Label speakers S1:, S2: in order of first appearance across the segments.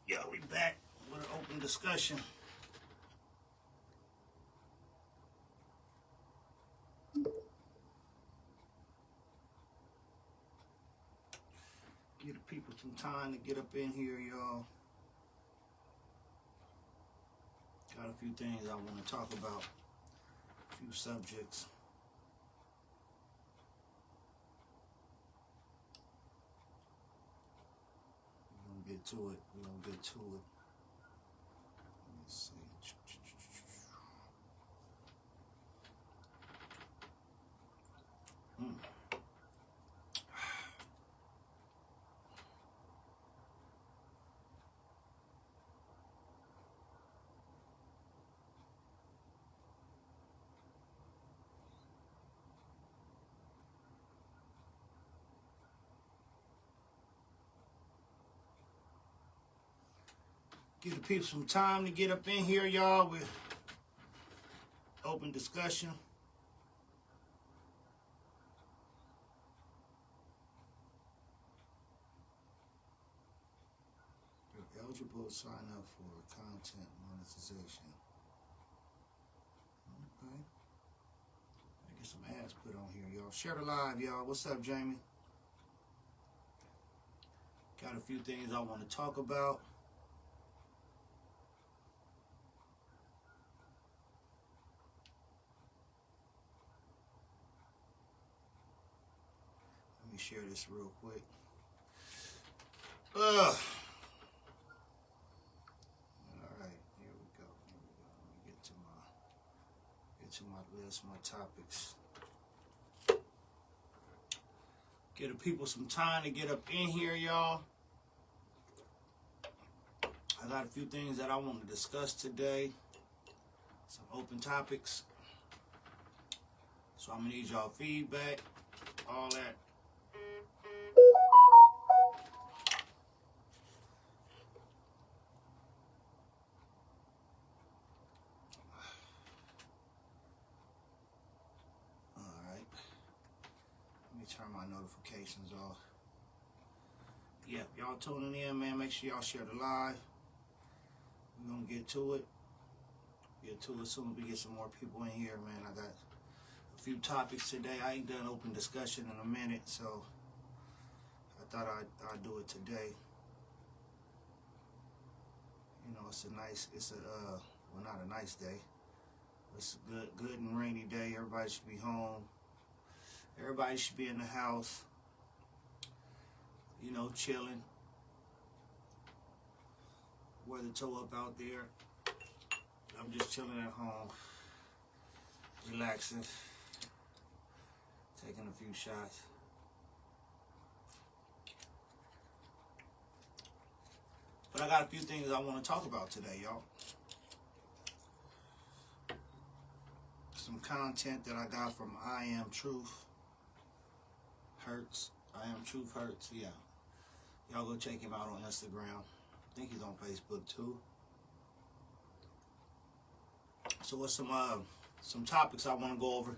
S1: Yeah. We back with an open discussion. Give the people some time to get up in here, y'all. Got a few things I want to talk about. A few subjects. We're gonna get to it. Let me see. Give the people some time to get up in here, y'all, with open discussion. You're eligible to sign up for content monetization. Okay. Get some ads put on here, y'all. Share the live, y'all. What's up, Jamie? Got a few things I want to talk about. Let me share this real quick. All right, here we go. Let me get to my list, my topics. Give the people some time to get up in here, y'all. I got a few things that I want to discuss today. Some open topics. So I'm gonna need y'all feedback, all that. Turn my notifications off. Yeah, y'all tuning in, man. Make sure y'all share the live. We're gonna get to it. As soon as we get some more people in here, man. I got a few topics today. I ain't done open discussion in a minute, so I thought I'd do it today. You know, well, not a nice day. It's a good and rainy day. Everybody should be home. Everybody should be in the house, you know, chilling. Weather toe up out there. I'm just chilling at home, relaxing, taking a few shots. But I got a few things I want to talk about today, y'all. Some content that I got from I Am Truth Hurts. I Am Truth Hurts, yeah. Y'all go check him out on Instagram. I think he's on Facebook too. So what's some topics I want to go over?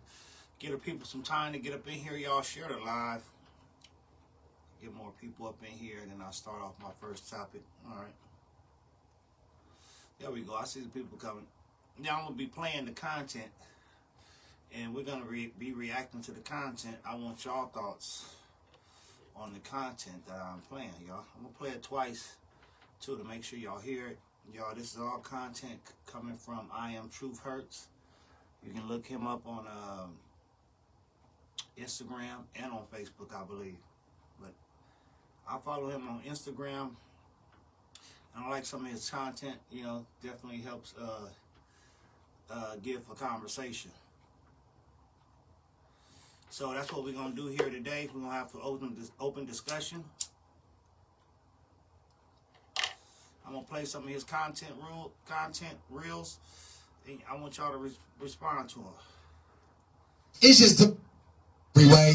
S1: Give the people some time to get up in here, y'all. Share the live. Get more people up in here, and then I'll start off my first topic. All right. There we go. I see the people coming. Now I'm gonna be playing the content. And we're going to be reacting to the content. I want y'all thoughts on the content that I'm playing, y'all. I'm going to play it twice, too, to make sure y'all hear it. Y'all, this is all content coming from I Am Truth Hurts. You can look him up on Instagram and on Facebook, I believe. But I follow him on Instagram. And I like some of his content. You know, definitely helps give a conversation. So that's what we're going to do here today. We're going to have an open discussion. I'm going to play some of his content reels. And I want y'all to respond to him.
S2: It's just the way.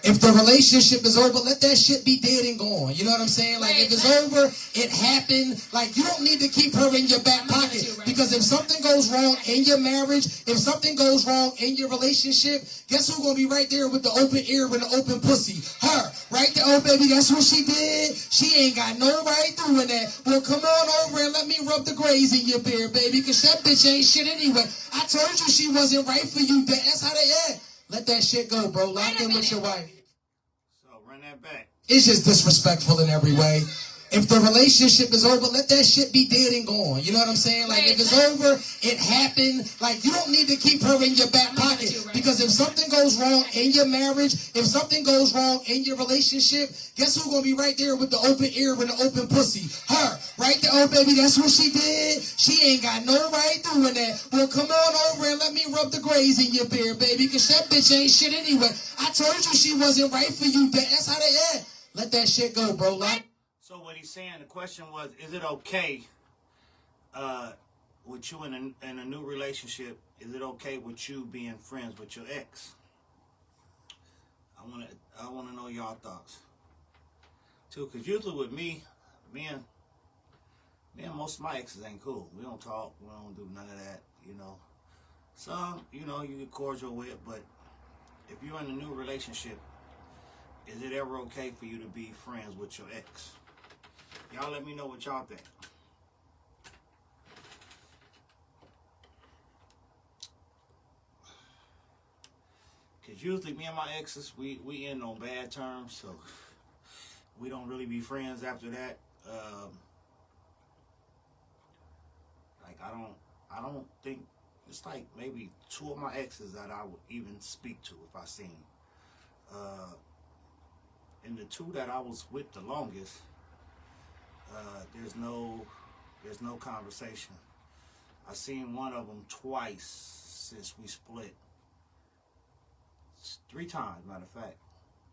S2: If the relationship is over, let that shit be dead and gone. You know what I'm saying? Like, if it's over, it happened. Like, you don't need to keep her in your back pocket. Because if something goes wrong in your marriage, if something goes wrong in your relationship, guess who's going to be right there with the open ear and the open pussy? Her. Right there. Oh, baby, that's what she did. She ain't got no right doing that. Well, come on over and let me rub the grays in your beard, baby, because that bitch ain't shit anyway. I told you she wasn't right for you. That's how they act. Let that shit go, bro. Lock in with your wife.
S1: So run that back.
S2: It's just disrespectful in every way. If the relationship is over, let that shit be dead and gone. You know what I'm saying? Like, if it's over, it happened. Like, you don't need to keep her in your back pocket. Because if something goes wrong in your marriage, if something goes wrong in your relationship, guess who's going to be right there with the open ear and the open pussy? Her. Right there. Oh, baby, that's what she did. She ain't got no right doing that. Well, come on over and let me rub the grays in your beard, baby, because that bitch ain't shit anyway. I told you she wasn't right for you. That's how they act. Let that shit go, bro.
S1: So what he's saying, the question was, is it okay with you in a new relationship? Is it okay with you being friends with your ex? I wanna know y'all thoughts too, because usually with me and most of my exes ain't cool. We don't talk. We don't do none of that. You know, some you get cordial with, but if you're in a new relationship, is it ever okay for you to be friends with your ex? Y'all let me know what y'all think. Because usually me and my exes, we end on bad terms, so we don't really be friends after that. Like I don't think, it's like maybe 2 of my exes that I would even speak to if I seen. And the 2 that I was with the longest, there's no conversation. I seen one of them twice since we split. 3 times, matter of fact,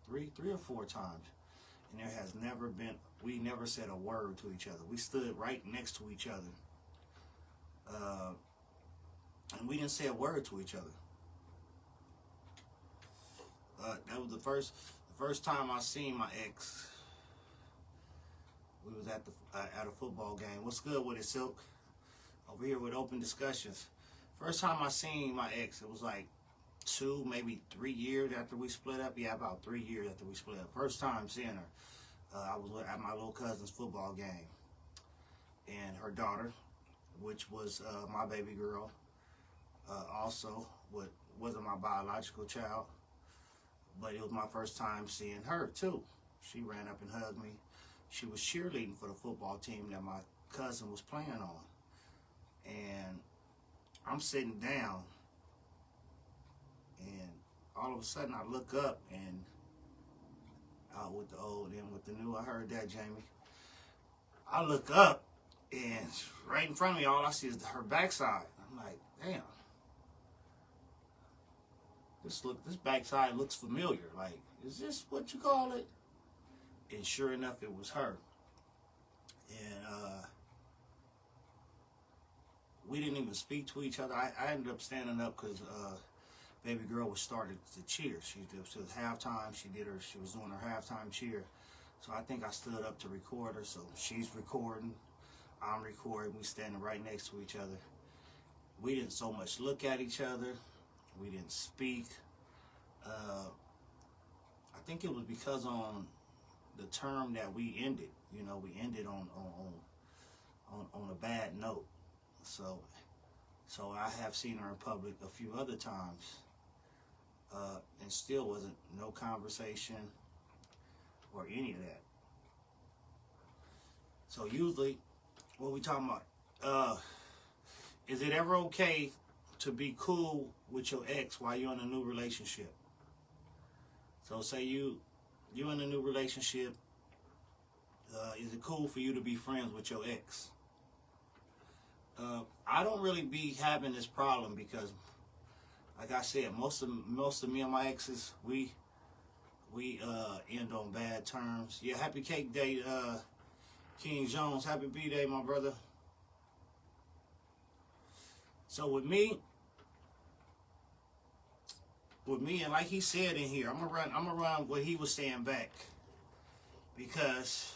S1: 3 or 4 times, and there has never been. We never said a word to each other. We stood right next to each other, and we didn't say a word to each other. That was the first time I seen my ex. We was at a football game. What's good with it, Silk? Over here with open discussions. First time I seen my ex, it was like 2, maybe 3 years after we split up. Yeah, about 3 years after we split up. First time seeing her, I was at my little cousin's football game, and her daughter, which was my baby girl, also wasn't my biological child, but it was my first time seeing her too. She ran up and hugged me. She was cheerleading for the football team that my cousin was playing on. And I'm sitting down, and all of a sudden I look up, and with the old and with the new, I heard that, Jamie. I look up, and right in front of me, all I see is her backside. I'm like, damn. This backside looks familiar. Like, is this what you call it? And sure enough, it was her. And we didn't even speak to each other. I ended up standing up because baby girl was started to cheer. It was halftime. She was doing her halftime cheer. So I think I stood up to record her. So she's recording, I'm recording. We standing right next to each other. We didn't so much look at each other. We didn't speak. I think it was because on the term that we ended, we ended on a bad note. So I have seen her in public a few other times, and still wasn't no conversation or any of that. So usually, what we talking about? Is it ever okay to be cool with your ex while you're in a new relationship? So say you in a new relationship. Is it cool for you to be friends with your ex? I don't really be having this problem because, like I said, most of me and my exes, we end on bad terms. Yeah, happy cake day, King Jones. Happy B-Day, my brother. So with me, with me, and like he said in here, I'm gonna run what he was saying back, because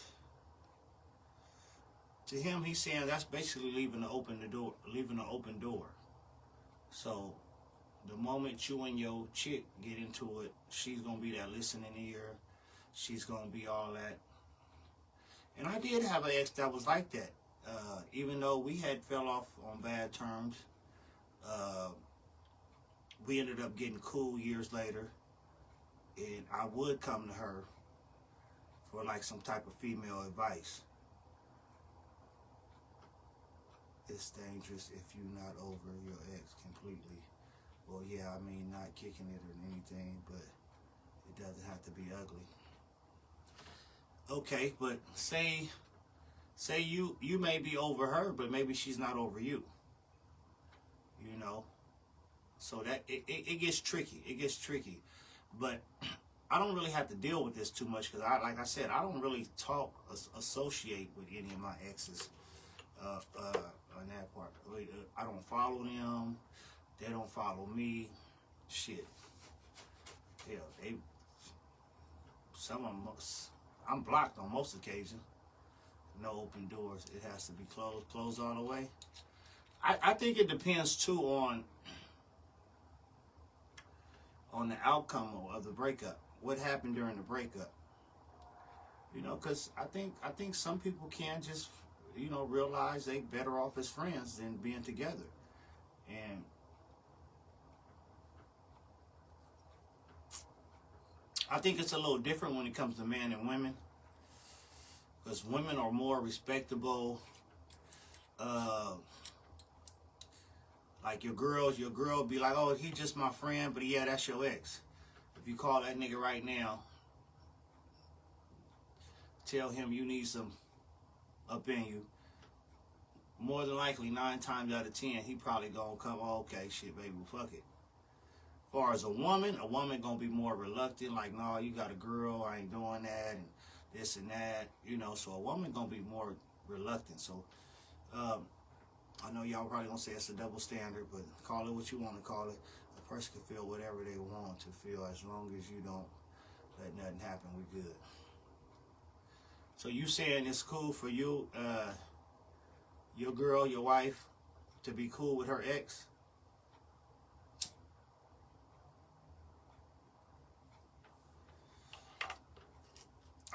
S1: to him he's saying that's basically leaving an open door. So the moment you and your chick get into it, she's gonna be that listening ear. She's gonna be all that. And I did have an ex that was like that. Even though we had fell off on bad terms, we ended up getting cool years later, and I would come to her for like some type of female advice. It's dangerous if you're not over your ex completely. Well, yeah, I mean, not kicking it or anything, but it doesn't have to be ugly. Okay, but say you may be over her, but maybe she's not over you. You know, so that it gets tricky. It gets tricky, but I don't really have to deal with this too much, because like I said, I don't really associate with any of my exes. On that part, I don't follow them. They don't follow me. Shit. Hell, some of them, I'm blocked on most occasions. No open doors. It has to be closed all the way. I think it depends too on the outcome of the breakup. What happened during the breakup? You know, because I think some people can just, you know, realize they better off as friends than being together. And I think it's a little different when it comes to men and women, because women are more respectable. Like your girl be like, oh, he just my friend, but yeah, that's your ex. If you call that nigga right now, tell him you need some up in you, more than likely 9 times out of 10 he probably gonna come, oh, okay, shit, baby, well, fuck it. As far as a woman gonna be more reluctant, like, no, you got a girl, I ain't doing that, and this and that, you know. So a woman gonna be more reluctant. So I know y'all probably gonna say it's a double standard, but call it what you want to call it. A person can feel whatever they want to feel, as long as you don't let nothing happen. We good. So you saying it's cool for you, your girl, your wife, to be cool with her ex?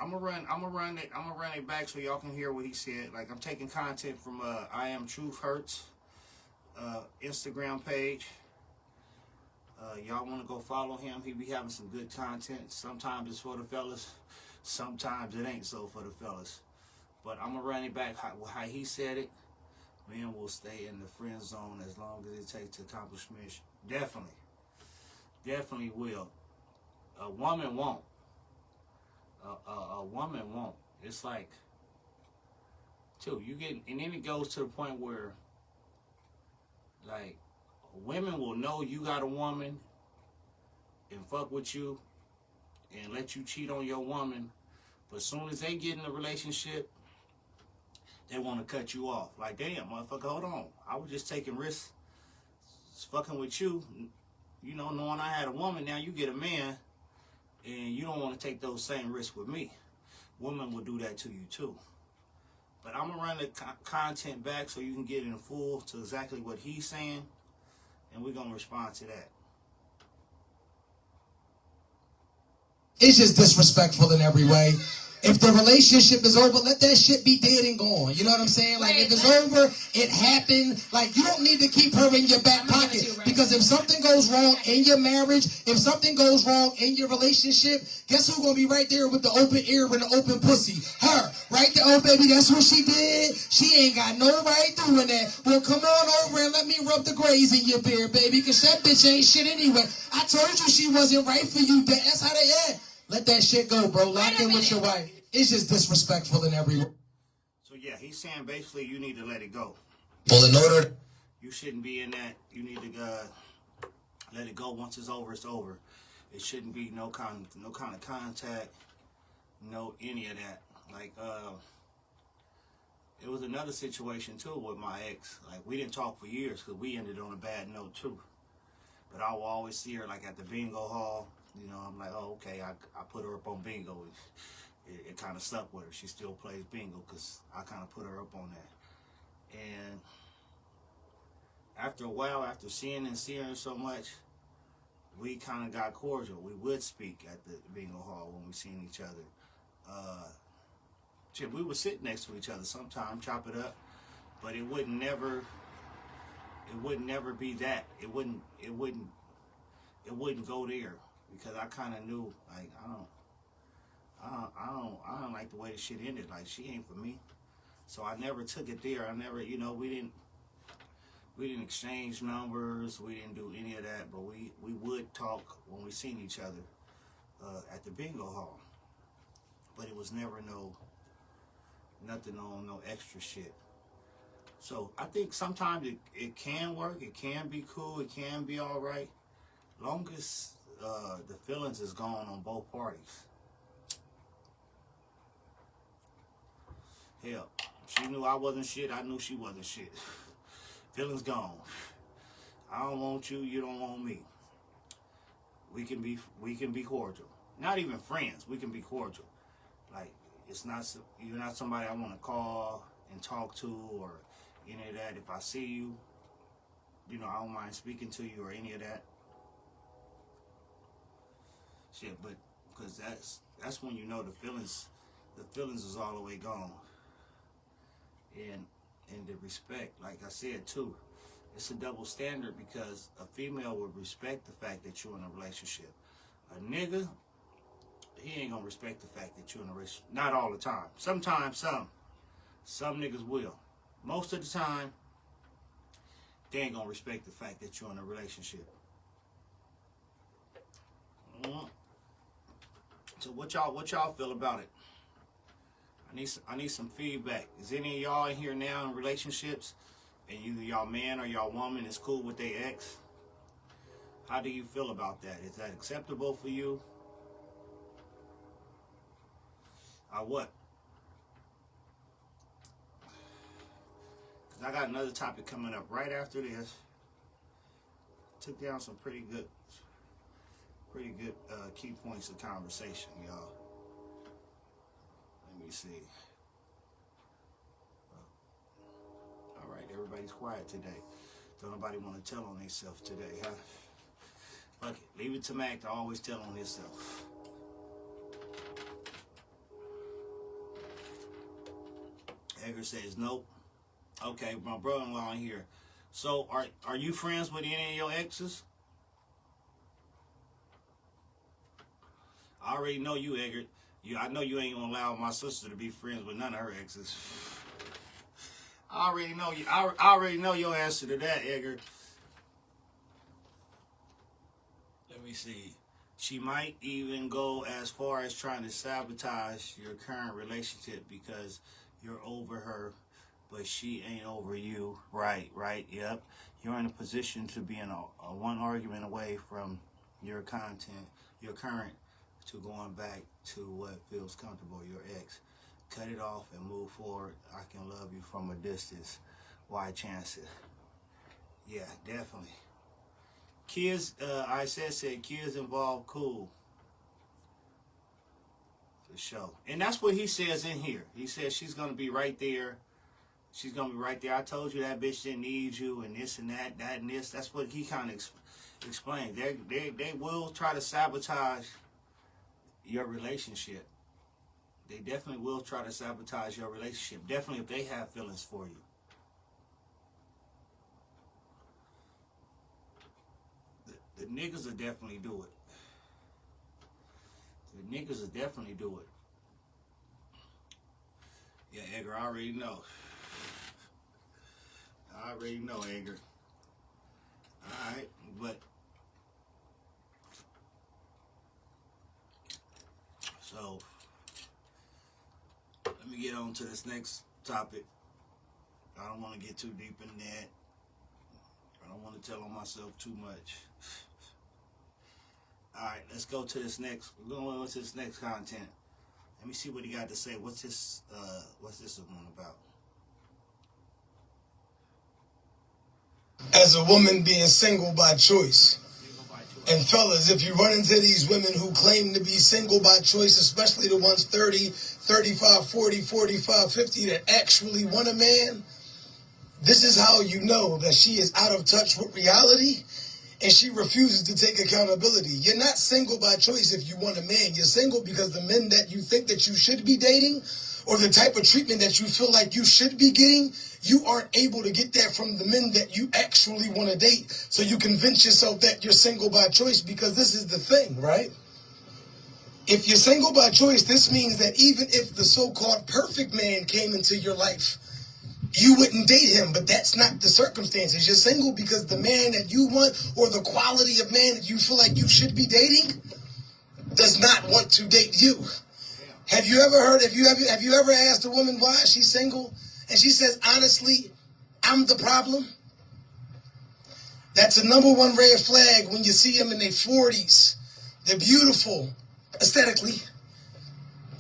S1: I'm gonna run it back so y'all can hear what he said. Like, I'm taking content from I Am Truth Hurts Instagram page. Y'all want to go follow him? He be having some good content. Sometimes it's for the fellas, sometimes it ain't so for the fellas. But I'm gonna run it back how he said it. Men will stay in the friend zone as long as it takes to accomplish mission. Definitely will. A woman won't. A woman won't. It's like, too, you get, and then it goes to the point where, like, women will know you got a woman and fuck with you and let you cheat on your woman, but as soon as they get in a relationship, they want to cut you off. Like, damn, motherfucker, hold on. I was just taking risks, fucking with you, you know, knowing I had a woman. Now you get a man, and you don't want to take those same risks with me. Women will do that to you too. But I'm going to run the content back so you can get in full to exactly what he's saying, and we're going to respond to that.
S2: It's just disrespectful in every way. If the relationship is over, let that shit be dead and gone. You know what I'm saying? Like, if it's over, it happened. Like, you don't need to keep her in your back pocket. Because if something goes wrong in your marriage, if something goes wrong in your relationship, guess who's going to be right there with the open ear and the open pussy? Her. Right there. Oh, baby, that's what she did. She ain't got no right doing that. Well, come on over and let me rub the grays in your beard, baby, because that bitch ain't shit anyway. I told you she wasn't right for you. That's how they act. Let that shit go, bro. Lock in with your wife. It's just disrespectful in every way.
S1: So yeah, he's saying basically you need to let it go.
S2: Well, in order,
S1: you shouldn't be in that. You need to let it go. Once it's over, it's over. It shouldn't be no kind of contact, no any of that. Like it was another situation too with my ex. Like, we didn't talk for years because we ended on a bad note too. But I will always see her like at the bingo hall. You know, I'm like, oh, okay, I put her up on bingo. It kind of stuck with her. She still plays bingo because I kind of put her up on that. And after a while, after seeing her so much, we kind of got cordial. We would speak at the bingo hall when we seen each other. We would sit next to each other sometime, chop it up, but it would never be that. It wouldn't go there because I kind of knew, like, I don't like the way the shit ended. Like, she ain't for me. So I never took it there. I never, you know, we didn't exchange numbers. We didn't do any of that, but we would talk when we seen each other at the bingo hall. But it was never nothing on no extra shit. So I think sometimes it can work. It can be cool. It can be all right. Long as the feelings is gone on both parties. Hell, she knew I wasn't shit. I knew she wasn't shit. Feelings gone. I don't want you. You don't want me. We can be cordial. Not even friends. We can be cordial. Like, you're not somebody I want to call and talk to or any of that. If I see you, you know, I don't mind speaking to you or any of that. Shit, but because that's when you know the feelings is all the way gone. And the respect, like I said too, it's a double standard because a female would respect the fact that you're in a relationship. A nigga, he ain't gonna respect the fact that you're in a relationship. Not all the time. Sometimes some niggas will. Most of the time, they ain't gonna respect the fact that you're in a relationship. So what y'all feel about it? I need some feedback. Is any of y'all in here now in relationships and either y'all man or y'all woman is cool with their ex? How do you feel about that? Is that acceptable for you? Or what? Because I got another topic coming up right after this. Took down some pretty good key points of conversation, y'all. Let me see. All right, everybody's quiet today. Don't nobody want to tell on themselves today, huh? Fuck it. Leave it to Mac to always tell on himself. Edgar says nope. Okay, my brother-in-law in here. So are you friends with any of your exes? I already know you, Edgar. I know you ain't gonna allow my sister to be friends with none of her exes. I already know you. I already know your answer to that, Edgar. Let me see. She might even go as far as trying to sabotage your current relationship because you're over her, but she ain't over you. Right, yep. You're in a position to be in a one argument away from your current, to going back to what feels comfortable, your ex. Cut it off and move forward. I can love you from a distance. Why chance it? Yeah, definitely. Kids, I said kids involved, cool. For sure. And that's what he says in here. He says she's going to be right there. She's going to be right there. I told you that bitch didn't need you and this and that and this. That's what he kind of explained. They will try to sabotage your relationship. They definitely will try to sabotage your relationship. Definitely if they have feelings for you. The niggas will definitely do it. The niggas will definitely do it. Yeah, Edgar, I already know. I already know, Edgar. Alright, but so let me get on to this next topic. I don't want to get too deep in that. I don't want to tell on myself too much. Alright, let's go to this next. We're going to this next content. Let me see what he got to say. What's this one about?
S2: As a woman being single by choice, And fellas, if you run into these women who claim to be single by choice, especially the ones 30, 35, 40, 45, 50 that actually want a man, this is how you know that she is out of touch with reality and she refuses to take accountability. You're not single by choice if you want a man. You're single because the men that you think that you should be dating or the type of treatment that you feel like you should be getting, you aren't able to get that from the men that you actually want to date. So you convince yourself that you're single by choice because this is the thing, right? If you're single by choice, this means that even if the so-called perfect man came into your life, you wouldn't date him, but that's not the circumstances. You're single because the man that you want or the quality of man that you feel like you should be dating does not want to date you. Have you ever heard, have you ever asked a woman why she's single? And she says, honestly, I'm the problem. That's a number one red flag when you see them in their 40s. They're beautiful aesthetically.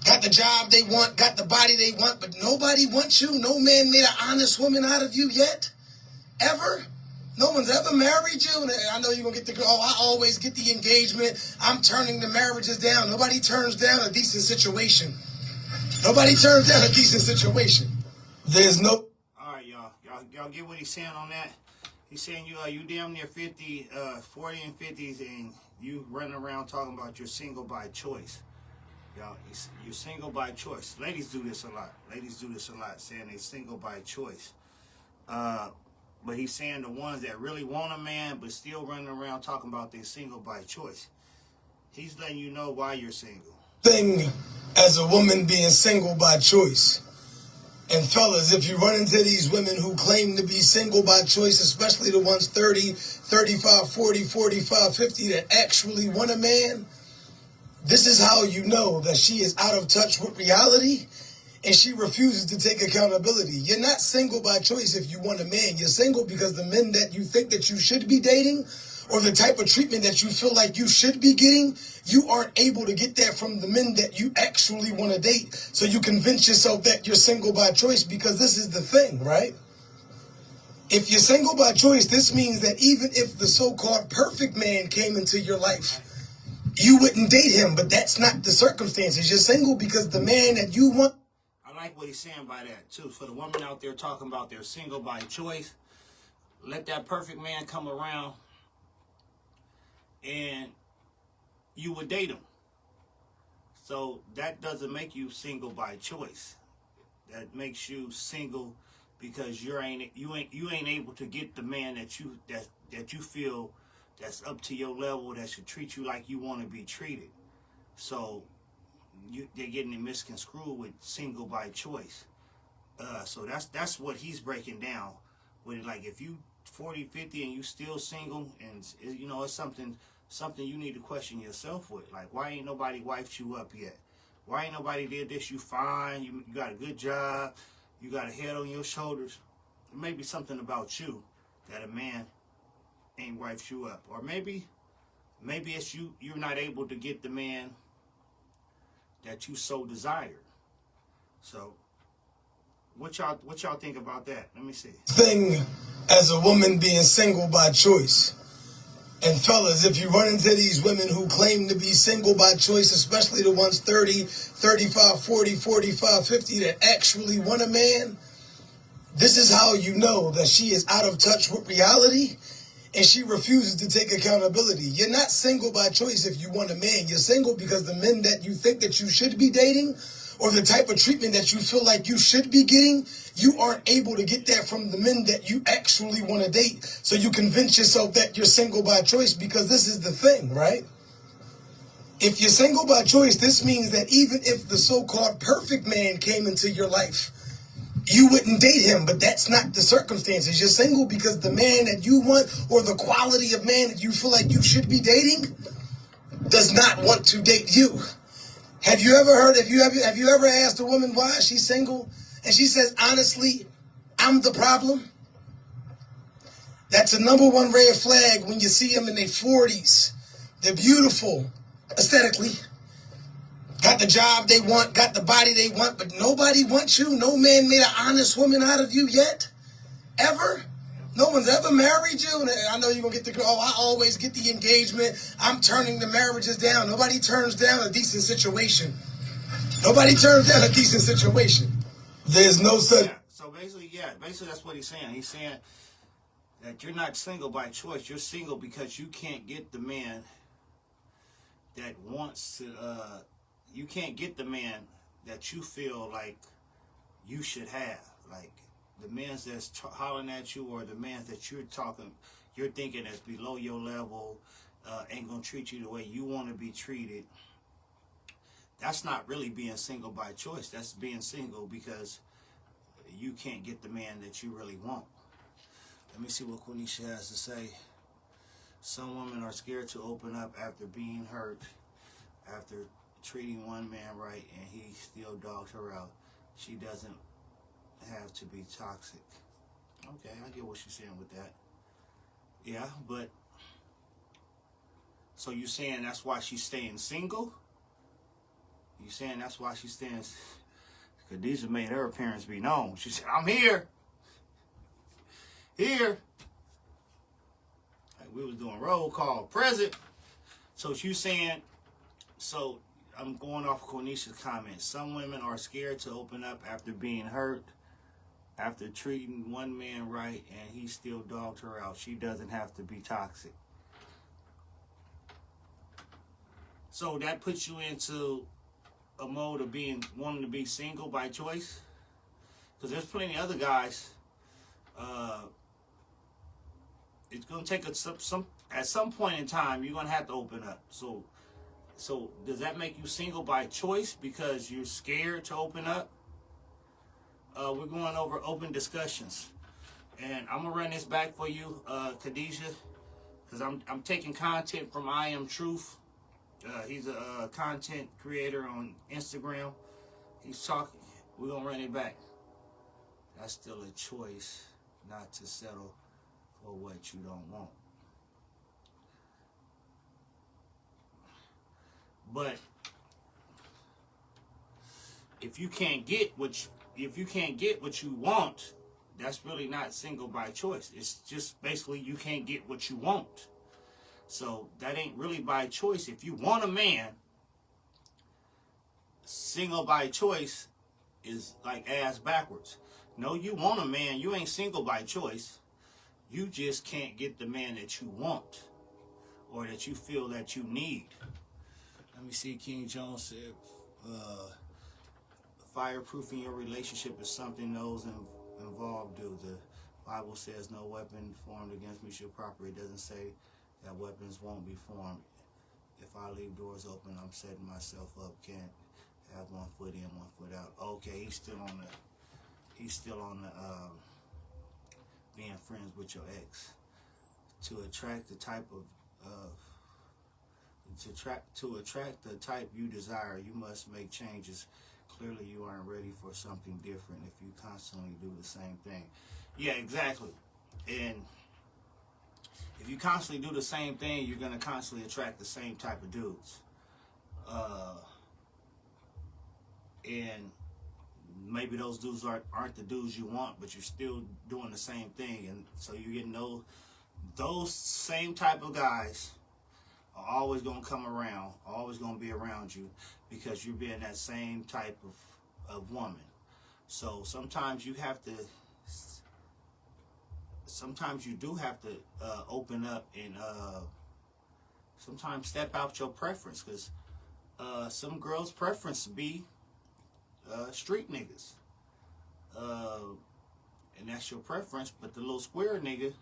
S2: Got the job they want, got the body they want, but nobody wants you. No man made an honest woman out of you yet. Ever. No one's ever married you. And I know you're going to get the girl, oh, I always get the engagement. I'm turning the marriages down. Nobody turns down a decent situation. Nobody turns down a decent situation. There's no...
S1: All right, y'all get what he's saying on that? He's saying you damn near 50, 40 and 50s, and you running around talking about you're single by choice. Y'all, you're single by choice. Ladies do this a lot. Saying they're single by choice. But he's saying the ones that really want a man but still running around talking about they're single by choice. He's letting you know why you're single.
S2: Thing as a woman being single by choice. And fellas, if you run into these women who claim to be single by choice, especially the ones 30, 35, 40, 45, 50 that actually want a man, this is how you know that she is out of touch with reality and she refuses to take accountability. You're not single by choice if you want a man. You're single because the men that you think that you should be dating or the type of treatment that you feel like you should be getting, you aren't able to get that from the men that you actually want to date. So you convince yourself that you're single by choice because this is the thing, right? If you're single by choice, this means that even if the so-called perfect man came into your life, you wouldn't date him, but that's not the circumstances. You're single because the man that you want...
S1: I like what he's saying by that, too. For the woman out there talking about they're single by choice, let that perfect man come around and you would date him. So that doesn't make you single by choice. That makes you single because you ain't able to get the man that you feel that's up to your level, that should treat you like you want to be treated. So they're getting it misconstrued with single by choice. So that's what he's breaking down with it. Like if you 40, 50 and you still single, and you know it's something you need to question yourself with. Like, why ain't nobody wifed you up yet? Why ain't nobody did this? You fine, you got a good job, you got a head on your shoulders. It may be something about you that a man ain't wifed you up. Or maybe it's you're not able to get the man that you so desire. So what y'all think about that? Let me see.
S2: Thing as a woman being single by choice. And fellas, if you run into these women who claim to be single by choice, especially the ones 30, 35, 40, 45, 50 that actually want a man, this is how you know that she is out of touch with reality and she refuses to take accountability. You're not single by choice if you want a man. You're single because the men that you think that you should be dating or the type of treatment that you feel like you should be getting, you aren't able to get that from the men that you actually want to date. So you convince yourself that you're single by choice because this is the thing, right? If you're single by choice, this means that even if the so-called perfect man came into your life, you wouldn't date him, but that's not the circumstances. You're single because the man that you want or the quality of man that you feel like you should be dating does not want to date you. Have you ever heard, have you ever asked a woman why she's single? And she says, honestly, I'm the problem. That's a number one red flag when you see them in their 40s. They're beautiful aesthetically. Got the job they want, got the body they want, but nobody wants you. No man made an honest woman out of you yet. Ever. No one's ever married you. And I know you're going to get the girl. Oh, I always get the engagement. I'm turning the marriages down. Nobody turns down a decent situation. Nobody turns down a decent situation. There's no such.
S1: Yeah. So basically, that's what he's saying. He's saying that you're not single by choice. You're single because you can't get the man that wants to. You can't get the man that you feel like you should have. Like the men that's hollering at you, or the man that you're thinking that's below your level, ain't gonna treat you the way you want to be treated. That's not really being single by choice. That's being single because you can't get the man that you really want. Let me see what Quenisha has to say. Some women are scared to open up after being hurt, after treating one man right and he still dogged her out. She doesn't have to be toxic. Okay, I get what she's saying with that. Yeah, but so you saying that's why she's staying single? You saying that's why she's staying? Khadijah made her appearance be known. She said, "I'm here." Here. Like we was doing roll call. Present. So you saying, so I'm going off Cornisha's comment. Some women are scared to open up after being hurt, after treating one man right, and he still dogged her out. She doesn't have to be toxic. So that puts you into a mode of wanting to be single by choice, because there's plenty of other guys. It's gonna take at some point in time you're gonna have to open up. So does that make you single by choice because you're scared to open up? We're going over open discussions, and I'm gonna run this back for you, Khadijah, because I'm taking content from I Am Truth. He's a content creator on Instagram. He's talking. We're gonna run it back. That's still a choice not to settle for what you don't want. But if you can't get what you want, that's really not single by choice. It's just basically you can't get what you want. So that ain't really by choice. If you want a man, single by choice is like ass backwards. No, you want a man, you ain't single by choice. You just can't get the man that you want or that you feel that you need. Let me see, King Jones said, fireproofing your relationship is something those involved do. The Bible says no weapon formed against me shall prosper. It doesn't say that weapons won't be formed. If I leave doors open, I'm setting myself up. Can't have one foot in, one foot out. Okay, he's still on the being friends with your ex. To attract the type the type you desire, you must make changes. Clearly you aren't ready for something different if you constantly do the same thing. Yeah, exactly. And if you constantly do the same thing, you're going to constantly attract the same type of dudes. And maybe those dudes aren't the dudes you want, but you're still doing the same thing. And so you're getting those same type of guys are always going to come around, always going to be around you, because you're being that same type of woman. So sometimes you do have to open up and sometimes step out your preference, because some girls' preference be street niggas, and that's your preference. But the little square nigga,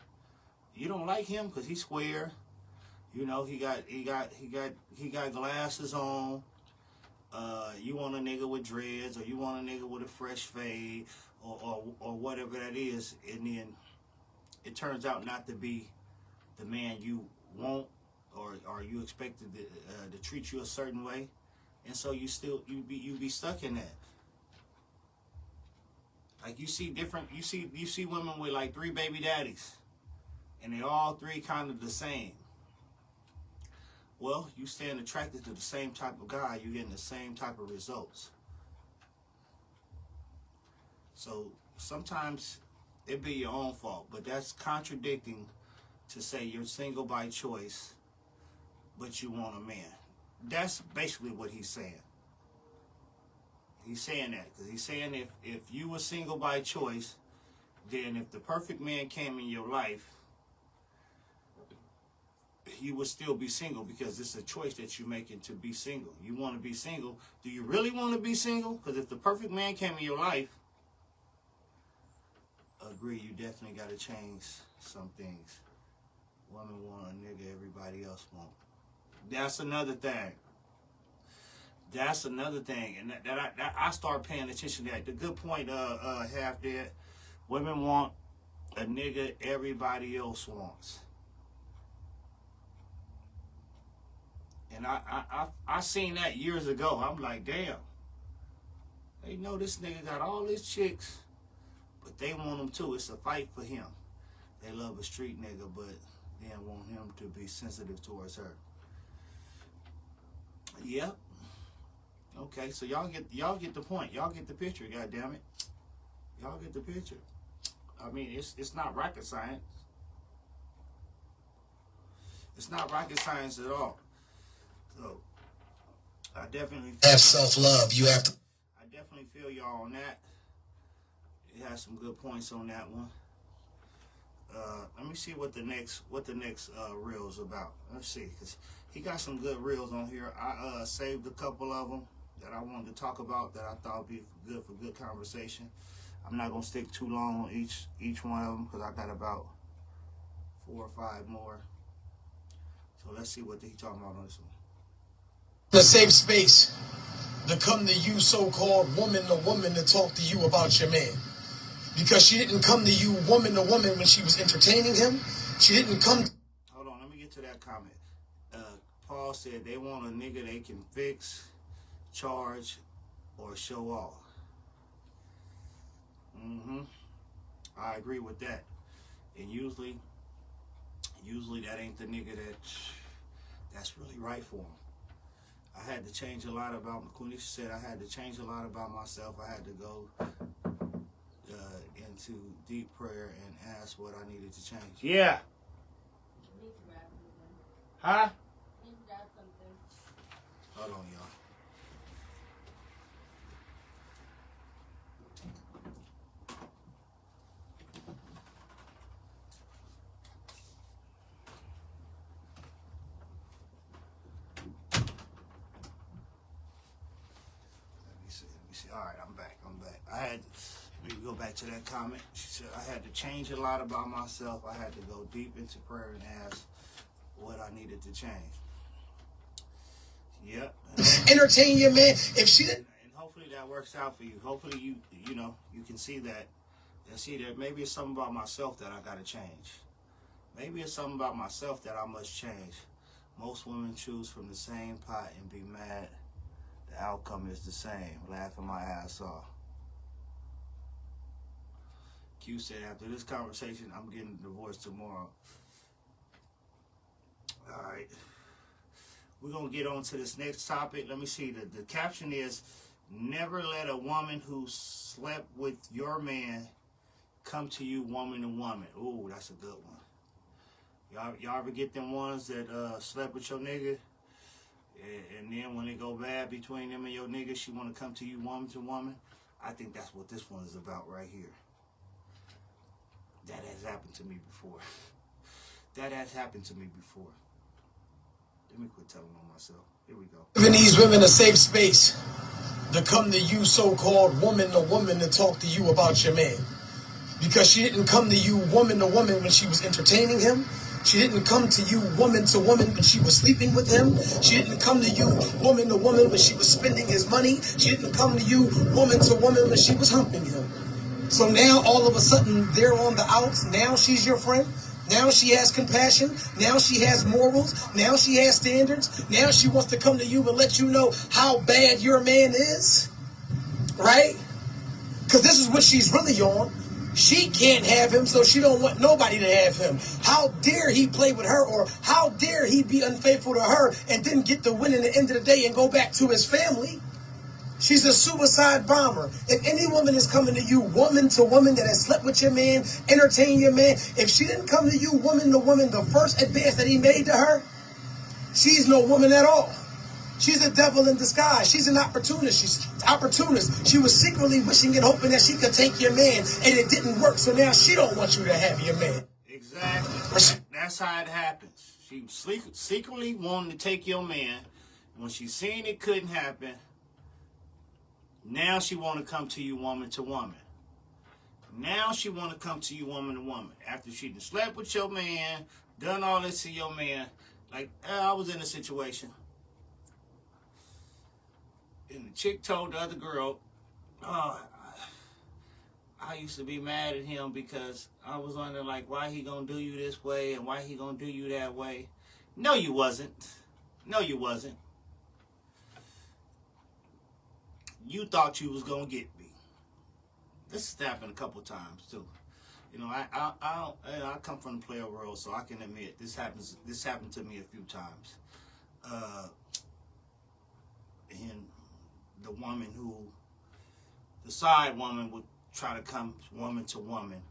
S1: you don't like him because he's square. You know, he got glasses on. You want a nigga with dreads, or you want a nigga with a fresh fade, or whatever that is, and then it turns out not to be the man you want, or you expected to treat you a certain way, and so you be stuck in that. Like you see women with like 3 baby daddies, and they all 3 kind of the same. Well, you staying attracted to the same type of guy, you're getting the same type of results. So sometimes it'd be your own fault. But that's contradicting to say you're single by choice, but you want a man. That's basically what he's saying. He's saying that because he's saying if you were single by choice, then if the perfect man came in your life, you would still be single because it's a choice that you're making to be single. You want to be single. Do you really want to be single? Because if the perfect man came in your life, agree, you definitely got to change some things. Women want a nigga everybody else want. That's another thing. That's another thing, and that I start paying attention to that. The good point Half there, women want a nigga everybody else wants. And I seen that years ago. I'm like, damn. They know this nigga got all his chicks, but they want him too. It's a fight for him. They love a street nigga, but they want him to be sensitive towards her. Yep. Okay, so y'all get the point. Y'all get the picture, goddammit. Y'all get the picture. I mean, it's not rocket science. It's not rocket science at all. So I definitely
S2: have self-love. You have to.
S1: I definitely feel y'all on that. It has some good points on that one. Let me see what the next reel's about. Let's see, cause he got some good reels on here. I saved a couple of them that I wanted to talk about that I thought would be good for good conversation. I'm not gonna stick too long on each one of them because I got about 4 or 5 more. So let's see what he talking about on this one.
S2: The safe space to come to you, so-called woman to woman, to talk to you about your man. Because she didn't come to you woman to woman when she was entertaining him. She didn't come.
S1: Hold on, let me get to that comment. Paul said they want a nigga they can fix, charge, or show off. I agree with that. And usually that ain't the nigga that's really right for him. I had to change a lot about, Quenisha said I had to change a lot about myself. I had to go into deep prayer and ask what I needed to change. Yeah. Huh? Hold on, y'all. Let me see. All right, I'm back. Let me go back to that comment. She said, I had to change a lot about myself. I had to go deep into prayer and ask what I needed to change. Yep.
S2: Entertain your man. If she didn't.
S1: And hopefully that works out for you. Hopefully you can see that. And see that maybe it's something about myself that I got to change. Maybe it's something about myself that I must change. Most women choose from the same pot and be mad. The outcome is the same. Laughing my ass off. Q said, after this conversation, I'm getting divorced tomorrow. All right. We're going to get on to this next topic. Let me see. The caption is, never let a woman who slept with your man come to you woman to woman. Ooh, that's a good one. Y'all ever get them ones that slept with your nigga? And then when it go bad between them and your nigga, she want to come to you woman to woman? I think that's what this one is about right here. That has happened to me before. That has happened to me before. Let me quit telling on myself. Here we go.
S2: Giving these women a safe space to come to you, so-called woman to woman, to talk to you about your man. Because she didn't come to you woman to woman when she was entertaining him. She didn't come to you woman to woman when she was sleeping with him. She didn't come to you woman to woman when she was spending his money. She didn't come to you woman to woman when she was humping him. So now all of a sudden they're on the outs. Now she's your friend. Now she has compassion. Now she has morals. Now she has standards. Now she wants to come to you and let you know how bad your man is. Right? Because this is what she's really on. She can't have him, so she don't want nobody to have him. How dare he play with her, or how dare he be unfaithful to her and then get the win in the end of the day and go back to his family? She's a suicide bomber. If any woman is coming to you, woman to woman, that has slept with your man, entertained your man, if she didn't come to you, woman to woman, the first advance that he made to her, she's no woman at all. She's a devil in disguise. She's an opportunist. She's opportunist. She was secretly wishing and hoping that she could take your man, and it didn't work. So now she don't want you to have your man.
S1: Exactly. That's how it happens. She secretly wanted to take your man. When she seen it couldn't happen, now she want to come to you woman to woman. Now she want to come to you woman to woman. After she done slept with your man, done all this to your man. Like, I was in a situation. And the chick told the other girl, oh, I used to be mad at him because I was wondering, like, why he gonna do you this way and why he gonna do you that way. No, you wasn't. No, you wasn't. You thought you was gonna get me. This has happened a couple times too. You know, I come from the player world, so I can admit this happened to me a few times. And the woman the side woman would try to come woman to woman.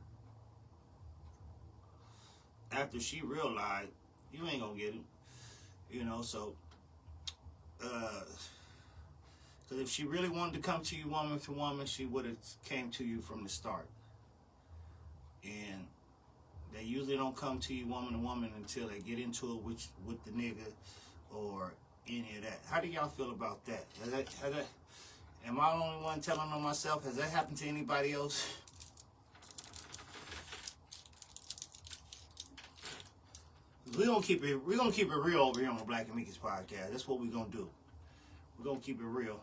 S1: After she realized, you ain't gonna get it. You know, so, because if she really wanted to come to you woman to woman, she would have came to you from the start. And they usually don't come to you woman to woman until they get into it with the nigga or any of that. How do y'all feel about that? Am I the only one telling on myself? Has that happened to anybody else? We're gonna keep it real over here on the Black Amicus podcast. That's what we're gonna do. We're gonna keep it real.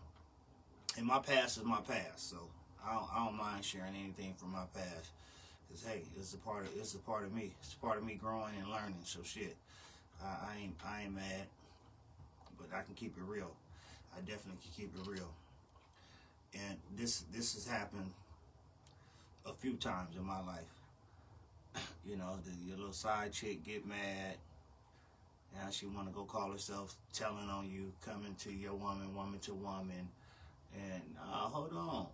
S1: And my past is my past, so I don't mind sharing anything from my past. Cause hey, it's a part of me. It's a part of me growing and learning. So shit, I ain't mad, but I can keep it real. I definitely can keep it real. And this has happened a few times in my life. You know, your little side chick get mad. Now she want to go call herself telling on you, coming to your woman to woman. And hold on.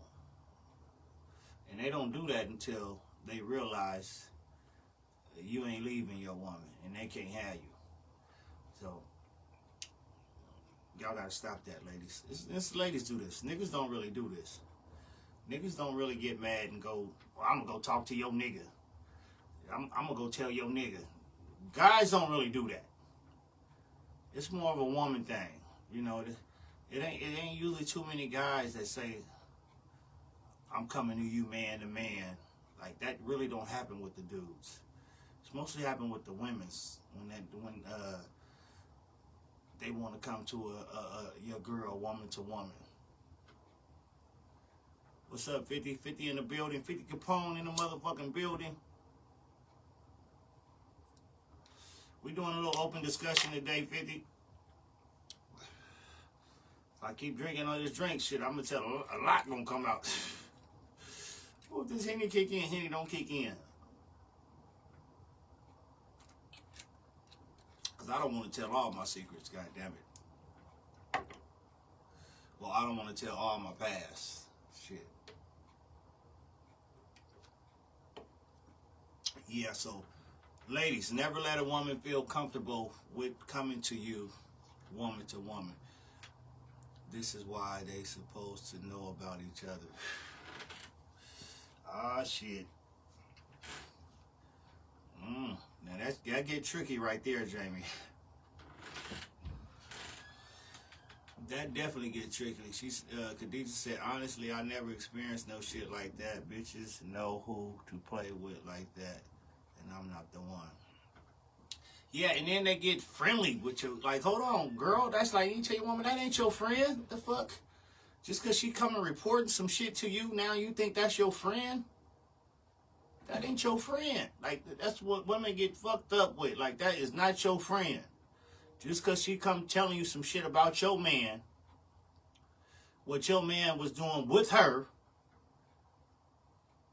S1: And they don't do that until they realize that you ain't leaving your woman and they can't have you. So y'all gotta stop that, ladies. Ladies do this. Niggas don't really do this. Niggas don't really get mad and go, well, I'm gonna go talk to your nigga. I'm gonna go tell your nigga. Guys don't really do that. It's more of a woman thing. You know, it ain't usually too many guys that say, I'm coming to you man to man. Like, that really don't happen with the dudes. It's mostly happen with the women's when they want to come to your girl woman to woman. What's up, 50? 50 in the building. 50 Capone in the motherfucking building. We doing a little open discussion today, 50. If I keep drinking all this drink shit, I'm gonna tell a lot gonna come out. Well, if this Henny kick in, Henny don't kick in. Because I don't want to tell all my secrets, goddammit. Well, I don't want to tell all my past. Shit. Yeah, so, ladies, never let a woman feel comfortable with coming to you woman to woman. This is why they supposed to know about each other. Ah, shit. Now that get tricky right there, Jamie. That definitely get tricky. Khadijah said, honestly, I never experienced no shit like that. Bitches know who to play with like that, and I'm not the one. Yeah, and then they get friendly with you. Like, hold on, girl. That's like, you tell your woman, that ain't your friend. What the fuck? Just because she coming reporting some shit to you, now you think that's your friend? That ain't your friend. Like, that's what women get fucked up with. Like, that is not your friend. Just because she come telling you some shit about your man, what your man was doing with her,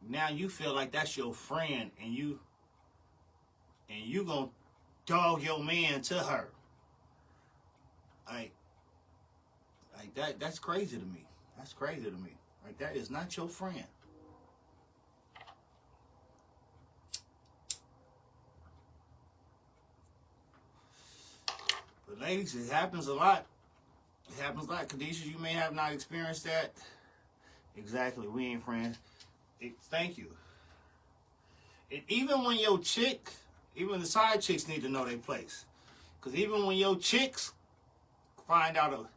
S1: now you feel like that's your friend, and you gonna dog your man to her. Like that's crazy to me. That's crazy to me. Like, that is not your friend. But ladies, it happens a lot. It happens a lot. Khadijah, you may have not experienced that. Exactly. We ain't friends. Thank you. And even when your chick, even the side chicks need to know their place. Because even when your chicks find out,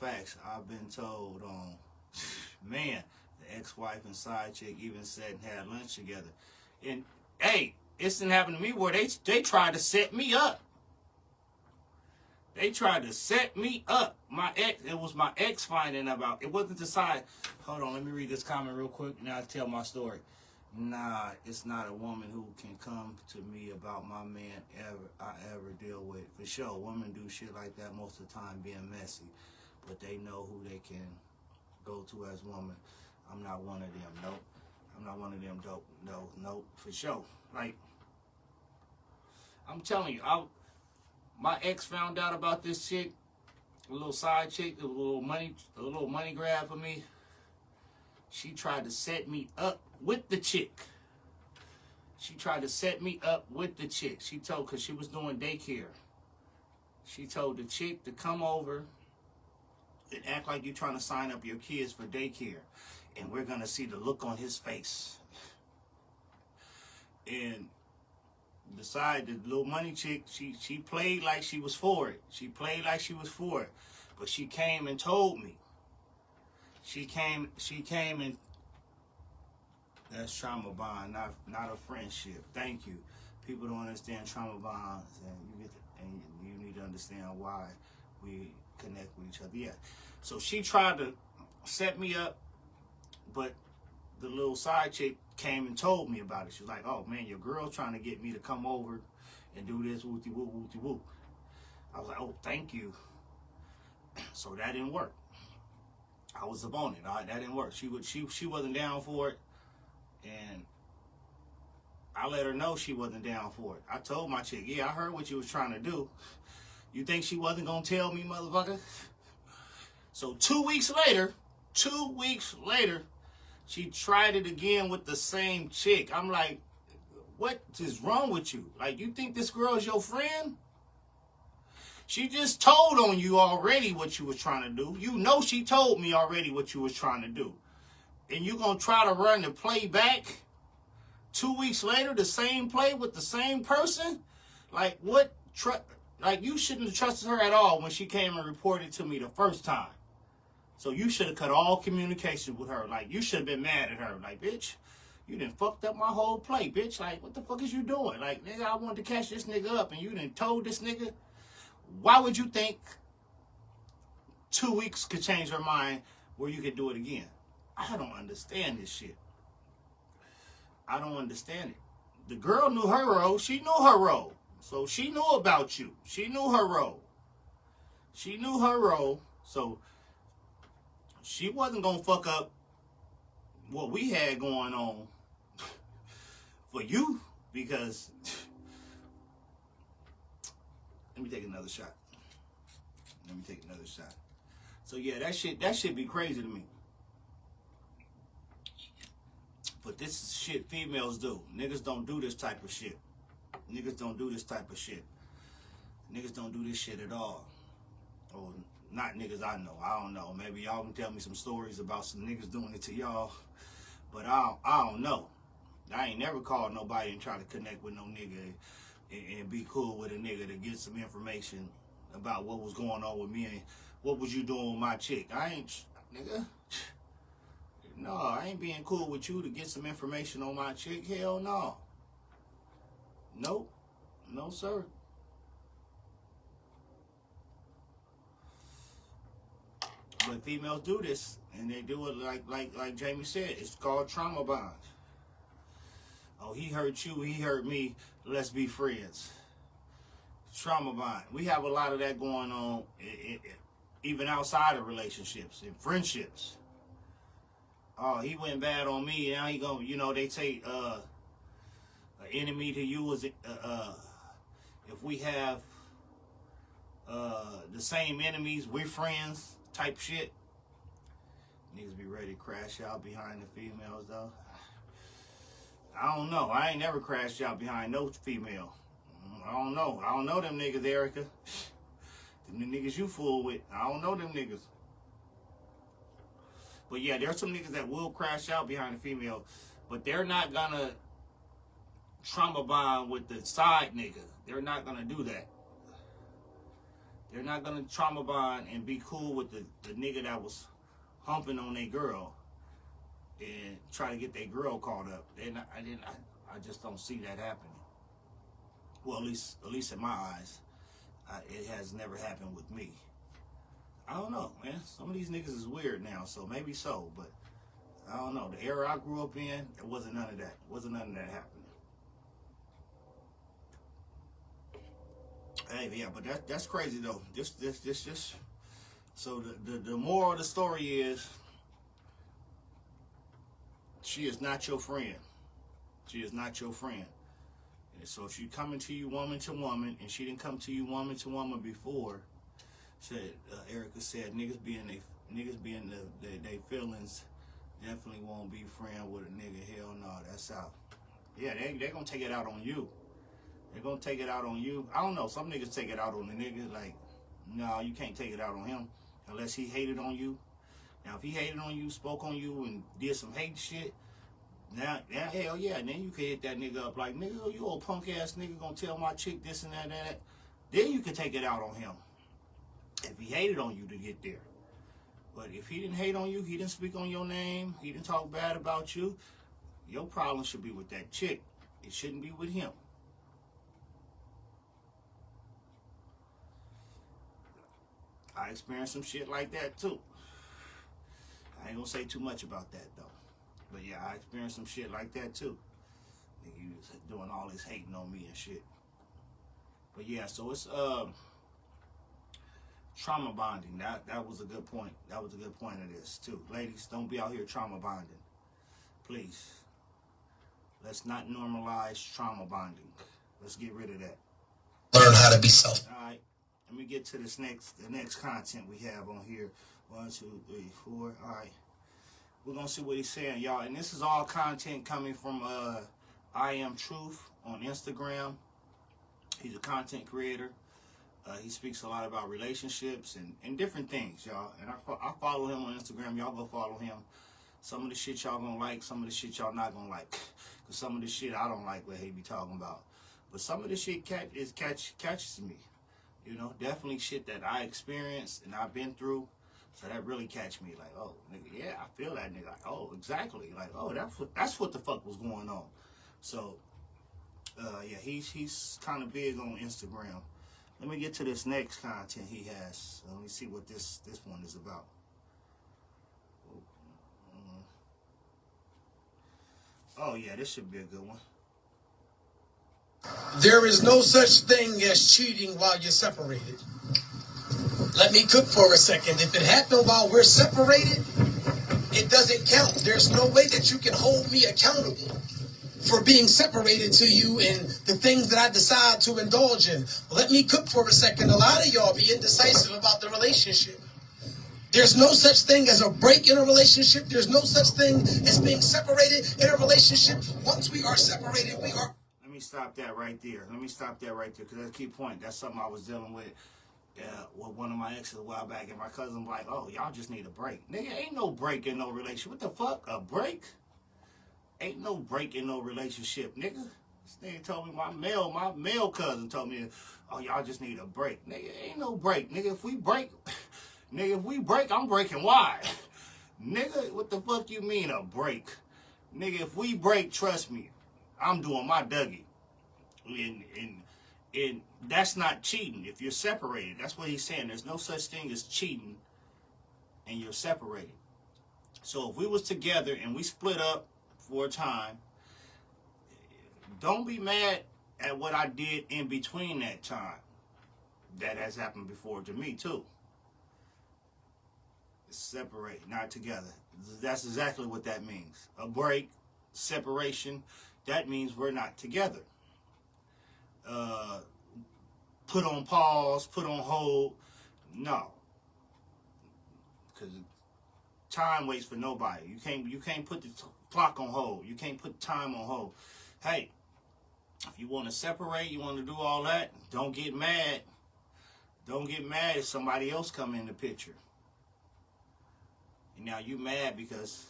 S1: facts, I've been told, man, the ex-wife and side chick even sat and had lunch together. And, hey, this didn't happen to me where they tried to set me up. They tried to set me up. It was my ex finding about. It wasn't the side. Hold on, let me read this comment real quick. Now I'll tell my story. Nah, it's not a woman who can come to me about my man I ever deal with. For sure, women do shit like that most of the time, being messy. But they know who they can go to as women. I'm not one of them. Nope. I'm not one of them. Dope. No, for sure. Like, I'm telling you, my ex found out about this chick, a little side chick, a little money grab for me. She tried to set me up with the chick. She told, because she was doing daycare. She told the chick to come over and act like you're trying to sign up your kids for daycare. And we're going to see the look on his face. And the little money chick, she played like she was for it. But she came and told me. She came and that's trauma bond, not a friendship. Thank you. People don't understand trauma bonds, and you need to understand why we connect with each other. Yeah. So she tried to set me up, but the little side chick came and told me about it. She was like, "Oh man, your girl's trying to get me to come over and do this wooty woo wooty woo." I was like, "Oh, thank you." So that didn't work. I was up on it. All right, that didn't work. She wasn't down for it, and I let her know she wasn't down for it. I told my chick, "Yeah, I heard what you was trying to do. You think she wasn't gonna tell me, motherfucker?" So 2 weeks later, she tried it again with the same chick. I'm like, what is wrong with you? Like, you think this girl's your friend? She just told on you already what you was trying to do. You know she told me already what you was trying to do. And you gonna try to run the play back 2 weeks later, the same play with the same person? Like, what? Like, you shouldn't have trusted her at all when she came and reported to me the first time. So you should have cut all communication with her. Like, you should have been mad at her. Like, bitch, you done fucked up my whole play, bitch. Like, what the fuck is you doing? Like, nigga, I wanted to catch this nigga up, and you done told this nigga. Why would you think 2 weeks could change her mind where you could do it again? I don't understand this shit. I don't understand it. The girl knew her role. She knew her role. So she knew about you. She knew her role. So she wasn't going to fuck up what we had going on for you, because let me take another shot. So yeah, that shit be crazy to me. But this is shit females do. Niggas don't do this type of shit. Niggas don't do this shit at all. Or not niggas I know. I don't know. Maybe y'all can tell me some stories about some niggas doing it to y'all. But I don't know. I ain't never called nobody and try to connect with no nigga and be cool with a nigga to get some information about what was going on with me and what was you doing with my chick. Nigga. No, I ain't being cool with you to get some information on my chick. Hell no. Nope. No, sir. But females do this, and they do it like Jamie said. It's called trauma bond. Oh, he hurt you, he hurt me. Let's be friends. Trauma bond. We have a lot of that going on, even outside of relationships and friendships. Oh, he went bad on me. Now he gonna, they say an enemy to you is if we have the same enemies, we're friends type shit. Niggas be ready to crash out behind the females, though. I don't know. I ain't never crashed out behind no female. I don't know. I don't know them niggas, Erica. Them the niggas you fool with. I don't know them niggas. But yeah, there's some niggas that will crash out behind a female, but they're not gonna trauma bond with the side nigga. They're not gonna do that. They're not gonna trauma bond and be cool with the nigga that was humping on their girl and try to get their girl caught up. I just don't see that happening. Well, at least in my eyes, it has never happened with me. I don't know, man. Some of these niggas is weird now, so maybe so, but I don't know. The era I grew up in, there wasn't none of that. Wasn't none of that happening. Hey, yeah, but that's crazy though. Just. So the moral of the story is, she is not your friend. She is not your friend. And so if she coming to you woman to woman, and she didn't come to you woman to woman before, Erica said niggas being they feelings definitely won't be friend with a nigga. Hell no, that's out. Yeah, they gonna take it out on you. They're gonna take it out on you. I don't know. Some niggas take it out on the nigga. Like, no, you can't take it out on him unless he hated on you. Now, if he hated on you, spoke on you, and did some hate shit, now hell yeah, then you can hit that nigga up like, nigga, you old punk ass nigga gonna tell my chick this and that. Then you can take it out on him. If he hated on you to get there. But if he didn't hate on you, he didn't speak on your name, he didn't talk bad about you, your problem should be with that chick. It shouldn't be with him. I experienced some shit like that too. I ain't gonna say too much about that though. But yeah, I experienced some shit like that too. He was doing all this hating on me and shit. But yeah, so it's trauma bonding. That was a good point. That was a good point of this too. Ladies, don't be out here trauma bonding. Please. Let's not normalize trauma bonding. Let's get rid of that.
S2: Learn how to be self.
S1: Alright. Let me get to the next content we have on here. 1, 2, 3, 4. Alright. We're gonna see what he's saying, y'all. And this is all content coming from I Am Truth on Instagram. He's a content creator. He speaks a lot about relationships and different things, y'all. And I follow him on Instagram. Y'all go follow him. Some of the shit y'all gonna like, some of the shit y'all not gonna like. Because some of the shit I don't like what he be talking about. But some of the shit catches me. You know, definitely shit that I experienced and I've been through. So that really catch me. Like, oh, nigga, yeah, I feel that nigga. Like, oh, exactly. Like, oh, that's what the fuck was going on. So, yeah, he's kind of big on Instagram. Let me get to this next content he has. Let me see what this one is about. Oh, yeah, this should be a good one.
S2: There is no such thing as cheating while you're separated. Let me cook for a second. If it happened while we're separated, it doesn't count. There's no way that you can hold me accountable for being separated to you and the things that I decide to indulge in. Let me cook for a second. A lot of y'all be indecisive about the relationship. There's no such thing as a break in a relationship. There's no such thing as being separated in a relationship. Once we are separated, we are...
S1: Let me stop that right there. Because that's a key point. That's something I was dealing with one of my exes a while back. And my cousin was like, oh, y'all just need a break. Nigga, ain't no break in no relationship. What the fuck? A break? Ain't no break in no relationship, nigga. This nigga told me, my male cousin told me, oh, y'all just need a break. Nigga, ain't no break. Nigga, if we break, I'm breaking wide. Nigga, what the fuck you mean a break? Nigga, if we break, trust me, I'm doing my Dougie. And that's not cheating if you're separated. That's what he's saying. There's no such thing as cheating and you're separated. So if we was together and we split up for a time, don't be mad at what I did in between that time. That has happened before to me too. Separate, not together. That's exactly what that means. A break, separation, that means we're not together. Put on pause, put on hold, no. Because time waits for nobody. You can't put the clock on hold. You can't put time on hold. Hey, if you want to separate, you want to do all that, don't get mad. Don't get mad if somebody else come in the picture. And now you mad because,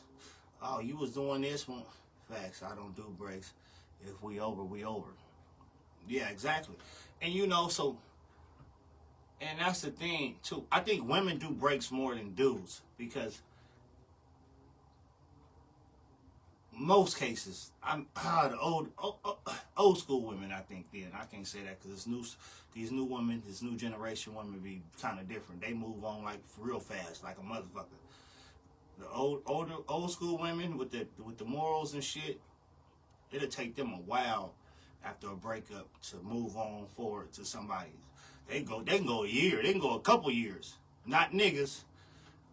S1: oh, you was doing this one. Facts, I don't do breaks. If we over, we over. Yeah, exactly. And you know, so, and that's the thing too. I think women do breaks more than dudes because most cases, the old school women, I think, then I can't say that because these new women, this new generation women be kind of different. They move on like real fast, like a motherfucker. The old school women with the morals and shit, it'll take them a while after a breakup to move on forward to somebody. They can go a year, they can go a couple years. Not niggas.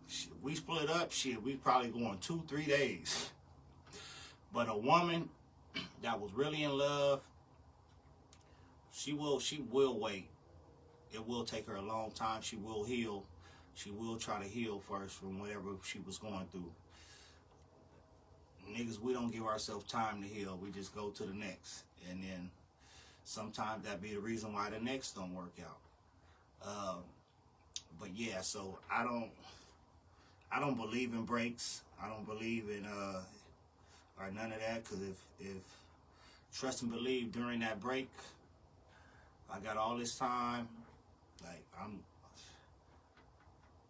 S1: Shit, we split up, shit, we probably going 2-3 days. But a woman that was really in love, she will wait. It will take her a long time. She will heal. She will try to heal first from whatever she was going through. Niggas, we don't give ourselves time to heal. We just go to the next. And then sometimes that be the reason why the next don't work out. But yeah, so I don't believe in breaks. I don't believe in or none of that, because if trust and believe during that break, I got all this time, like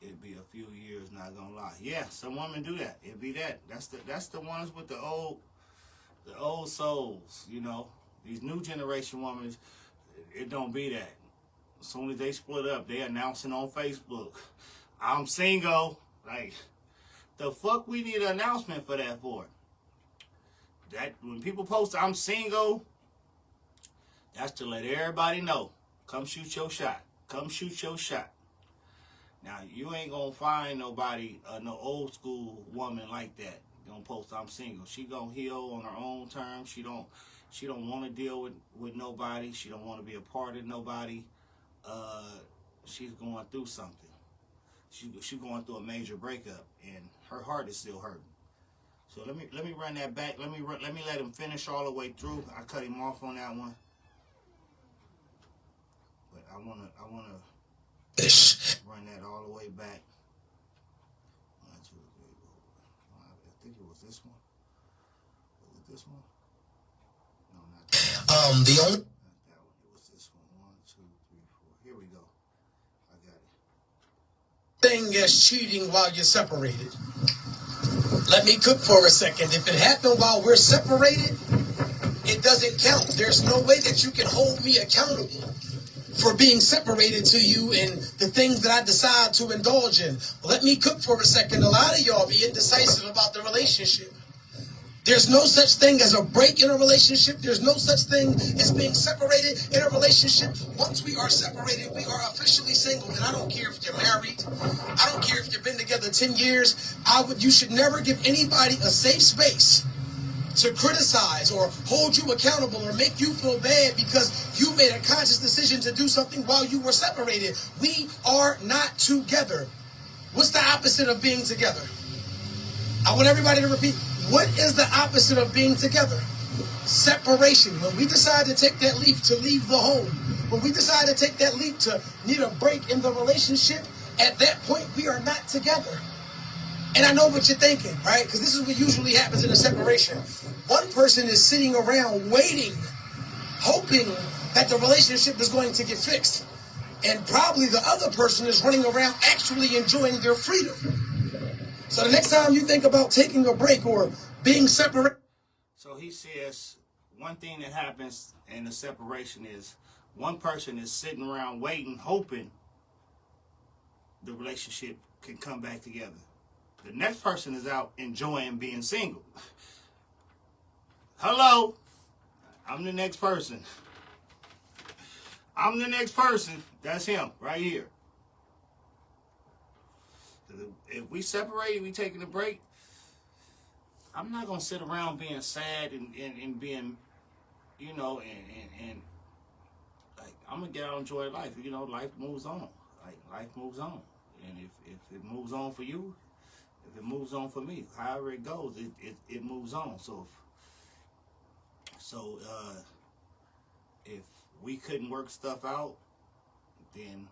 S1: it'd be a few years, not gonna lie. Yeah, some women do that. It'd be that. That's the ones with the old souls, you know. These new generation women, it don't be that. As soon as they split up, they announcing on Facebook, I'm single. Like, the fuck we need an announcement for that for? That when people post I'm single, that's to let everybody know. Come shoot your shot. Come shoot your shot. Now, you ain't gonna find nobody, no old school woman like that gonna post I'm single. She gonna heal on her own terms. She don't want to deal with nobody. She don't want to be a part of nobody. She's going through something. She's going through a major breakup, and her heart is still hurting. So let me run that back. Let me let him finish all the way through. I cut him off on that one, but I wanna run that all the way back. 1, 2, 3, 4. I think it was this one. Was it this one? No, not that one.
S2: The only
S1: Not that one. It was this one. 1, 2, 3, 4. Here we go. I got it.
S2: thing is cheating while you're separated. Let me cook for a second. If it happened while we're separated, it doesn't count. There's no way that you can hold me accountable for being separated to you and the things that I decide to indulge in. Let me cook for a second. A lot of y'all be indecisive about the relationship. There's no such thing as a break in a relationship. There's no such thing as being separated in a relationship. Once we are separated, we are officially single. And I don't care if you're married. I don't care if you've been together 10 years. You should never give anybody a safe space to criticize or hold you accountable or make you feel bad because you made a conscious decision to do something while you were separated. We are not together. What's the opposite of being together? I want everybody to repeat. What is the opposite of being together? Separation. When we decide to take that leap to leave the home, when we decide to take that leap to need a break in the relationship, at that point, we are not together. And I know what you're thinking, right? Because this is what usually happens in a separation. One person is sitting around waiting, hoping that the relationship is going to get fixed. And probably the other person is running around actually enjoying their freedom. So the next time you think about taking a break or being separated.
S1: So he says one thing that happens in a separation is one person is sitting around waiting, hoping the relationship can come back together. The next person is out enjoying being single. Hello, I'm the next person. I'm the next person. That's him right here. If we separate, we taking a break, I'm not going to sit around being sad and being, you know, and like, I'm going to get out and enjoy life. You know, life moves on. Like, life moves on. And if it moves on for you, If it moves on for me, however it goes, it moves on. So if we couldn't work stuff out, then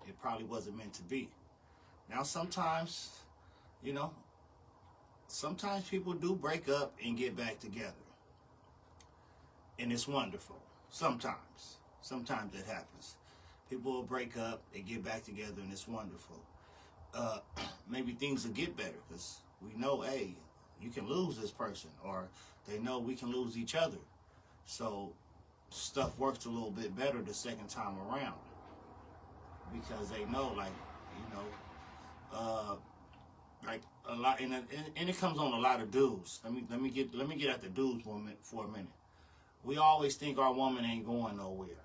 S1: it probably wasn't meant to be. Now sometimes, you know, sometimes people do break up and get back together. And it's wonderful. Sometimes it happens. People will break up, they get back together, and it's wonderful. Maybe things will get better because we know, hey, you can lose this person, or they know we can lose each other. So stuff works a little bit better the second time around because they know, like, you know, like a lot, and it comes on a lot of dudes. Let me get at the dudes for a minute. We always think our woman ain't going nowhere.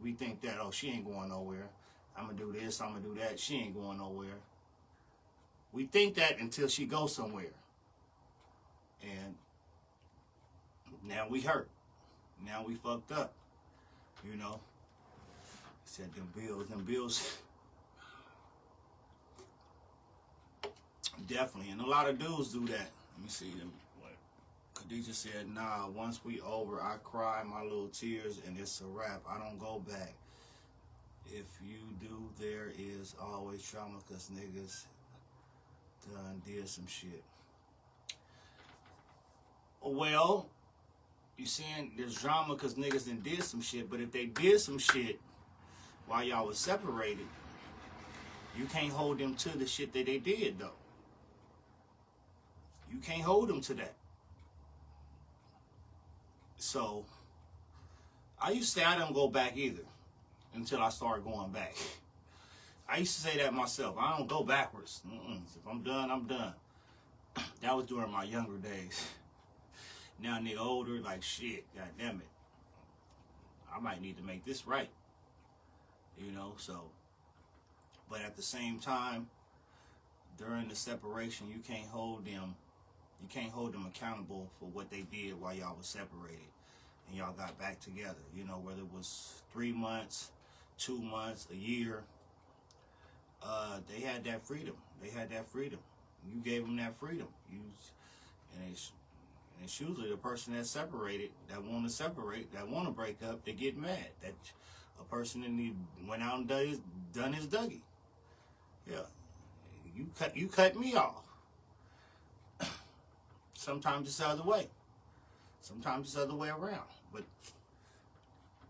S1: We think that, oh, she ain't going nowhere. I'm going to do this, I'm going to do that. She ain't going nowhere. We think that until she goes somewhere. And now we hurt. Now we fucked up. You know? Said them bills. Definitely. And a lot of dudes do that. Let me see them. Khadijah said, nah, once we over, I cry my little tears and it's a wrap. I don't go back. If you do, there is always trauma because niggas done did some shit. Well, you saying there's drama because niggas done did some shit, but if they did some shit while y'all was separated, you can't hold them to the shit that they did, though. You can't hold them to that. So, I used to say I don't go back either until I started going back. I used to say that myself. I don't go backwards. If I'm done, I'm done. That was during my younger days. Now nigga older, like shit, god damn it. I might need to make this right. You know, so. But at the same time, during the separation, you can't hold them accountable for what they did while y'all was separated and y'all got back together. You know, whether it was 3 months, 2 months, a year, they had that freedom. You gave them that freedom. And it's usually the person that's separated, that want to separate, that want to break up, they get mad. That a person that went out and done his Dougie. Yeah, you cut me off. Sometimes it's the other way. Sometimes it's the other way around. But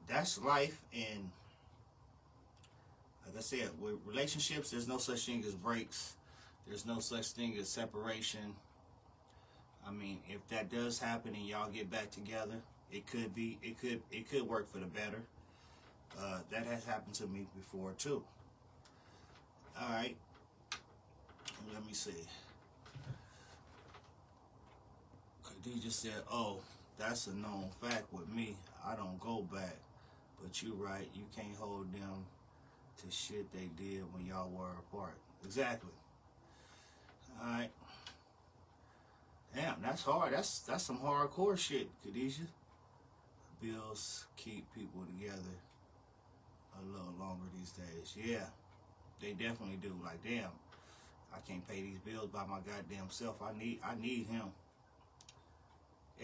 S1: that's life. And like I said, with relationships, there's no such thing as breaks. There's no such thing as separation. I mean, if that does happen and y'all get back together, it could work for the better. That has happened to me before too. All right. Let me see. Khadijah said, oh, that's a known fact with me. I don't go back. But you right, you can't hold them to shit they did when y'all were apart. Exactly. Alright. Damn, that's hard. That's some hardcore shit, Khadijah. Bills keep people together a little longer these days. Yeah, they definitely do. Like, damn, I can't pay these bills by my goddamn self. I need him.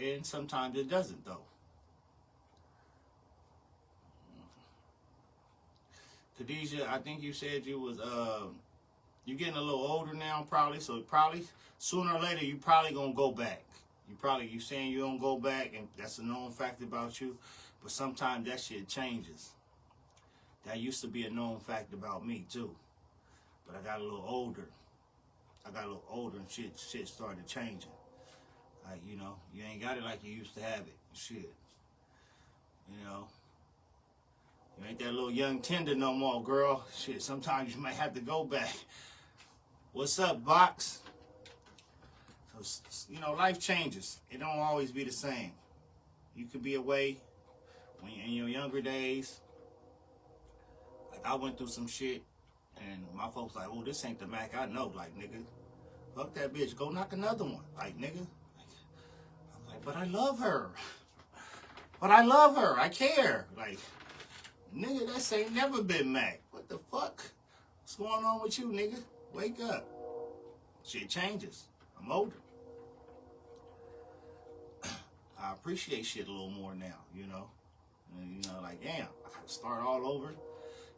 S1: And sometimes it doesn't, though. Khadijah, I think you said you was you're getting a little older now, probably. So probably sooner or later you probably gonna go back. You saying you don't go back, and that's a known fact about you. But sometimes that shit changes. That used to be a known fact about me too. But I got a little older. And shit started changing. Like, you know, you ain't got it like you used to have it. Shit. You know. You ain't that little young tender no more, girl. Shit, sometimes you might have to go back. What's up, Box? So, you know, life changes. It don't always be the same. You could be away when you're in your younger days. Like, I went through some shit, and my folks like, oh, this ain't the Mac I know. Like, nigga, fuck that bitch. Go knock another one. Like, nigga. I'm like, but I love her. I care. Like, nigga, that ain't never been Mac. What the fuck? What's going on with you, nigga? Wake up. Shit changes. I'm older. I appreciate shit a little more now, you know. And, you know, like, damn, I gotta start all over.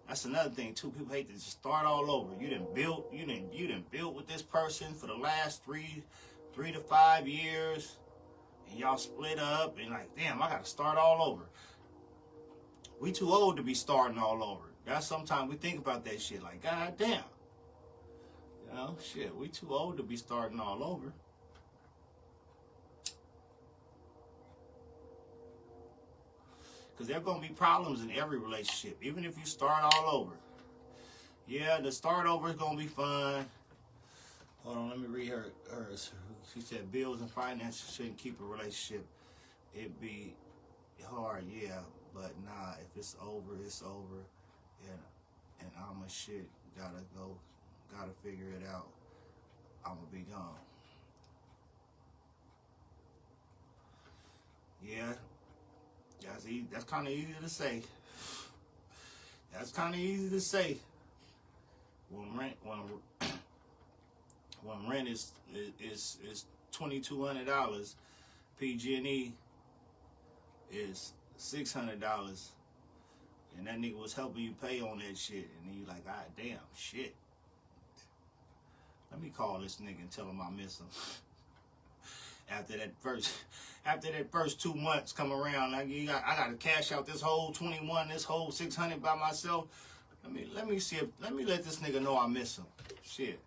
S1: That's another thing too. People hate to just start all over. You done built with this person for the last 3 to 5 years, and y'all split up, and like, damn, I gotta start all over. We too old to be starting all over. That's sometimes we think about that shit. Like, god damn, you know, shit, we too old to be starting all over. Because there are going to be problems in every relationship, even if you start all over. Yeah, the start over is going to be fun. Hold on, let me read hers. She said, bills and finances shouldn't keep a relationship. It'd be hard, yeah, but nah, if it's over, it's over. And I'm a shit, gotta figure it out. I'm going to be gone. Yeah. That's kind of easy to say. That's kind of easy to say. When rent is $2,200, PG&E is $600, and that nigga was helping you pay on that shit, and then you like, ah, damn, shit. Let me call this nigga and tell him I miss him. After that first 2 months come around, I gotta cash out this whole 21, this whole 600 by myself. Let me let this nigga know I miss him. Shit.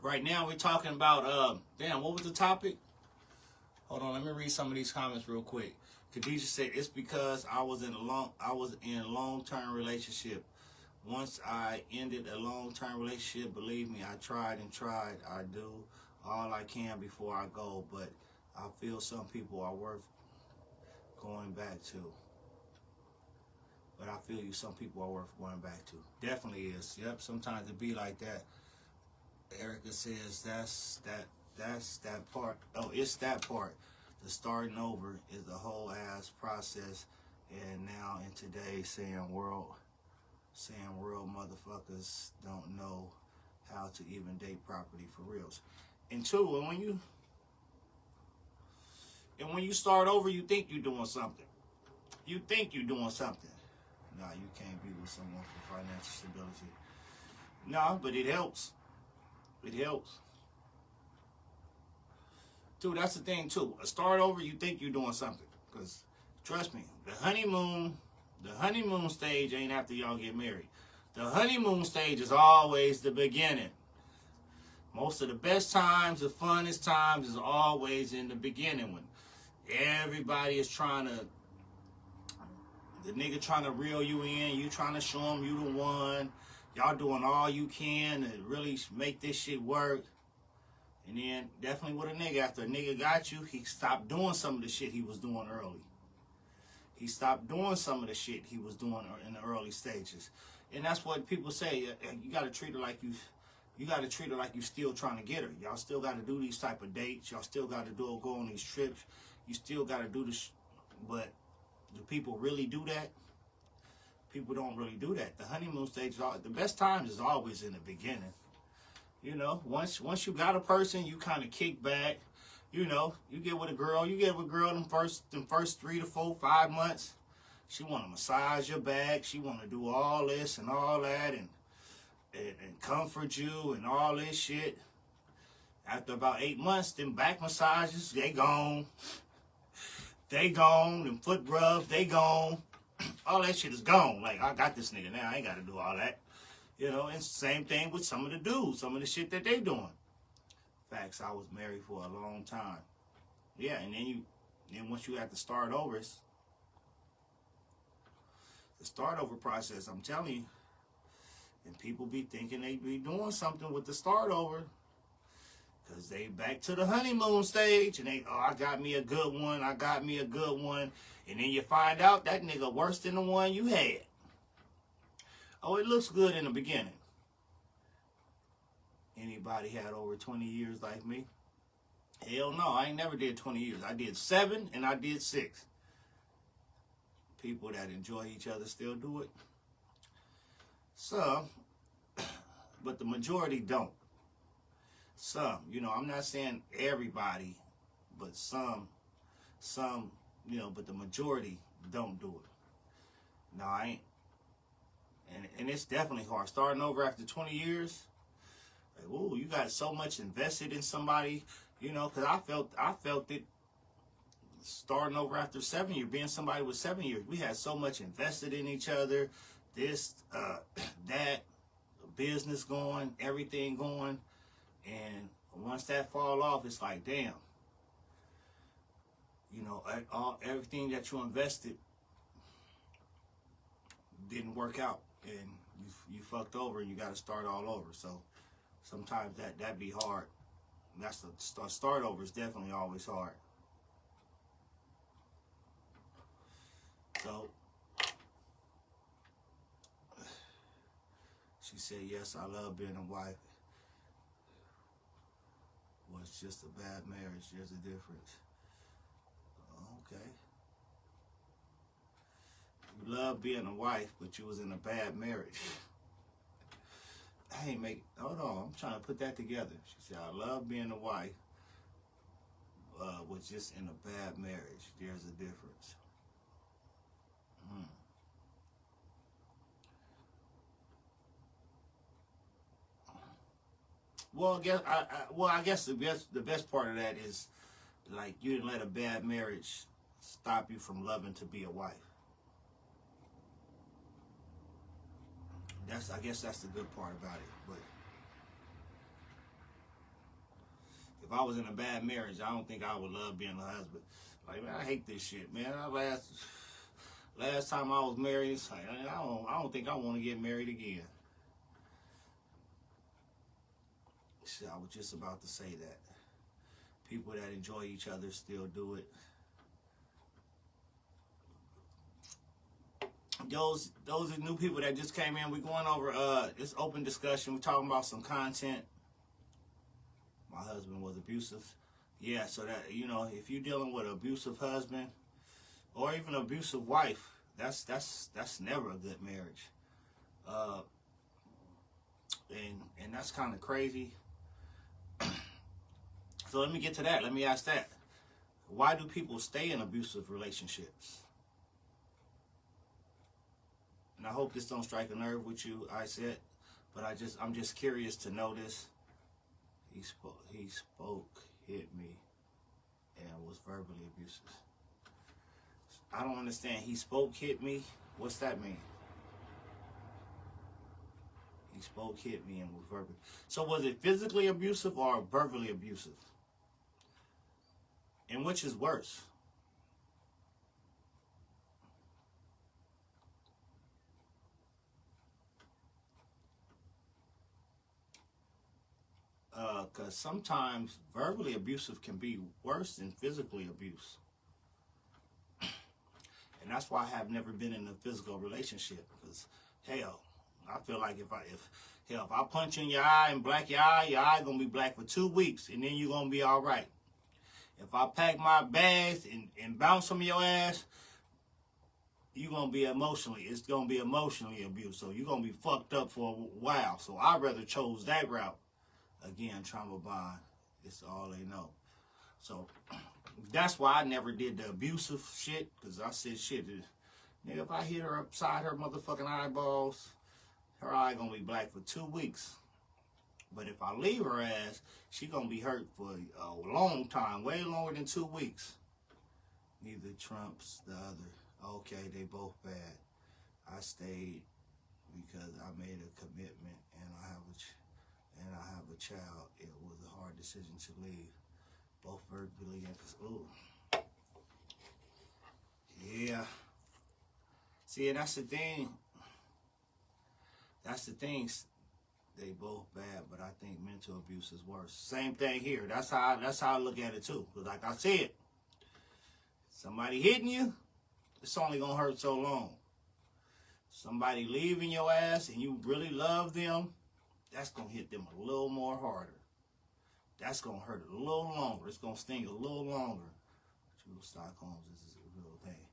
S1: Right now we're talking about damn, what was the topic? Hold on, let me read some of these comments real quick. Khadijah said it's because I was in a long-term relationship. Once I ended a long-term relationship, believe me, I tried. I do all I can before I go, but I feel some people are worth going back to. But I feel some people are worth going back to. Definitely is. Yep, sometimes it be like that. Erica says that's that part. Oh, it's that part. The starting over is the whole ass process. And now in today's saying world motherfuckers don't know how to even date properly for reals. And two, when you start over, you think you're doing something. Nah, you can't be with someone for financial stability. No, but it helps. Dude, that's the thing too. A start over, you think you're doing something. Because trust me, the honeymoon stage ain't after y'all get married. The honeymoon stage is always the beginning. Most of the best times, the funnest times is always in the beginning when everybody is the nigga trying to reel you in, you trying to show him you the one. Y'all doing all you can to really make this shit work. And then definitely with a nigga, after a nigga got you, he stopped doing some of the shit he was doing early. He stopped doing some of the shit he was doing in the early stages. And that's what people say. You got to treat her like you still trying to get her. Y'all still got to do these type of dates. Y'all still got to go on these trips. You still got to do this. But do people really do that? People don't really do that. The honeymoon stage, the best times is always in the beginning. You know, once you got a person, you kind of kick back. You know, you get with a girl them first 3 to 4, 5 months. She want to massage your back. She want to do all this and all that and comfort you and all this shit. After about 8 months, them back massages, they gone. Them foot rubs, they gone. All that shit is gone. Like, I got this nigga now. I ain't got to do all that. You know, and same thing with some of the dudes, some of the shit that they doing. Facts, I was married for a long time. Yeah, and then once you have to start over, it's the start over process, I'm telling you. And people be thinking they be doing something with the start over. Because they back to the honeymoon stage and I got me a good one. And then you find out that nigga worse than the one you had. Oh, it looks good in the beginning. Anybody had over 20 years like me? Hell no, I ain't never did 20 years. I did 7 and I did 6. People that enjoy each other still do it. So, but the majority don't. Some, you know, I'm not saying everybody, but some, you know, but the majority don't do it. No, I ain't. And it's definitely hard. Starting over after 20 years, like, ooh, you got so much invested in somebody, you know, because I felt it starting over after 7 years, being somebody with 7 years. We had so much invested in each other, this, that, business going, everything going. And once that fall off, it's like, damn, you know, everything that you invested didn't work out, and you fucked over, and you got to start all over. So sometimes that be hard. That's the start over is definitely always hard. So she said, yes, I love being a wife. Well, it's just a bad marriage. There's a difference. Okay. You love being a wife, but you was in a bad marriage. Hold on, I'm trying to put that together. She said, I love being a wife, was just in a bad marriage. There's a difference. Well, I guess the best part of that is, like, you didn't let a bad marriage stop you from loving to be a wife. I guess that's the good part about it. But if I was in a bad marriage, I don't think I would love being a husband. Like, man, I hate this shit, man. Last time I was married, it's like, I don't think I want to get married again. I was just about to say that. People that enjoy each other still do it. Those are new people that just came in. We're going over this open discussion. We're talking about some content. My husband was abusive. Yeah, so that, you know, if you're dealing with an abusive husband or even an abusive wife, that's never a good marriage. And that's kind of crazy. So let me get to that. Let me ask that. Why do people stay in abusive relationships? And I hope this don't strike a nerve with you, I said, but I'm just curious to know this. He spoke, hit me, and was verbally abusive. I don't understand. He spoke, hit me. What's that mean? He spoke, hit me, and was verbally. So was it physically abusive or verbally abusive? And which is worse? Because sometimes verbally abusive can be worse than physically abuse. And that's why I have never been in a physical relationship. Because, hell, I feel like if I punch you in your eye and black your eye going to be black for 2 weeks. And then you're going to be all right. If I pack my bags and bounce on your ass, you're going to be it's going to be emotionally abused. So you're going to be fucked up for a while. So I rather chose that route. Again, trauma bond, it's all they know. So that's why I never did the abusive shit. Because I said, shit, nigga, if I hit her upside her motherfucking eyeballs, her eye going to be black for 2 weeks. But if I leave her ass, she gonna be hurt for a long time, way longer than 2 weeks. Neither trumps the other. Okay, they both bad. I stayed because I made a commitment, and I have a child. It was a hard decision to leave. Both verbally and ooh. Yeah. See, and that's the thing. They both bad, but I think mental abuse is worse. Same thing here. That's how I look at it too. Because like I said, somebody hitting you, it's only gonna hurt so long. Somebody leaving your ass and you really love them, that's gonna hit them a little more harder. That's gonna hurt a little longer. It's gonna sting a little longer. Jules Stockholm, this is a real thing.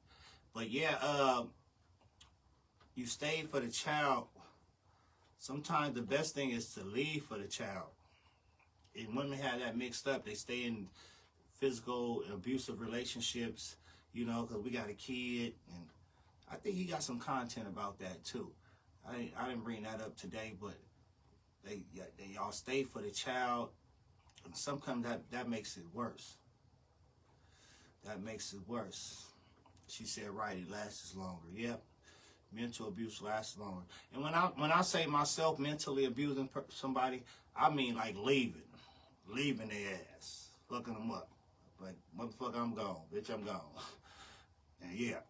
S1: But yeah, you stayed for the child. Sometimes the best thing is to leave for the child. And women have that mixed up. They stay in physical abusive relationships, you know, because we got a kid, and I think he got some content about that too. I didn't bring that up today, but they all stay for the child, and sometimes that makes it worse. That makes it worse. She said, right, it lasts longer. Yep, mental abuse lasts longer. And when I say myself mentally abusing somebody, I mean like leaving their ass, fucking them up. Like, motherfucker, I'm gone. Bitch, I'm gone. And yeah,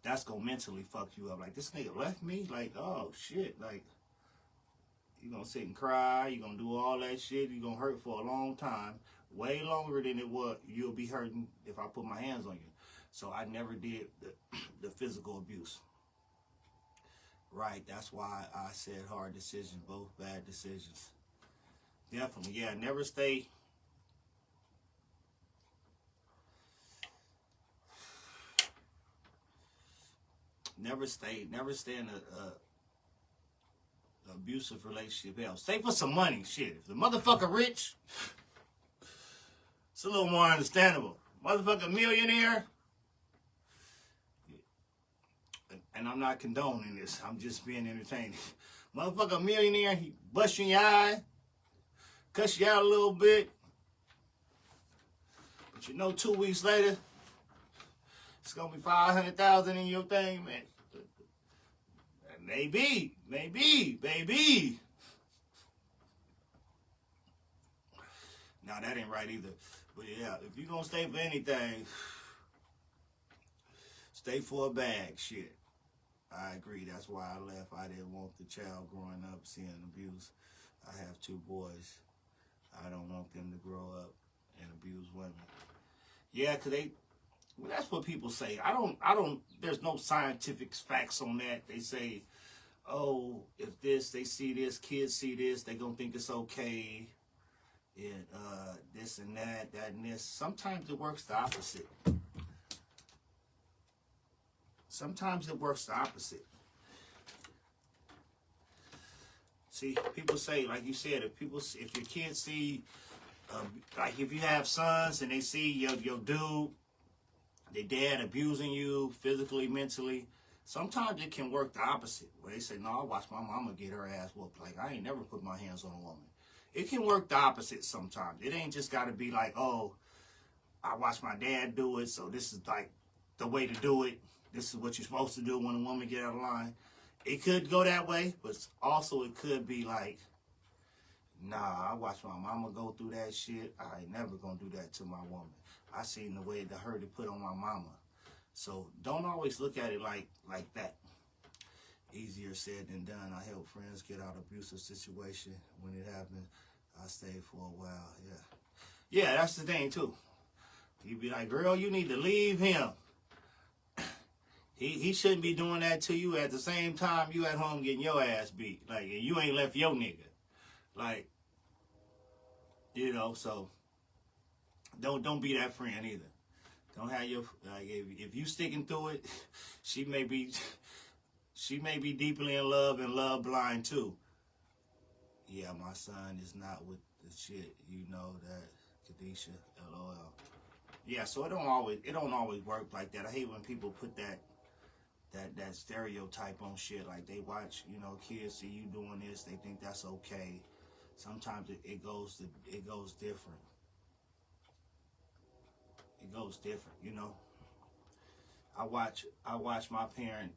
S1: that's gonna mentally fuck you up. Like, this nigga left me? Like, oh, shit. Like, you gonna sit and cry. You gonna do all that shit. You gonna hurt for a long time. Way longer than you'll be hurting if I put my hands on you. So I never did the physical abuse. Right, that's why I said hard decisions, both bad decisions. Definitely, yeah, never stay. Never stay in a abusive relationship. Hell, stay for some money. Shit, if the motherfucker rich, it's a little more understandable. Motherfucker millionaire, and I'm not condoning this. I'm just being entertaining. Motherfucker millionaire, he bust you in your eye, cuss you out a little bit, but you know 2 weeks later, it's gonna be 500,000 in your thing, man. Maybe. Now that ain't right either. But yeah, if you gonna stay for anything, stay for a bag. Shit. I agree. That's why I left. I didn't want the child growing up seeing abuse. I have 2 boys. I don't want them to grow up and abuse women. Yeah, cause well, that's what people say. I don't, there's no scientific facts on that. They say, oh, if they see this, kids see this, they gonna think it's okay. And this and that and this. Sometimes it works the opposite. Sometimes it works the opposite. See, people say, like you said, if your kids see, like if you have sons and they see your dude, their dad abusing you physically, mentally, sometimes it can work the opposite. Where they say, no, I watch my mama get her ass whooped. Like, I ain't never put my hands on a woman. It can work the opposite sometimes. It ain't just got to be like, oh, I watched my dad do it, so this is like the way to do it. This is what you're supposed to do when a woman get out of line. It could go that way, but also it could be like, nah, I watched my mama go through that shit. I ain't never gonna do that to my woman. I seen the way the hurt it put on my mama. So don't always look at it like that. Easier said than done. I help friends get out of abusive situation. When it happens, I stayed for a while. Yeah, that's the thing too. You be like, girl, you need to leave him. He shouldn't be doing that to you at the same time you at home getting your ass beat. Like, and you ain't left your nigga. Like, you know, so don't be that friend either. Don't have your, like, if you sticking through it, she may be deeply in love and love blind too. Yeah, my son is not with the shit. You know that, Kadisha, LOL. Yeah, so it don't always work like that. I hate when people put that stereotype on shit. Like, they watch, you know, kids see you doing this, they think that's okay. Sometimes it goes different. It goes different, you know. I watch my parent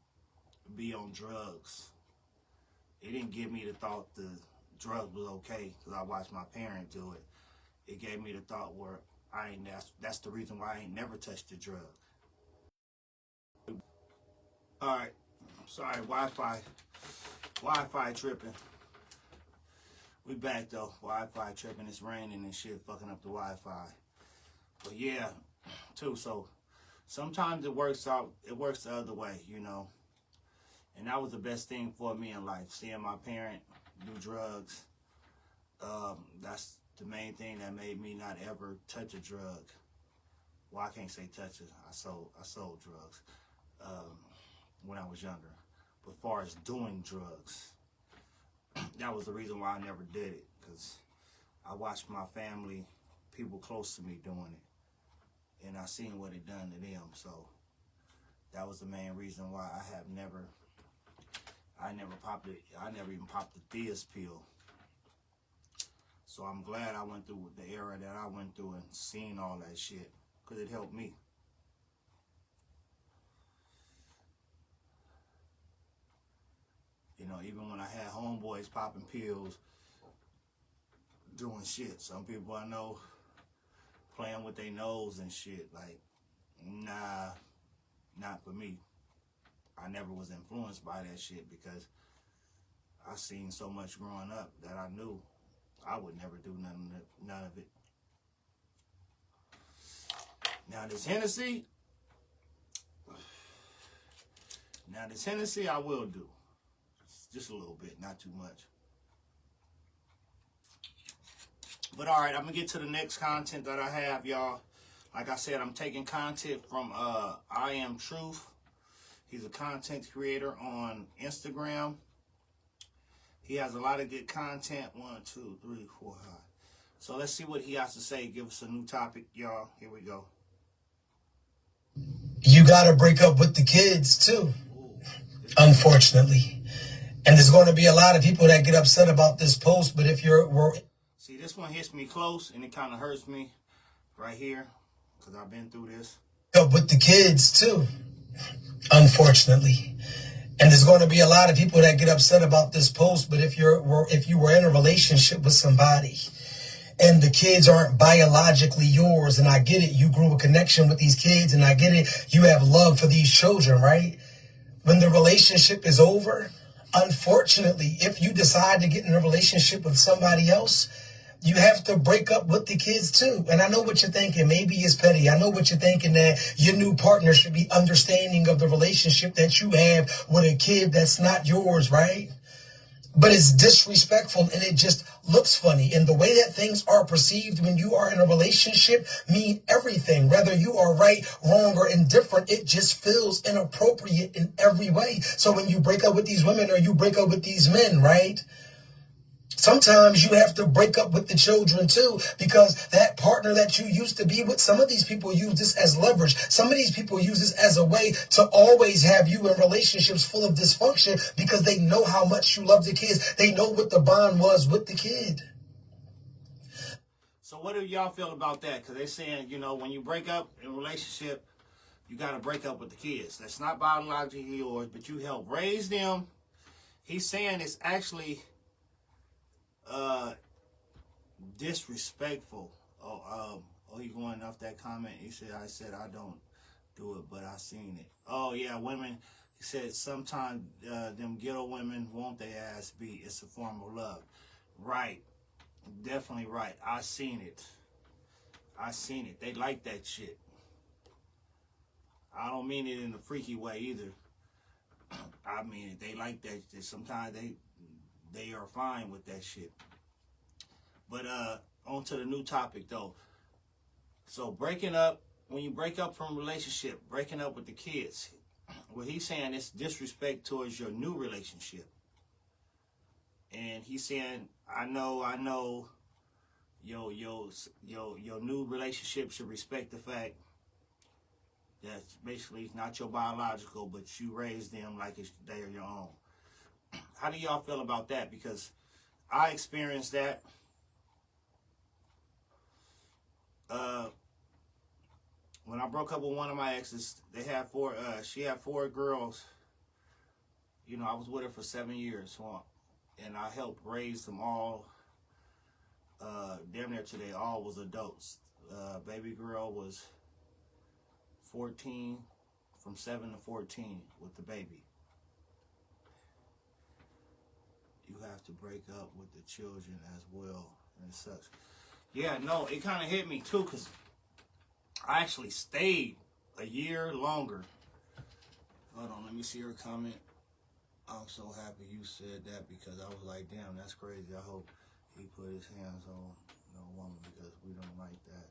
S1: be on drugs. It didn't give me the thought the drug was okay because I watched my parent do it. It gave me the thought where that's the reason why I ain't never touched a drug. All right, sorry, Wi-Fi tripping. We back though. Wi-Fi tripping. It's raining and shit, fucking up the Wi-Fi. But yeah, too. So sometimes it works out. It works the other way, you know. And that was the best thing for me in life, seeing my parent do drugs. That's the main thing that made me not ever touch a drug. Well, I can't say touch it. I sold drugs when I was younger. But as far as doing drugs, that was the reason why I never did it, because I watched my family, people close to me doing it, and I seen what it done to them. So that was the main reason why I never even popped the Theus pill. So I'm glad I went through the era that I went through and seen all that shit, because it helped me. You know, even when I had homeboys popping pills, doing shit. Some people I know playing with their nose and shit. Like, nah, not for me. I never was influenced by that shit because I seen so much growing up that I knew I would never do none of it. Now this Hennessy I will do. Just a little bit, not too much. But all right, I'm going to get to the next content that I have, y'all. Like I said, I'm taking content from I Am Truth. He's a content creator on Instagram. He has a lot of good content. 1, 2, 3, 4, 5. So let's see what he has to say. Give us a new topic, y'all. Here we go.
S2: You got to break up with the kids, too. Unfortunately. And there's going to be a lot of people that get upset about this post, but if
S1: see, this one hits me close, and it kind of hurts me right here, because I've been through this.
S2: Up with the kids, too. Unfortunately. And there's going to be a lot of people that get upset about this post, but if you were in a relationship with somebody, and the kids aren't biologically yours, and I get it, you grew a connection with these kids, and I get it, you have love for these children, right? When the relationship is over, unfortunately, if you decide to get in a relationship with somebody else, you have to break up with the kids too. And I know what you're thinking. Maybe it's petty. I know what you're thinking, that your new partner should be understanding of the relationship that you have with a kid that's not yours, right? But it's disrespectful, and it just looks funny. And the way that things are perceived when you are in a relationship mean everything. Whether you are right, wrong, or indifferent, it just feels inappropriate in every way. So when you break up with these women or you break up with these men, right? Sometimes you have to break up with the children too, because that partner that you used to be with, some of these people use this as leverage. Some of these people use this as a way to always have you in relationships full of dysfunction, because they know how much you love the kids. They know what the bond was with the kid.
S1: So what do y'all feel about that? Because they're saying, you know, when you break up in a relationship, you got to break up with the kids. That's not biologically yours, but you help raise them. He's saying it's actually disrespectful. He going off that comment. He said, I said I don't do it, but I seen it. Oh yeah, women. He said sometimes them ghetto women want their ass beat. It's a form of love. Right, definitely right. I seen it. They like that shit. I don't mean it in a freaky way either. I mean it. They like that shit. Sometimes they are fine with that shit. But on to the new topic though. So breaking up, when you break up from a relationship, breaking up with the kids, well, he's saying it's disrespect towards your new relationship. And he's saying, I know your new relationship should respect the fact that basically it's not your biological, but you raised them like they are your own. How do y'all feel about that? Because I experienced that. When I broke up with one of my exes, she had 4 girls. You know, I was with her for 7 years, and I helped raise them all. Damn near today, all was adults. Baby girl was 14, from 7 to 14 with the baby. You have to break up with the children as well, and it sucks. Yeah, no, it kind of hit me too, because I actually stayed a year longer. Hold on, let me see her comment. I'm so happy you said that, because I was like, damn, that's crazy. I hope he put his hands on no woman, because we don't like that.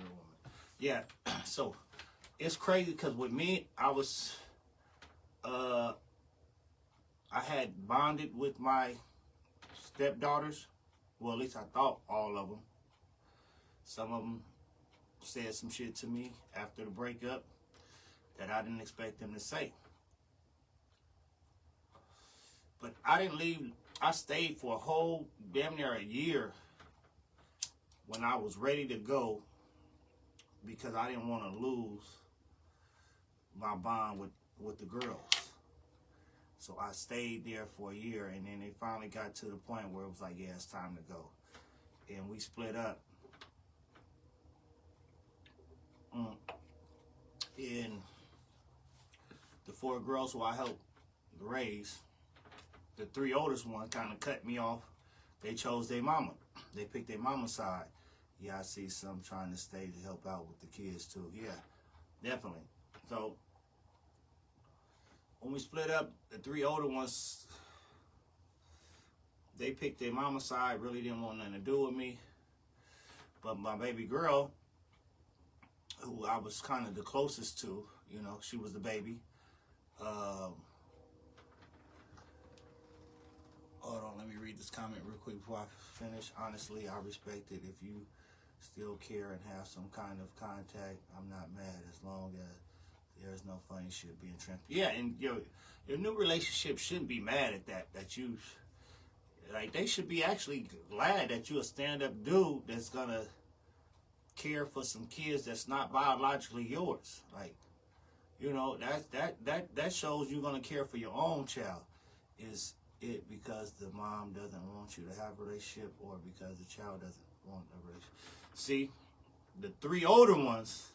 S1: No woman. Yeah, so it's crazy, because with me, I was, I had bonded with my stepdaughters. Well, at least I thought all of them. Some of them said some shit to me after the breakup that I didn't expect them to say. But I didn't leave. I stayed for a whole damn near a year when I was ready to go because I didn't want to lose my bond with the girls. So I stayed there for a year, and then they finally got to the point where it was like, yeah, it's time to go. And we split up. And the 4 girls who I helped raise, the 3 oldest ones kind of cut me off. They chose their mama. They picked their mama's side. Yeah, I see some trying to stay to help out with the kids too. Yeah, definitely. So when we split up, the 3 older ones, they picked their mama's side, really didn't want nothing to do with me. But my baby girl, who I was kind of the closest to, you know, she was the baby. Hold on, let me read this comment real quick before I finish. Honestly, I respect it. If you still care and have some kind of contact, I'm not mad as long as there's no funny shit being transferred. Yeah, and your new relationship shouldn't be mad at that you, like, they should be actually glad that you're a stand-up dude that's gonna care for some kids that's not biologically yours. Like, you know, that shows you're gonna care for your own child. Is it because the mom doesn't want you to have a relationship, or because the child doesn't want a relationship? See, the 3 older ones,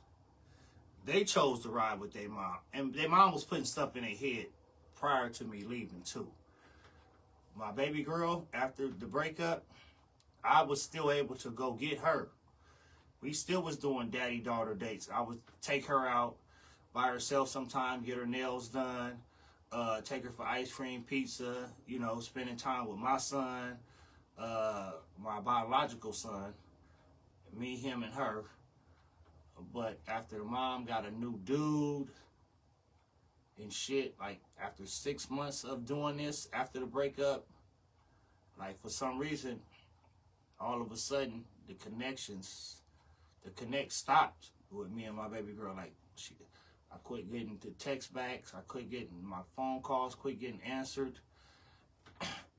S1: they chose to ride with their mom. And their mom was putting stuff in their head prior to me leaving too. My baby girl, after the breakup, I was still able to go get her. We still was doing daddy-daughter dates. I would take her out by herself sometime, get her nails done, take her for ice cream, pizza, you know, spending time with my son, my biological son, me, him, and her. But after the mom got a new dude and shit, like after 6 months of doing this, after the breakup, like for some reason, all of a sudden, the connect stopped with me and my baby girl. Like, I quit getting the text backs, I quit getting my phone calls, quit getting answered.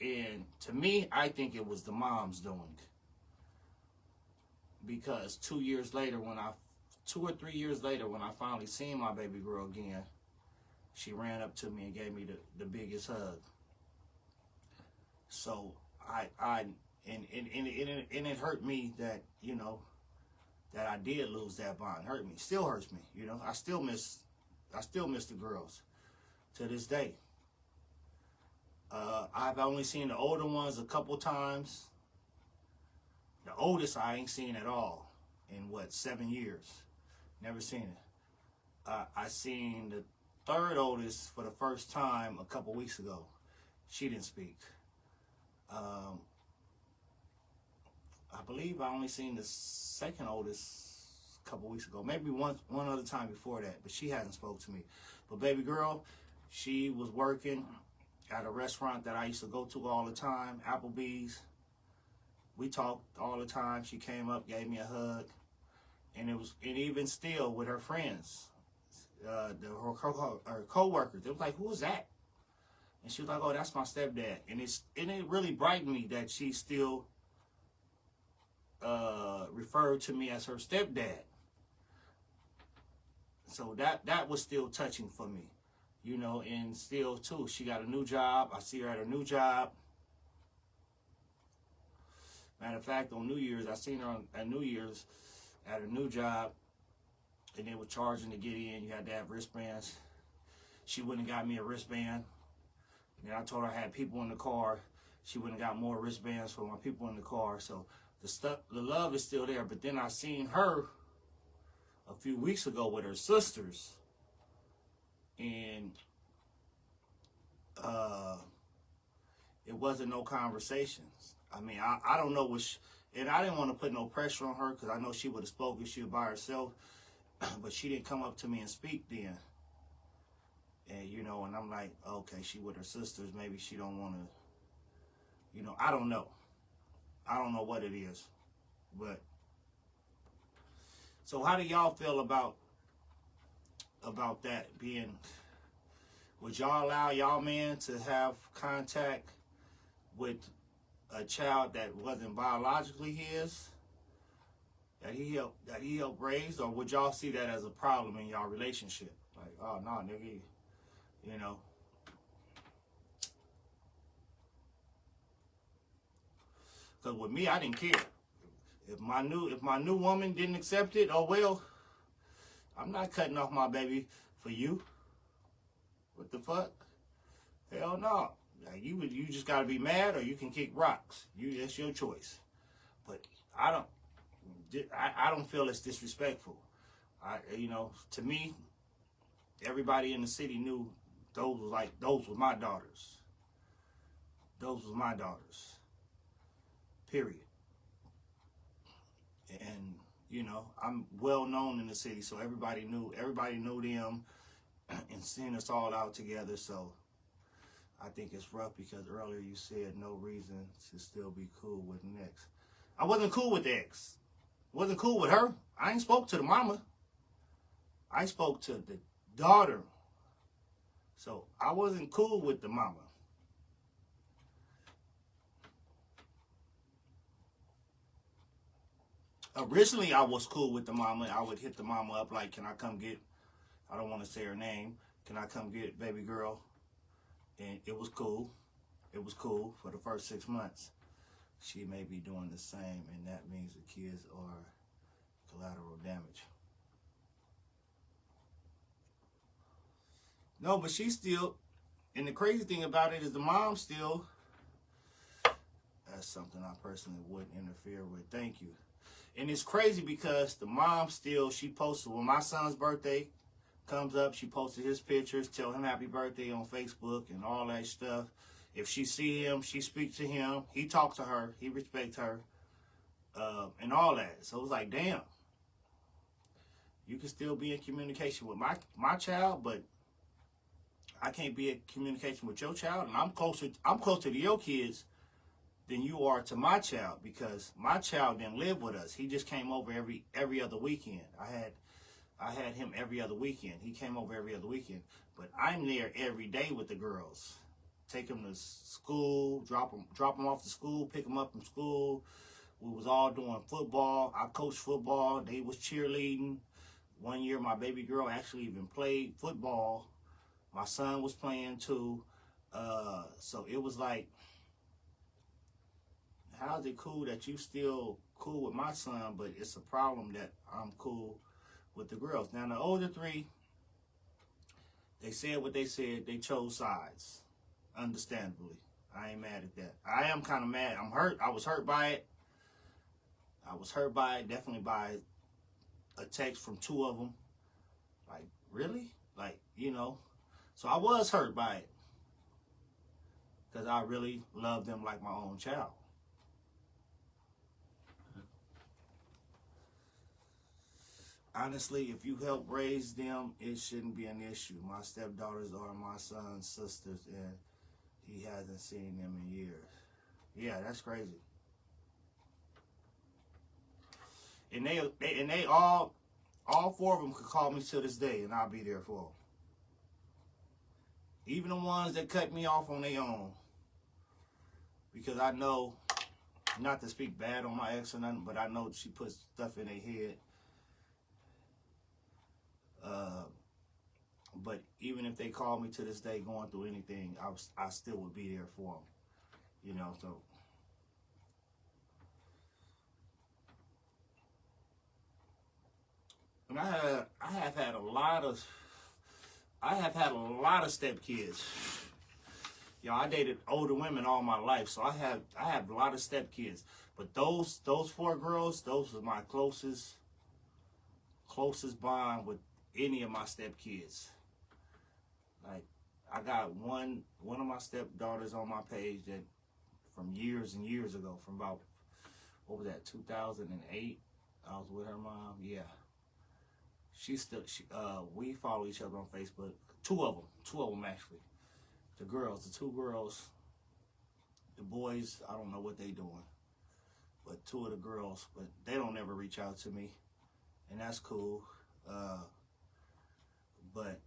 S1: And to me, I think it was the mom's doing. Because 2 years later, 2 or 3 years later, when I finally seen my baby girl again, she ran up to me and gave me the biggest hug. So it hurt me that, you know, that I did lose that bond. It hurt me. Still hurts me, you know. I still miss the girls to this day. I've only seen the older ones a couple times. The oldest I ain't seen at all in 7 years. Never seen it. I seen the 3rd oldest for the first time a couple weeks ago. She didn't speak. I believe I only seen the 2nd oldest a couple weeks ago. Maybe one other time before that, but she hasn't spoke to me. But baby girl, she was working at a restaurant that I used to go to all the time, Applebee's. We talked all the time. She came up, gave me a hug, and even still with her friends, her co-workers. They was like, "Who is that?" And she was like, "Oh, that's my stepdad." And it really brightened me that she still referred to me as her stepdad. So that was still touching for me, you know. And still too, she got a new job. I see her at her new job. Matter of fact, on New Year's, I seen her at New Year's at her new job, and they were charging to get in. You had to have wristbands. She wouldn't have got me a wristband. And then I told her I had people in the car. She wouldn't have got more wristbands for my people in the car. So the love is still there. But then I seen her a few weeks ago with her sisters, and it wasn't no conversations. I mean, I don't know and I didn't want to put no pressure on her because I know she would have spoken. She was by herself, but she didn't come up to me and speak then. And, you know, and I'm like, okay, she with her sisters. Maybe she don't want to, You know, I don't know. I don't know what it is. But so how do y'all feel about that being, would y'all allow y'all men to have contact with a child that wasn't biologically his, that he helped raise, or would y'all see that as a problem in y'all relationship? Like, oh no, nigga, you know. Because with me, I didn't care. If my new woman didn't accept it, oh well, I'm not cutting off my baby for you. What the fuck? Hell no. Like you just gotta be mad, or you can kick rocks. That's your choice. But I don't feel it's disrespectful. To me, everybody in the city knew those were my daughters. Those were my daughters. Period. And I'm well known in the city, so everybody knew them and seeing us all out together. So I think it's rough because earlier you said no reason to still be cool with an ex. I wasn't cool with the ex. Wasn't cool with her. I ain't spoke to the mama. I spoke to the daughter. So I wasn't cool with the mama. Originally, I was cool with the mama. I would hit the mama up like, can I come get, I don't want to say her name, can I come get baby girl? And it was cool. It was cool for the first 6 months. She may be doing the same, and that means the kids are collateral damage. No, but she still, and the crazy thing about it is the mom still, that's something I personally wouldn't interfere with. Thank you. And it's crazy because the mom still, she posted, when my son's birthday comes up, she posted his pictures, tell him happy birthday on Facebook and all that stuff. If she see him, she speaks to him. He talks to her. He respects her. And all that. So it's like, damn. You can still be in communication with my child, but I can't be in communication with your child. And I'm closer to your kids than you are to my child, because my child didn't live with us. He just came over every other weekend. I had him every other weekend. He came over every other weekend. But I'm there every day with the girls. Take them to school, drop them off to school, pick them up from school. We was all doing football. I coached football. They was cheerleading. One year, my baby girl actually even played football. My son was playing too. So it was like, how's it cool that you still cool with my son, but it's a problem that I'm cool with the girls? Now, the older three, they said what they said. They chose sides, understandably. I ain't mad at that. I am kind of mad. I'm hurt. I was hurt by it. Definitely by a text from two of them. Like, really? Like, So I was hurt by it because I really love them like my own child. Honestly, if you help raise them, it shouldn't be an issue. My stepdaughters are my son's sisters, and he hasn't seen them in years. Yeah, that's crazy. And they all four of them could call me to this day, and I'll be there for them. Even the ones that cut me off on their own, because I know, not to speak bad on my ex or nothing, but I know she puts stuff in their head. But even if they call me to this day going through anything, I still would be there for them, so. And I have had a lot of stepkids. I dated older women all my life, so I have a lot of stepkids. But those four girls, those are my closest bond with any of my stepkids. Like, I got one of my stepdaughters on my page that from years and years ago, from about, 2008, I was with her mom. Yeah. We follow each other on Facebook. Two of them actually. The two girls. The boy boys, I don't know what they doing. But 2 of the girls, but they don't ever reach out to me. And that's cool. But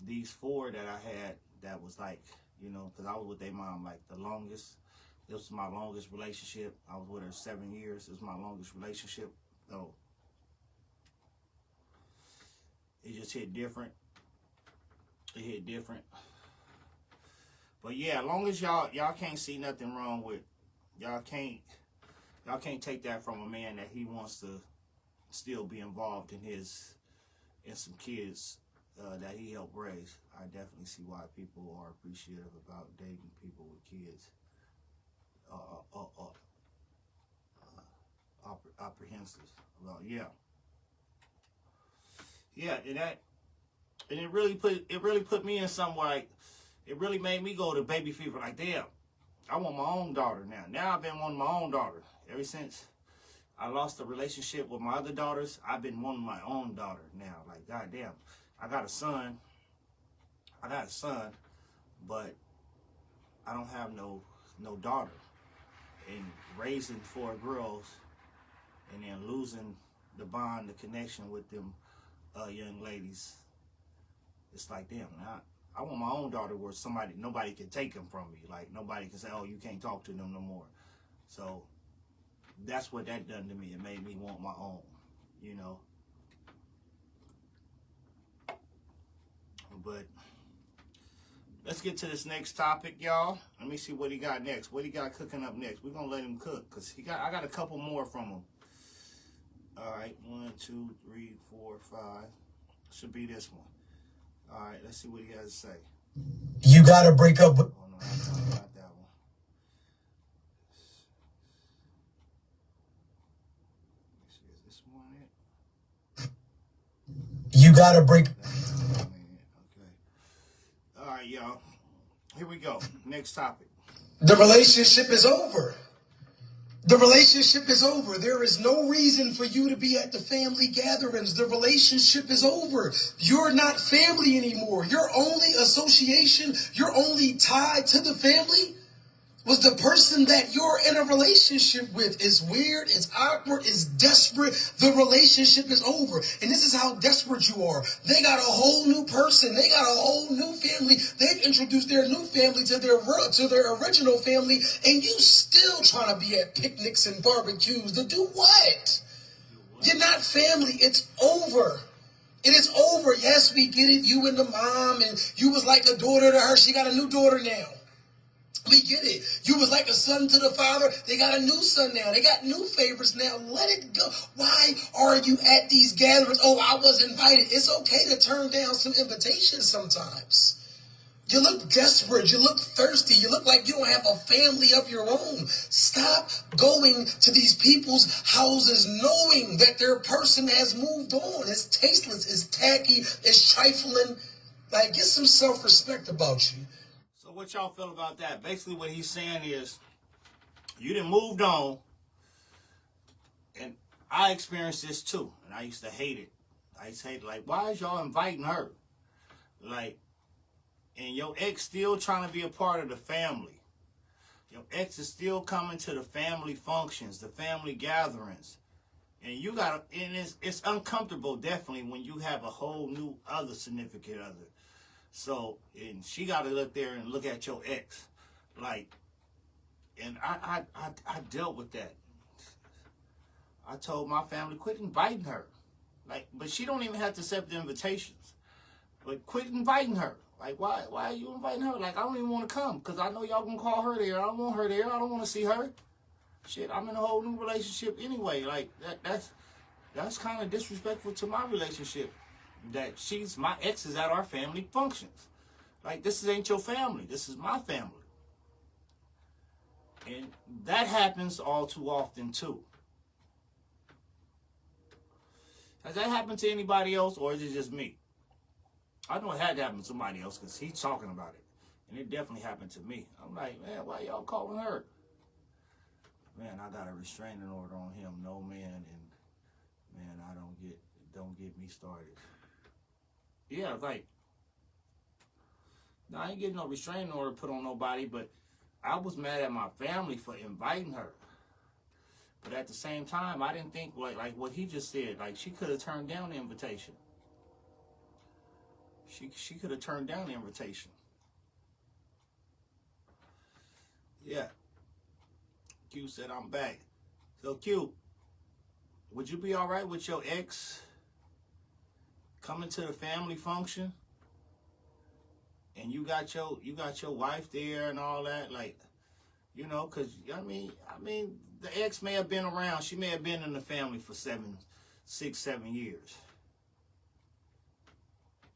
S1: these 4 that I had, that was like, you know, because I was with their mom like the longest. This was my longest relationship. I was with her 7 years. It was my longest relationship. So it just hit different. It hit different. But yeah, as long as y'all can't see nothing wrong with, y'all can't take that from a man that he wants to still be involved in some kids that he helped raise. I definitely see why people are appreciative about dating people with kids. Apprehensive about, yeah, and it really put me in some way. It really made me go to baby fever. Like, damn, I want my own daughter now. Now I've been wanting my own daughter ever since I lost the relationship with my other daughters. I've been wanting my own daughter now. Like, goddamn, I got a son, but I don't have no daughter. And raising 4 girls and then losing the bond, the connection with them young ladies, it's like, damn, I want my own daughter where nobody can take them from me. Like, nobody can say, oh, you can't talk to them no more. So that's what that done to me. It made me want my own, you know. But let's get to this next topic, y'all. Let me see what he got next. What he got cooking up next. We're gonna let him cook, because I got a couple more from him. All right, 1, 2, 3, 4, 5. Should be this one. All right, let's see what he has to say.
S2: You gotta break up with.
S1: Oh no, not that one. Let me see, is this one it?
S2: You gotta break.
S1: Okay. All right, y'all. Here we go. Next topic.
S2: The relationship is over. The relationship is over. There is no reason for you to be at the family gatherings. The relationship is over. You're not family anymore. Your only association, your only tie to the family was the person that you're in a relationship with. It's weird, it's awkward, it's desperate. The relationship is over. And this is how desperate you are. They got a whole new person. They got a whole new family. They've introduced their new family to their original family, and you still trying to be at picnics and barbecues to do what? You're not family. It's over. It is over. Yes, we get it. You and the mom, and you was like a daughter to her. She got a new daughter now. We get it. You was like a son to the father. They got a new son now. They got new favorites now. Let it go. Why are you at these gatherings? Oh, I was invited. It's okay to turn down some invitations sometimes. You look desperate. You look thirsty. You look like you don't have a family of your own. Stop going to these people's houses knowing that their person has moved on. It's tasteless. It's tacky. It's trifling. Like, get some self-respect about you.
S1: What y'all feel about that? Basically what he's saying is, you done moved on, and I experienced this too, and I used to hate it. I used to hate it. Like, why is y'all inviting her? Like, and your ex still trying to be a part of the family. Your ex is still coming to the family functions, the family gatherings. And you gotta, and it's uncomfortable definitely when you have a whole new other significant other. So, and she got to look there and look at your ex. Like, and I dealt with that. I told my family, quit inviting her. Like, but she don't even have to accept the invitations. But quit inviting her. Like, why are you inviting her? Like, I don't even want to come, because I know y'all going to call her there. I don't want her there. I don't want to see her. Shit, I'm in a whole new relationship anyway. Like, that's kind of disrespectful to my relationship. That my ex is at our family functions. Like, this ain't your family. This is my family. And that happens all too often too. Has that happened to anybody else, or is it just me? I know it had to happen to somebody else, because he's talking about it. And it definitely happened to me. I'm like, man, why y'all calling her? Man, I got a restraining order on him. No, man. And man, don't get me started. Yeah, like, no, I ain't getting no restraining order put on nobody, but I was mad at my family for inviting her. But at the same time, I didn't think like what he just said. Like, she could have turned down the invitation. She could have turned down the invitation. Yeah. Q said, I'm back. So, Q, would you be all right with your ex coming to the family function? And you got your wife there and all that, like, you know, because I mean, the ex may have been around. She may have been in the family for 6, 7 years.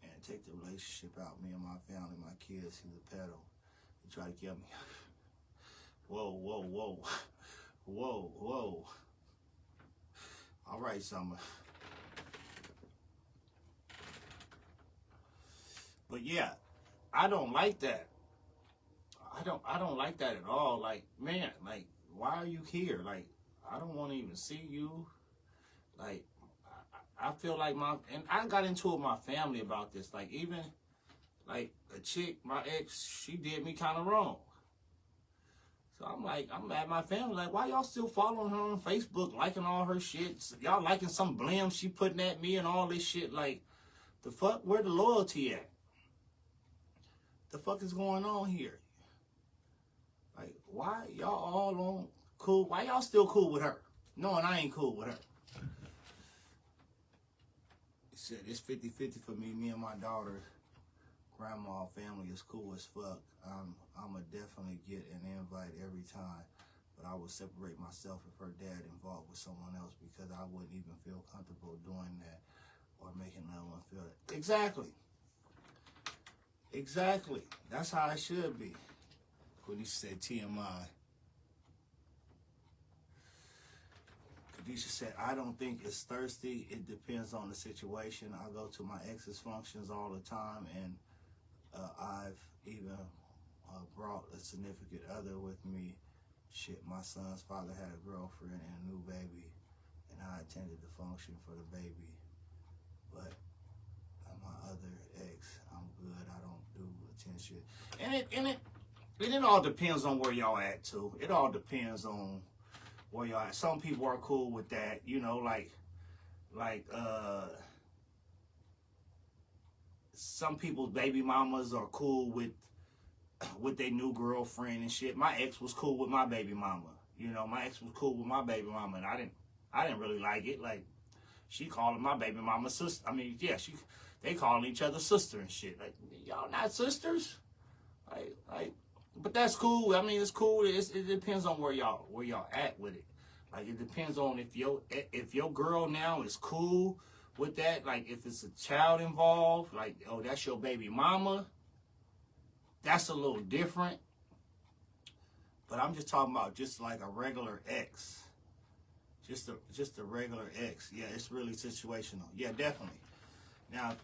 S1: And take the relationship out. Me and my family, my kids. He's a pedo. He tried to kill me. Whoa, whoa, whoa, whoa, whoa. All right, Summer. But yeah, I don't like that. I don't like that at all. Like, man, like, why are you here? Like, I don't want to even see you. Like, I feel like and I got into it with my family about this. Like, even, like, a chick, my ex, she did me kind of wrong. So I'm mad at my family. Like, why y'all still following her on Facebook, liking all her shit? Y'all liking some blim she putting at me and all this shit. Like, the fuck, where the loyalty at? The fuck is going on here? Like, why y'all all on cool? Why y'all still cool with her? Knowing I ain't cool with her. He said, it's 50-50 for me. Me and my daughter, grandma, family is cool as fuck. I'ma definitely get an invite every time. But I would separate myself if her dad involved with someone else because I wouldn't even feel comfortable doing that or making another one feel that. Exactly. Exactly. That's how it should be. Khadisha said TMI. Khadisha said, I don't think it's thirsty. It depends on the situation. I go to my ex's functions all the time, and I've even brought a significant other with me. Shit, my son's father had a girlfriend and a new baby, and I attended the function for the baby. But my other ex, I'm good. I don't do attention. And it all depends on where y'all at too. It all depends on where y'all at. Some people are cool with that, you know, like some people's baby mamas are cool with their new girlfriend and shit. My ex was cool with my baby mama. You know, my ex was cool with my baby mama, and I didn't really like it. Like, she calling my baby mama sister. I mean, yeah, they calling each other sister and shit. Like, y'all not sisters? Like, but that's cool. I mean, it's cool. It depends on where y'all at with it. Like, it depends on if your girl now is cool with that. Like, if it's a child involved, like, oh, that's your baby mama. That's a little different. But I'm just talking about just like a regular ex. Just a regular ex. Yeah, it's really situational. Yeah, definitely. Now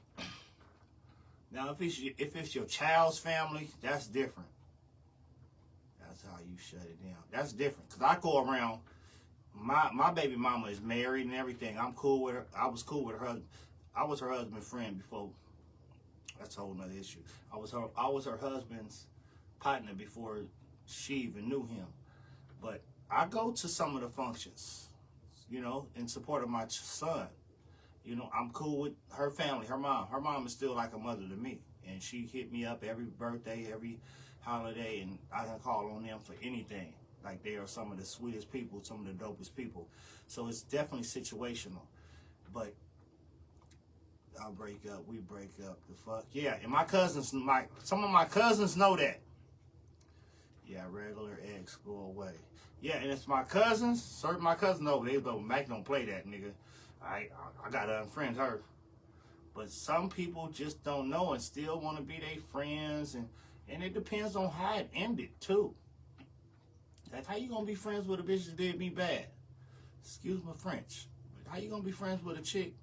S1: if it's your child's family, that's different. That's how you shut it down. That's different. Because I go around, my baby mama is married and everything. I'm cool with her. I was cool with her husband. I was her husband's friend before. That's a whole nother issue. I was her husband's partner before she even knew him. But I go to some of the functions, you know, in support of my son. You know, I'm cool with her family, her mom. Her mom is still like a mother to me. And she hit me up every birthday, every holiday, and I can call on them for anything. Like, they are some of the sweetest people, some of the dopest people. So it's definitely situational. But I'll break up, we break up, the fuck. Yeah, and some of my cousins know that. Yeah, regular ex, go away. Yeah, and it's my cousins, certain my cousins know, Mac don't play that, nigga. I gotta unfriend her. But some people just don't know and still want to be their friends, and it depends on how it ended too. Like, how you gonna be friends with a bitch that did me bad? Excuse my French. But how you gonna be friends with a chick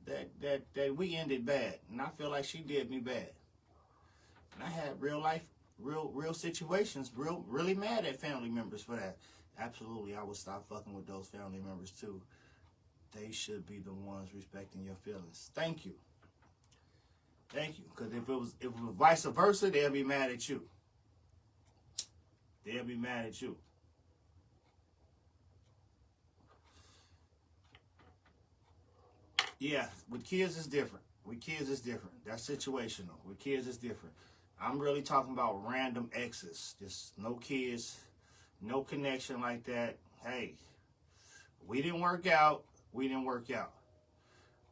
S1: that we ended bad, and I feel like she did me bad? And I had real situations, really mad at family members for that. Absolutely, I would stop fucking with those family members too. They should be the ones respecting your feelings. Thank you. Thank you. Because if it was vice versa, they'll be mad at you. they'll be mad at you. Yeah, with kids it's different. With kids it's different. That's situational. With kids it's different. I'm really talking about random exes. Just no kids, no connection like that. Hey, we didn't work out. We didn't work out.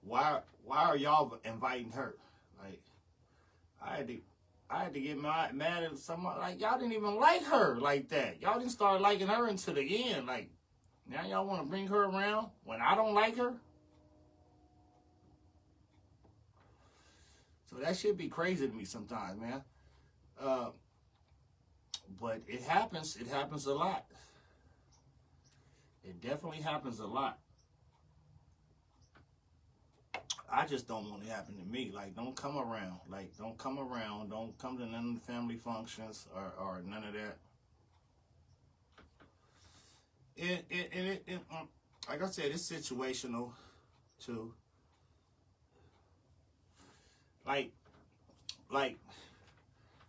S1: Why are y'all inviting her? Like, I had to get mad at someone. Like, y'all didn't even like her like that. Y'all didn't start liking her until the end. Like, now y'all want to bring her around when I don't like her? So that shit be crazy to me sometimes, man. But it happens. It happens a lot. It definitely happens a lot. I just don't want it to happen to me. Like, don't come around. Like, don't come around. Don't come to none of the family functions or none of that. Like I said, it's situational too. Like,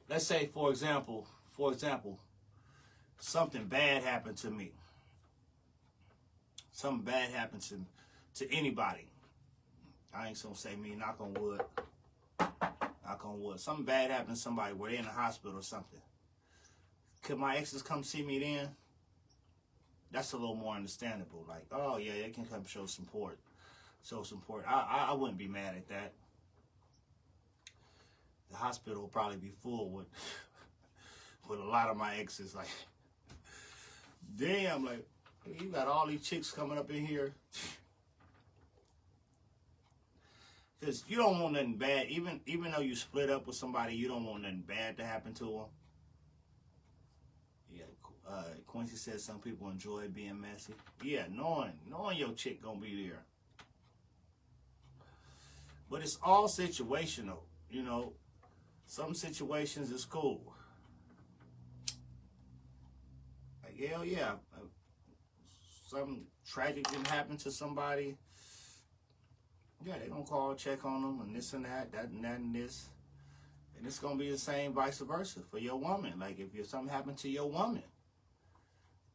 S1: let's say, for example, something bad happened to me. Something bad happened to anybody. I ain't gonna say me, knock on wood. Knock on wood. Something bad happened to somebody where they're in the hospital or something. Could my exes come see me then? That's a little more understandable. Like, oh yeah, they can come show support. Show support. I wouldn't be mad at that. The hospital will probably be full with a lot of my exes. Like, damn, like, you got all these chicks coming up in here. Because you don't want nothing bad. Even though you split up with somebody, you don't want nothing bad to happen to them. Yeah, Quincy says some people enjoy being messy. Yeah, knowing your chick gonna be there. But it's all situational, you know. Some situations is cool. Like, hell yeah. Something tragic didn't happen to somebody. Yeah, they're going to call, check on them, and this and that, that and that and this. And it's going to be the same vice versa for your woman. Like, if something happened to your woman,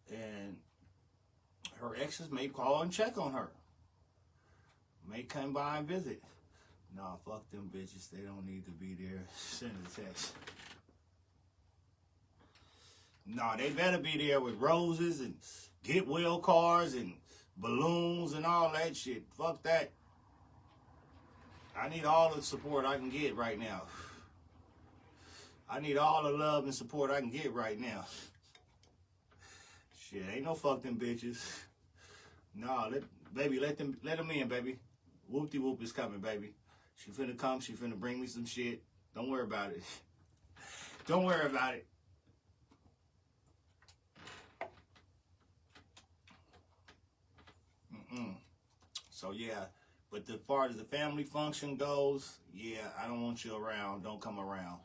S1: and her exes may call and check on her. May come by and visit. Nah, fuck them bitches. They don't need to be there. Send a text. Nah, they better be there with roses and get well cards and balloons and all that shit. Fuck that. I need all the support I can get right now. I need all the love and support I can get right now. Shit, ain't no fuck them bitches. Nah, let them in, baby. Whoop-de-whoop is coming, baby. She finna come, she finna bring me some shit. Don't worry about it. Don't worry about it. So yeah, but as far as the family function goes, yeah, I don't want you around. Don't come around.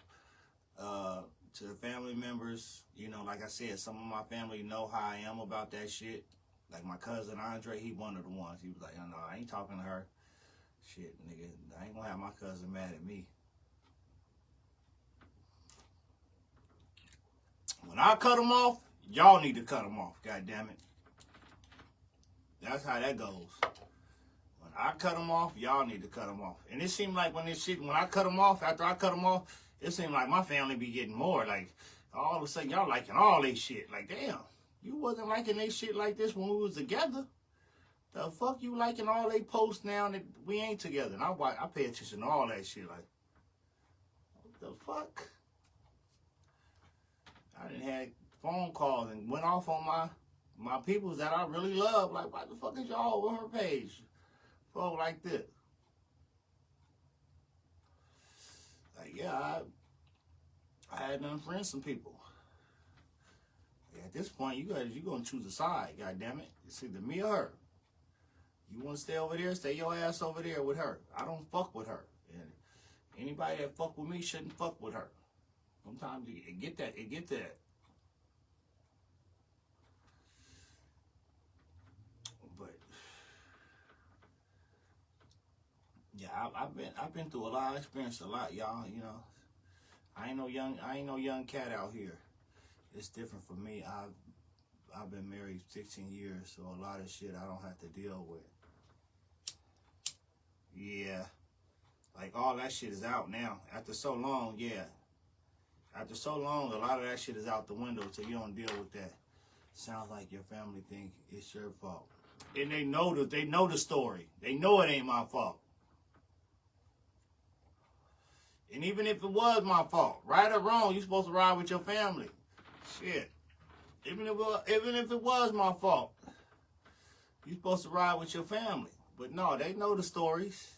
S1: To the family members, you know, like I said, some of my family know how I am about that shit. Like my cousin Andre, he one of the ones. He was like, no, I ain't talking to her. Shit, nigga, I ain't gonna have my cousin mad at me. When I cut him off, y'all need to cut him off, God damn it. That's how that goes. When I cut him off, y'all need to cut him off. And it seemed like when I cut him off, after I cut him off, it seemed like my family be getting more. Like, all of a sudden, y'all liking all they shit. Like, damn, you wasn't liking they shit like this when we was together. The fuck you liking all they posts now that we ain't together? And I pay attention to all that shit. Like, what the fuck? I done had phone calls and went off on my peoples that I really love. Like, why the fuck is y'all over her page? Fuck like this. Like, yeah, I had to unfriend some people. At this point, you gonna choose a side, goddammit. It's either me or her. You wanna stay over there, stay your ass over there with her. I don't fuck with her. And anybody that fuck with me shouldn't fuck with her. Sometimes it get that. But yeah, I've been through a lot, I experienced a lot, y'all, you know. I ain't no young cat out here. it's different for me. I've been married 16 years, so a lot of shit I don't have to deal with. Yeah. Like, all that shit is out now. After so long, yeah. After so long, a lot of that shit is out the window, so you don't deal with that. Sounds like your family think it's your fault. And they know the story. They know it ain't my fault. And even if it was my fault, right or wrong, you're supposed to ride with your family. Shit. Even if it was my fault, you're supposed to ride with your family. But no, they know the stories.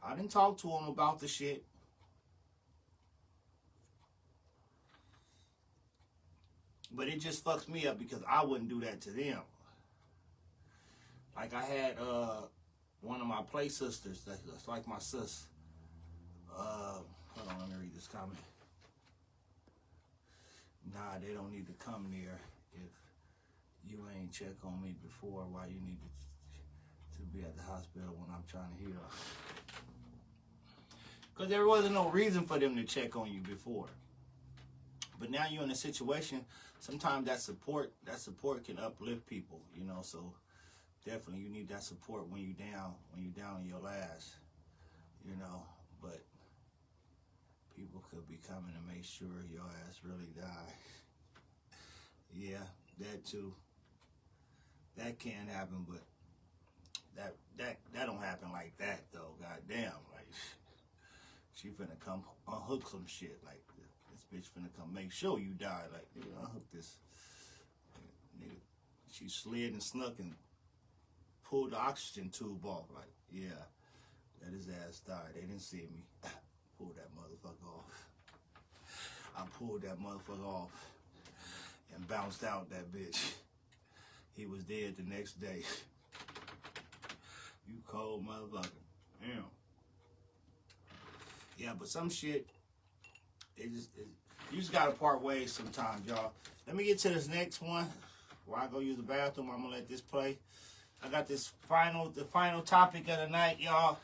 S1: I didn't talk to them about the shit. But it just fucks me up because I wouldn't do that to them. Like, I had one of my play sisters, that's like my sis. Hold on, let me read this comment. Nah, they don't need to come near if you ain't check on me before. Why you need to be at the hospital when I'm trying to heal? Because there wasn't no reason for them to check on you before. But now you're in a situation, sometimes that support can uplift people, you know, so definitely you need that support when you're down in your last, you know, but people could be coming to make sure your ass really die. Yeah, that too. That can happen, but that don't happen like that though. Goddamn, like she finna come unhook some shit. Like this bitch finna come make sure you die. Like, nigga, unhook this. Nigga, she slid and snuck and pulled the oxygen tube off. Like, yeah, that his ass died. They didn't see me. Pulled that motherfucker off. I pulled that motherfucker off and bounced out that bitch. He was dead the next day. You cold motherfucker. Damn. Yeah, but some shit, you just gotta part ways sometimes, y'all. Let me get to this next one. While I go use the bathroom, I'm gonna let this play. I got the final topic of the night, y'all.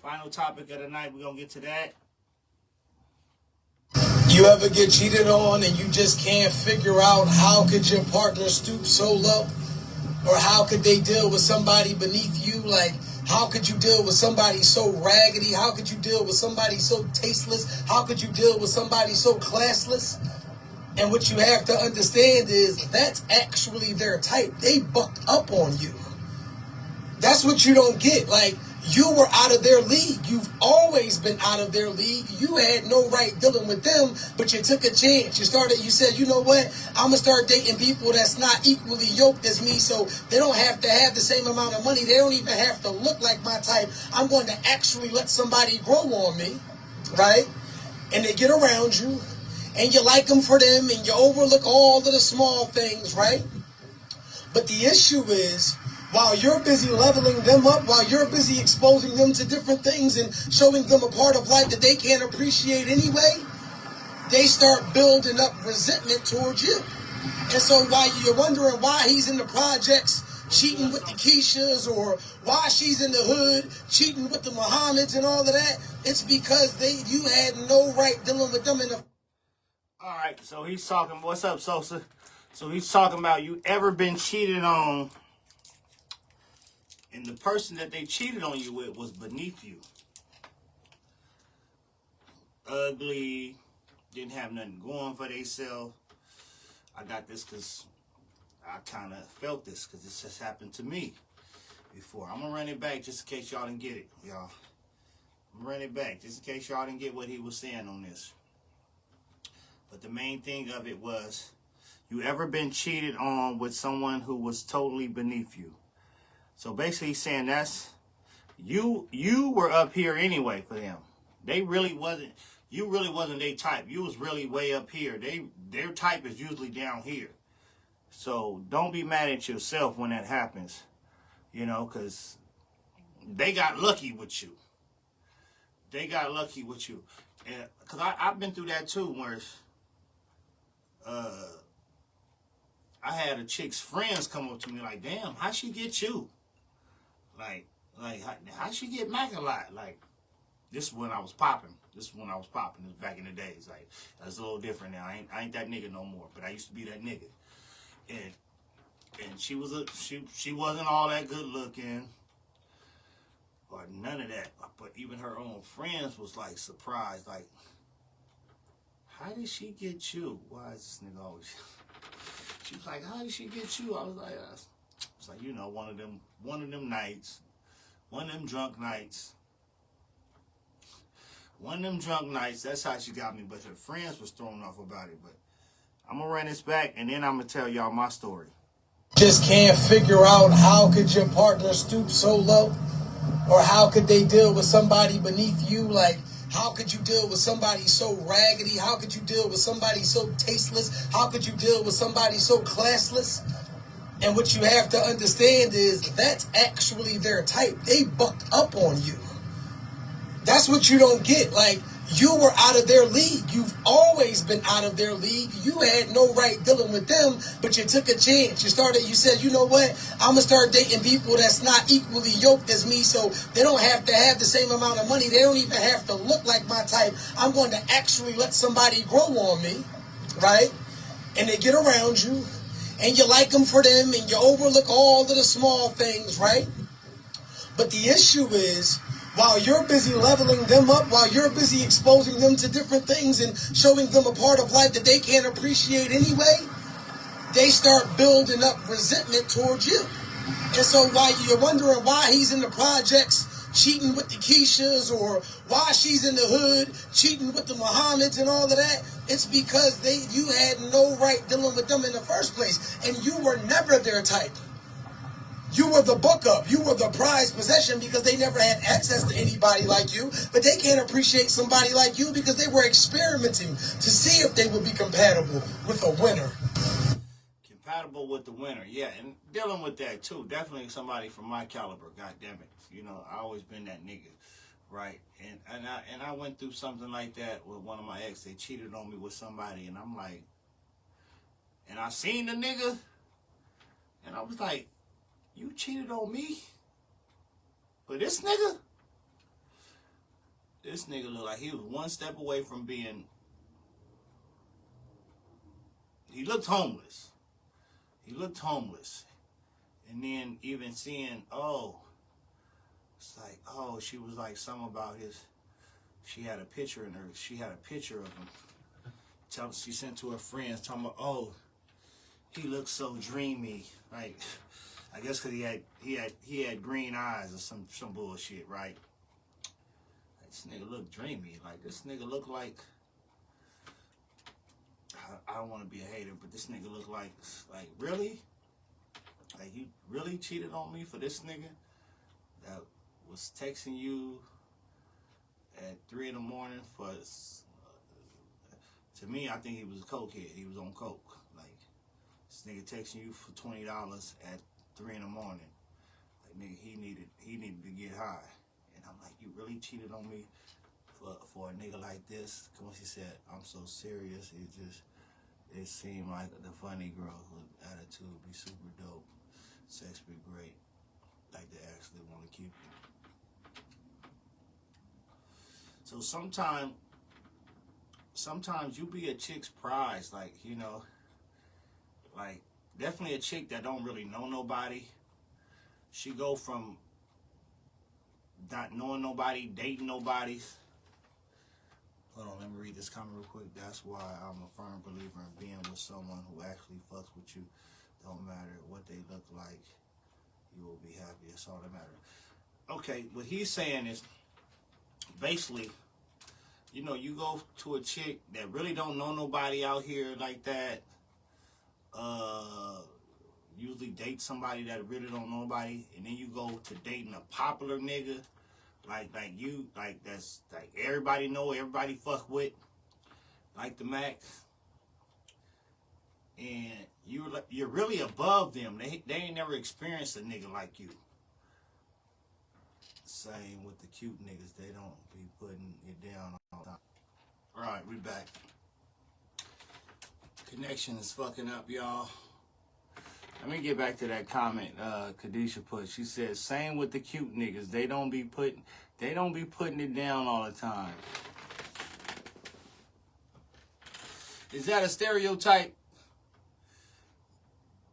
S1: Final topic of the night. We're gonna get to that.
S2: You ever get cheated on and you just can't figure out how could your partner stoop so low? Or how could they deal with somebody beneath you? Like, how could you deal with somebody so raggedy? How could you deal with somebody so tasteless? How could you deal with somebody so classless? And what you have to understand is that's actually their type. They bucked up on you. That's what you don't get. Like, you were out of their league. You've always been out of their league. You had no right dealing with them, but you took a chance. You said, you know what? I'm going to start dating people that's not equally yoked as me, so they don't have to have the same amount of money. They don't even have to look like my type. I'm going to actually let somebody grow on me, right? And they get around you, and you like them for them, and you overlook all of the small things, right? But the issue is, while you're busy leveling them up, while you're busy exposing them to different things and showing them a part of life that they can't appreciate anyway, they start building up resentment towards you. And so while you're wondering why he's in the projects cheating with the Keishas, or why she's in the hood cheating with the Muhammads and all of that, it's because you had no right dealing with them in the...
S1: All right, so he's talking, what's up, Sosa? So he's talking about, you ever been cheated on and the person that they cheated on you with was beneath you. Ugly, didn't have nothing going for themselves. I got this because I kind of felt this because this has happened to me before. I'm going to run it back just in case y'all didn't get it, y'all. I'm going to run it back just in case y'all didn't get what he was saying on this. But the main thing of it was, you ever been cheated on with someone who was totally beneath you? So basically he's saying that's, you were up here anyway for them. They really wasn't, you really wasn't their type. You was really way up here. Their type is usually down here. So don't be mad at yourself when that happens, you know, because they got lucky with you. They got lucky with you. And because I've been through that too, where I had a chick's friends come up to me like, damn, how'd she get you? Like how she get Mac a lot? Like, This is when I was popping. This is back in the days. Like, that's a little different now. I ain't that nigga no more. But I used to be that nigga. And she wasn't all that good looking or none of that. But even her own friends was like surprised. Like, how did she get you? Why is this nigga always? She was like, how did she get you? I was like, you know, one of them nights, one of them drunk nights. One of them drunk nights, that's how she got me. But her friends was thrown off about it. But I'm going to run this back, and then I'm going to tell y'all my story.
S2: Just can't figure out how could your partner stoop so low? Or how could they deal with somebody beneath you? Like, how could you deal with somebody so raggedy? How could you deal with somebody so tasteless? How could you deal with somebody so classless? And what you have to understand is that's actually their type. They bucked up on you. That's what you don't get. Like, you were out of their league. You've always been out of their league. You had no right dealing with them, but you took a chance. You said, you know what? I'm going to start dating people that's not equally yoked as me, so they don't have to have the same amount of money. They don't even have to look like my type. I'm going to actually let somebody grow on me, right? And they get around you, and you like them for them, and you overlook all of the small things, right? But the issue is, while you're busy leveling them up, while you're busy exposing them to different things and showing them a part of life that they can't appreciate anyway, they start building up resentment towards you. And so while you're wondering why he's in the projects cheating with the Keishas, or why she's in the hood cheating with the Muhammads and all of that, it's because you had no right dealing with them in the first place. And you were never their type. You were the book up. You were the prized possession because they never had access to anybody like you. But they can't appreciate somebody like you because they were experimenting to see if they would be compatible with a winner.
S1: Compatible with the winner, yeah. And dealing with that, too. Definitely somebody from my caliber, goddammit. You know, I always been that nigga, right? And I went through something like that with one of my ex. They cheated on me with somebody, and I'm like... And I seen the nigga, and I was like... You cheated on me? But this nigga looked like he was one step away from being... He looked homeless. And then even seeing, it's like, she was like something about his... She had a picture of him. She sent to her friends, talking about, he looks so dreamy. Like... I guess because he had green eyes or some bullshit, right? This nigga look dreamy. Like, this nigga look like... I don't want to be a hater, but this nigga look like, really? Like, you really cheated on me for this nigga that was texting you at 3 in the morning for... to me, I think he was a cokehead. He was on coke. Like, this nigga texting you for $20 at 3 in the morning. Like, nigga, he needed to get high. And I'm like, you really cheated on me for a nigga like this? Because she said, I'm so serious. It seemed like the funny girl with attitude be super dope. Sex be great. Like, they actually want to keep you. So sometimes you be a chick's prize. Like, you know, like, definitely a chick that don't really know nobody. She go from not knowing nobody, dating nobody. Hold on, let me read this comment real quick. That's why I'm a firm believer in being with someone who actually fucks with you. Don't matter what they look like, you will be happy. That's all that matters. Okay, what he's saying is, basically, you know, you go to a chick that really don't know nobody out here like that. Usually date somebody that really don't know nobody, and then you go to dating a popular nigga, like that's like everybody know, everybody fuck with, like the Mac, and you're really above them. They ain't never experienced a nigga like you. Same with the cute niggas, they don't be putting it down all the time. All right, we back. Connection is fucking up, y'all. Let me get back to that comment Kadisha put. She said, same with the cute niggas. They don't be putting They don't be putting it down all the time. Is that a stereotype?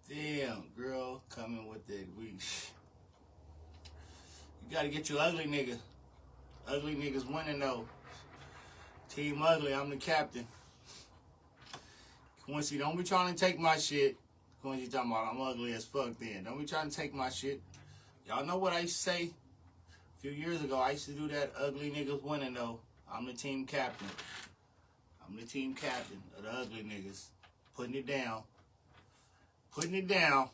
S1: Damn, girl, coming with it. You gotta get you ugly nigga. Ugly niggas winning though. Team Ugly, I'm the captain. Quincy, don't be trying to take my shit. Quincy talking about I'm ugly as fuck then. Don't be trying to take my shit. Y'all know what I used to say a few years ago. I used to do that. Ugly niggas winning though. I'm the team captain. I'm the team captain of the ugly niggas. Putting it down. Putting it down.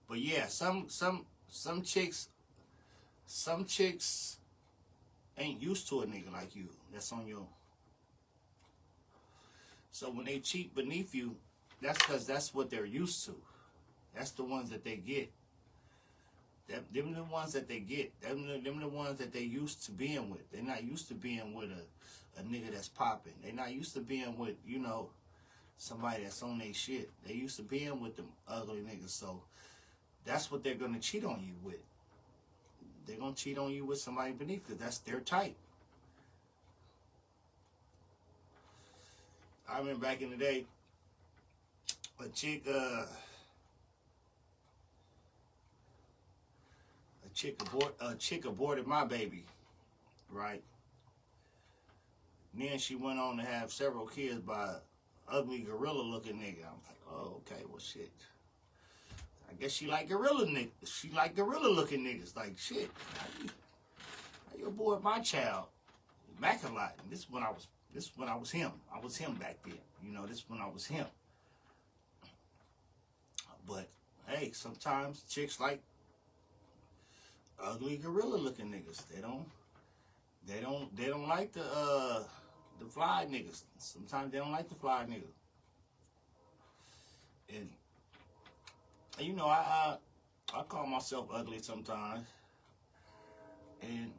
S1: But yeah, some chicks ain't used to a nigga like you. That's on you. So when they cheat beneath you, that's because that's what they're used to. That's the ones that they get. Them the ones that they get. Them the ones that they used to being with. They're not used to being with a nigga that's popping. They're not used to being with, you know, somebody that's on their shit. They used to being with them ugly niggas. So that's what they're going to cheat on you with. They're going to cheat on you with somebody beneath because that's their type. I remember back in the day, a chick aborted my baby, right? And then she went on to have several kids by an ugly gorilla-looking nigga. I'm like, oh, okay, well, shit. I guess she like gorilla niggas. She like gorilla-looking niggas. Like, shit, how you abort my child? Immaculate. And this is when I was him. I was him back then. You know, this is when I was him. But hey, sometimes chicks like ugly gorilla looking niggas. They don't like the fly niggas. Sometimes they don't like the fly niggas. And you know, I call myself ugly sometimes. And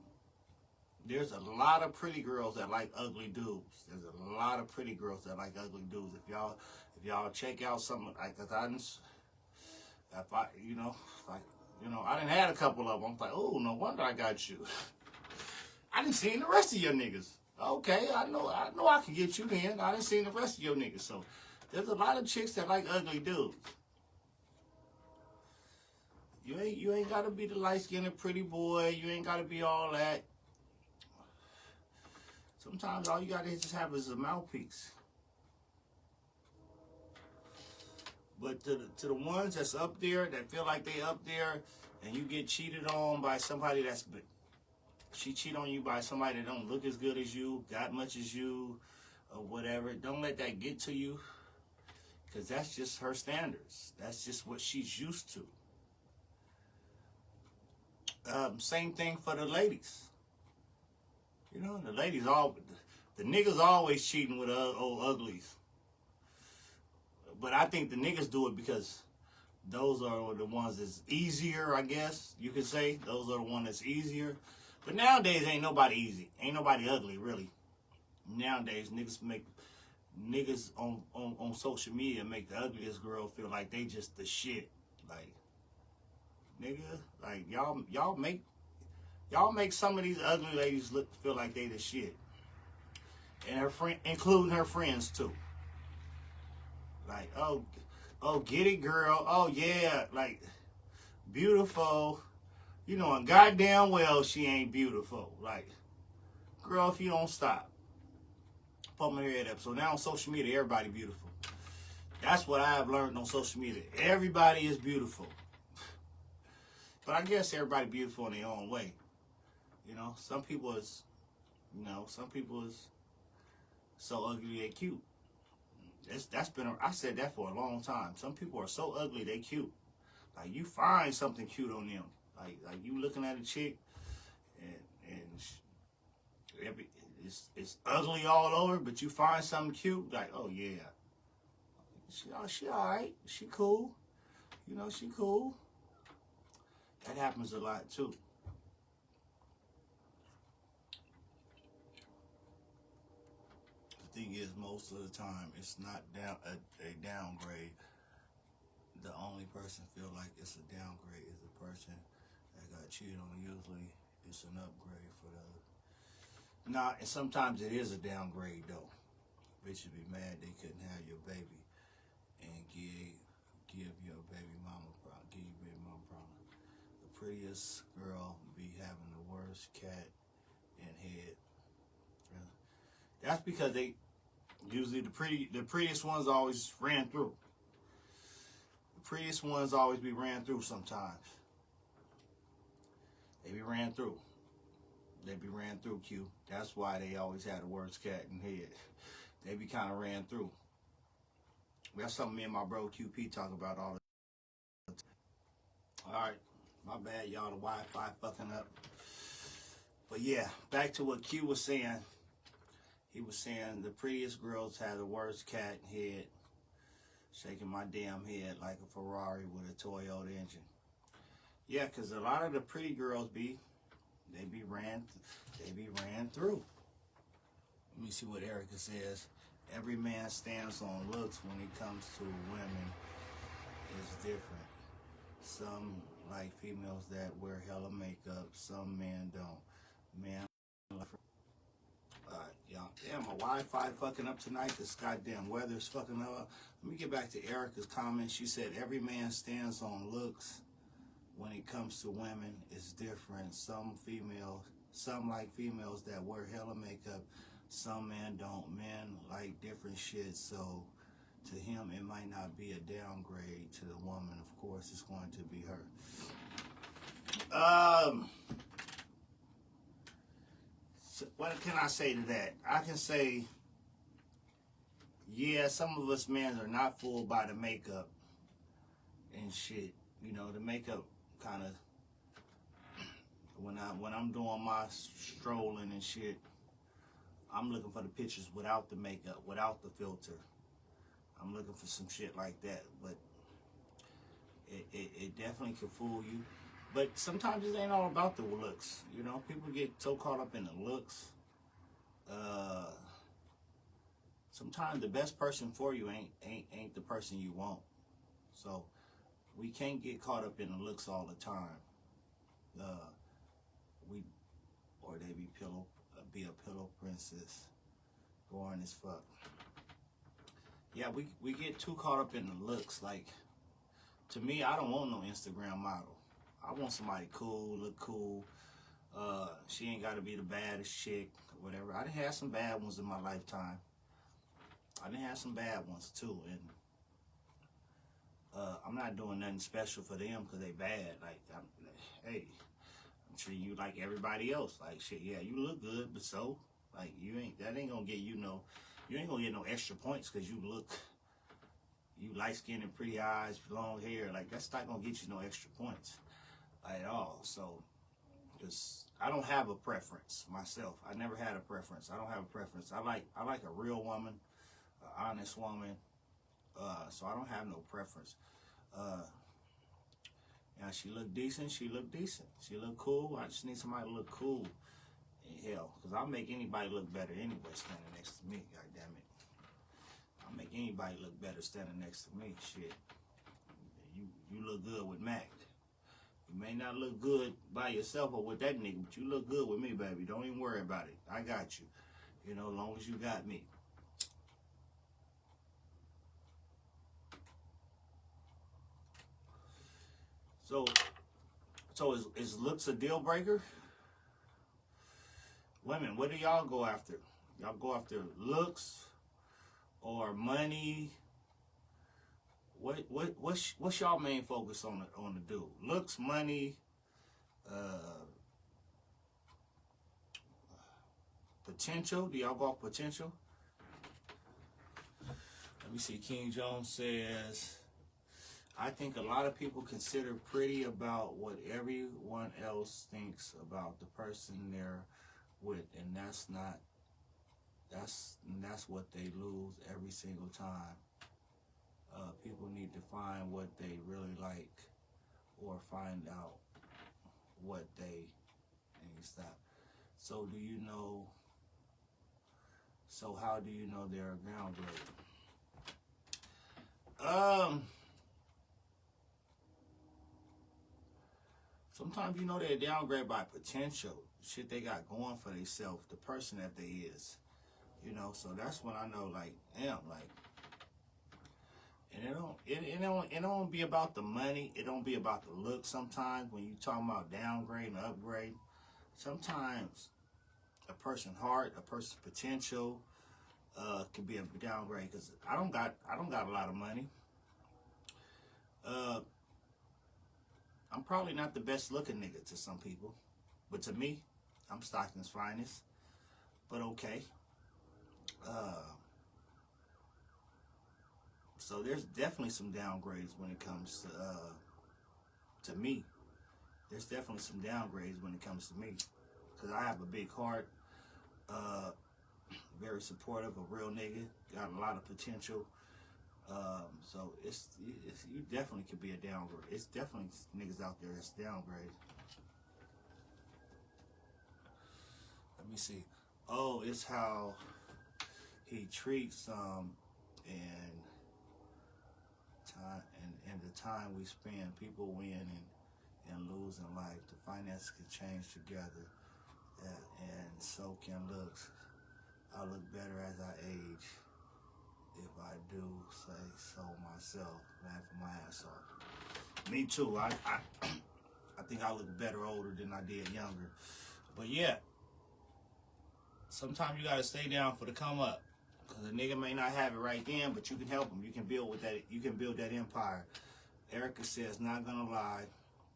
S1: there's a lot of pretty girls that like ugly dudes. There's a lot of pretty girls that like ugly dudes. If y'all check out some, like, I done had a couple of them. I'm like, oh, no wonder I got you. I didn't see the rest of your niggas. Okay, I know I can get you then. I didn't see the rest of your niggas. So there's a lot of chicks that like ugly dudes. You ain't gotta be the light-skinned pretty boy. You ain't gotta be all that. Sometimes all you gotta just have is a mouthpiece. But to the ones that's up there, that feel like they up there, and you get cheated on by somebody she cheat on you by somebody that don't look as good as you, got much as you, or whatever. Don't let that get to you, because that's just her standards. That's just what she's used to. Same thing for the ladies. You know, the niggas always cheating with old uglies. But I think the niggas do it because those are the ones that's easier, I guess you could say. Those are the ones that's easier. But nowadays, ain't nobody easy. Ain't nobody ugly, really. Nowadays, niggas on social media make the ugliest girl feel like they just the shit. Like, nigga, like y'all make some of these ugly ladies feel like they the shit. And including her friends too. Like, oh, get it, girl. Oh yeah, like, beautiful. You know, and goddamn well she ain't beautiful. Like, girl, if you don't stop. Put my head up. So now on social media, everybody beautiful. That's what I have learned on social media. Everybody is beautiful. But I guess everybody beautiful in their own way. You know, some people is so ugly they cute. I said that for a long time. Some people are so ugly they cute. Like, you find something cute on them. Like you looking at a chick and it's ugly all over, but you find something cute. Like, oh yeah, she all right. She cool. You know, she cool. That happens a lot too. The thing is, most of the time, it's not a downgrade. The only person feel like it's a downgrade is the person that got cheated on, usually it's an upgrade for the. Nah, and sometimes it is a downgrade though. Bitches be mad they couldn't have your baby and give your baby mama problem. Give your baby mama problem. The prettiest girl be having the worst cat and head. Yeah. That's because they usually the prettiest ones always ran through. The prettiest ones always be ran through sometimes. They be ran through. They be ran through, Q. That's why they always had the worst cat and head. They be kind of ran through. That's something me and my bro QP talk about all the time. Alright, my bad, y'all. The Wi-Fi fucking up. But yeah, back to what Q was saying. He was saying the prettiest girls have the worst cat head, shaking my damn head like a Ferrari with a Toyota engine. Yeah, because a lot of the pretty girls be ran through. Let me see what Erica says. Every man stands on looks when it comes to women is different. Some like females that wear hella makeup. Some men don't. Men like... Y'all. Damn, my Wi-Fi fucking up tonight. This goddamn weather's fucking up. Let me get back to Erica's comment. She said, every man stands on looks when it comes to women is different. Some like females that wear hella makeup. Some men don't. Men like different shit. So to him, it might not be a downgrade. To the woman, of course, it's going to be her. So what can I say to that? I can say, yeah, some of us men are not fooled by the makeup and shit. You know, the makeup kind of, when I'm doing my strolling and shit, I'm looking for the pictures without the makeup, without the filter. I'm looking for some shit like that, but it definitely can fool you. But sometimes it ain't all about the looks. You know, people get so caught up in the looks. Sometimes the best person for you ain't the person you want. So we can't get caught up in the looks all the time. Or they be a pillow princess, boring as fuck. Yeah, we get too caught up in the looks. Like, to me, I don't want no Instagram model. I want somebody cool, look cool. She ain't got to be the baddest chick or whatever. I done had some bad ones in my lifetime. I done had some bad ones too, and I'm not doing nothing special for them because they bad. Like, hey, I'm treating you like everybody else. Like, shit, yeah, you look good, but so, like, that ain't gonna get you ain't gonna get no extra points because you light skinned and pretty eyes, long hair. Like, that's not gonna get you no extra points at all. So, because I don't have a preference myself. I never had a preference. I don't have a preference. I like a real woman, an honest woman. So I don't have no preference. Now, she look decent. She look decent. She look cool. I just need somebody to look cool. Hell, because I'll make anybody look better anyway standing next to me. God damn it. I'll make anybody look better standing next to me. Shit. You look good with Mac. You may not look good by yourself or with that nigga, but you look good with me, baby. Don't even worry about it. I got you. You know, as long as you got me. So is looks a deal breaker? Women, what do y'all go after? Y'all go after looks or money? What's y'all main focus on the dude? Looks, money, potential? Do y'all go off potential? Let me see. King Jones says, I think a lot of people consider pretty about what everyone else thinks about the person they're with, and that's what they lose every single time. People need to find what they really like, or find out what they stop. So how do you know they're a downgraded? Sometimes you know they're downgraded by potential, shit they got going for themselves, the person that they is. You know, so that's when I know, like, damn, like, and it don't be about the money. It don't be about the look. Sometimes when you talking about downgrade and upgrade, sometimes a person's heart, a person's potential, can be a downgrade. Cause I don't got a lot of money. I'm probably not the best looking nigga to some people, but to me, I'm Stockton's finest. But okay. So there's definitely some downgrades when it comes to me. There's definitely some downgrades when it comes to me, because I have a big heart, very supportive, a real nigga, got a lot of potential. So it's you definitely could be a downgrade. It's definitely niggas out there that's downgraded. Let me see. Oh, it's how he treats and time and the time we spend. People win and lose in life. The finances can change together, and so can looks. I look better as I age. If I do say so myself, laughing my ass off. Me too. I think I look better older than I did younger. But yeah, sometimes you gotta stay down for the come up, because a nigga may not have it right then, but you can help him. You can build with that. You can build that empire. Erica says, not gonna lie,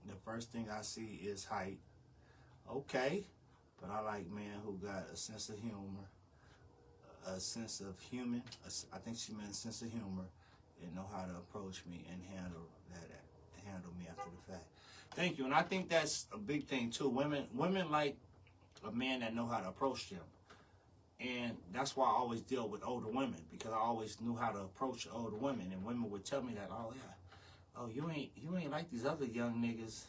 S1: the first thing I see is height. Okay, but I like men who got a sense of humor. A sense of human, I think she meant sense of humor, and know how to approach me and handle me after the fact. Thank you, and I think that's a big thing too. Women like a man that know how to approach them, and that's why I always deal with older women, because I always knew how to approach older women, and women would tell me that, oh yeah, oh you ain't like these other young niggas.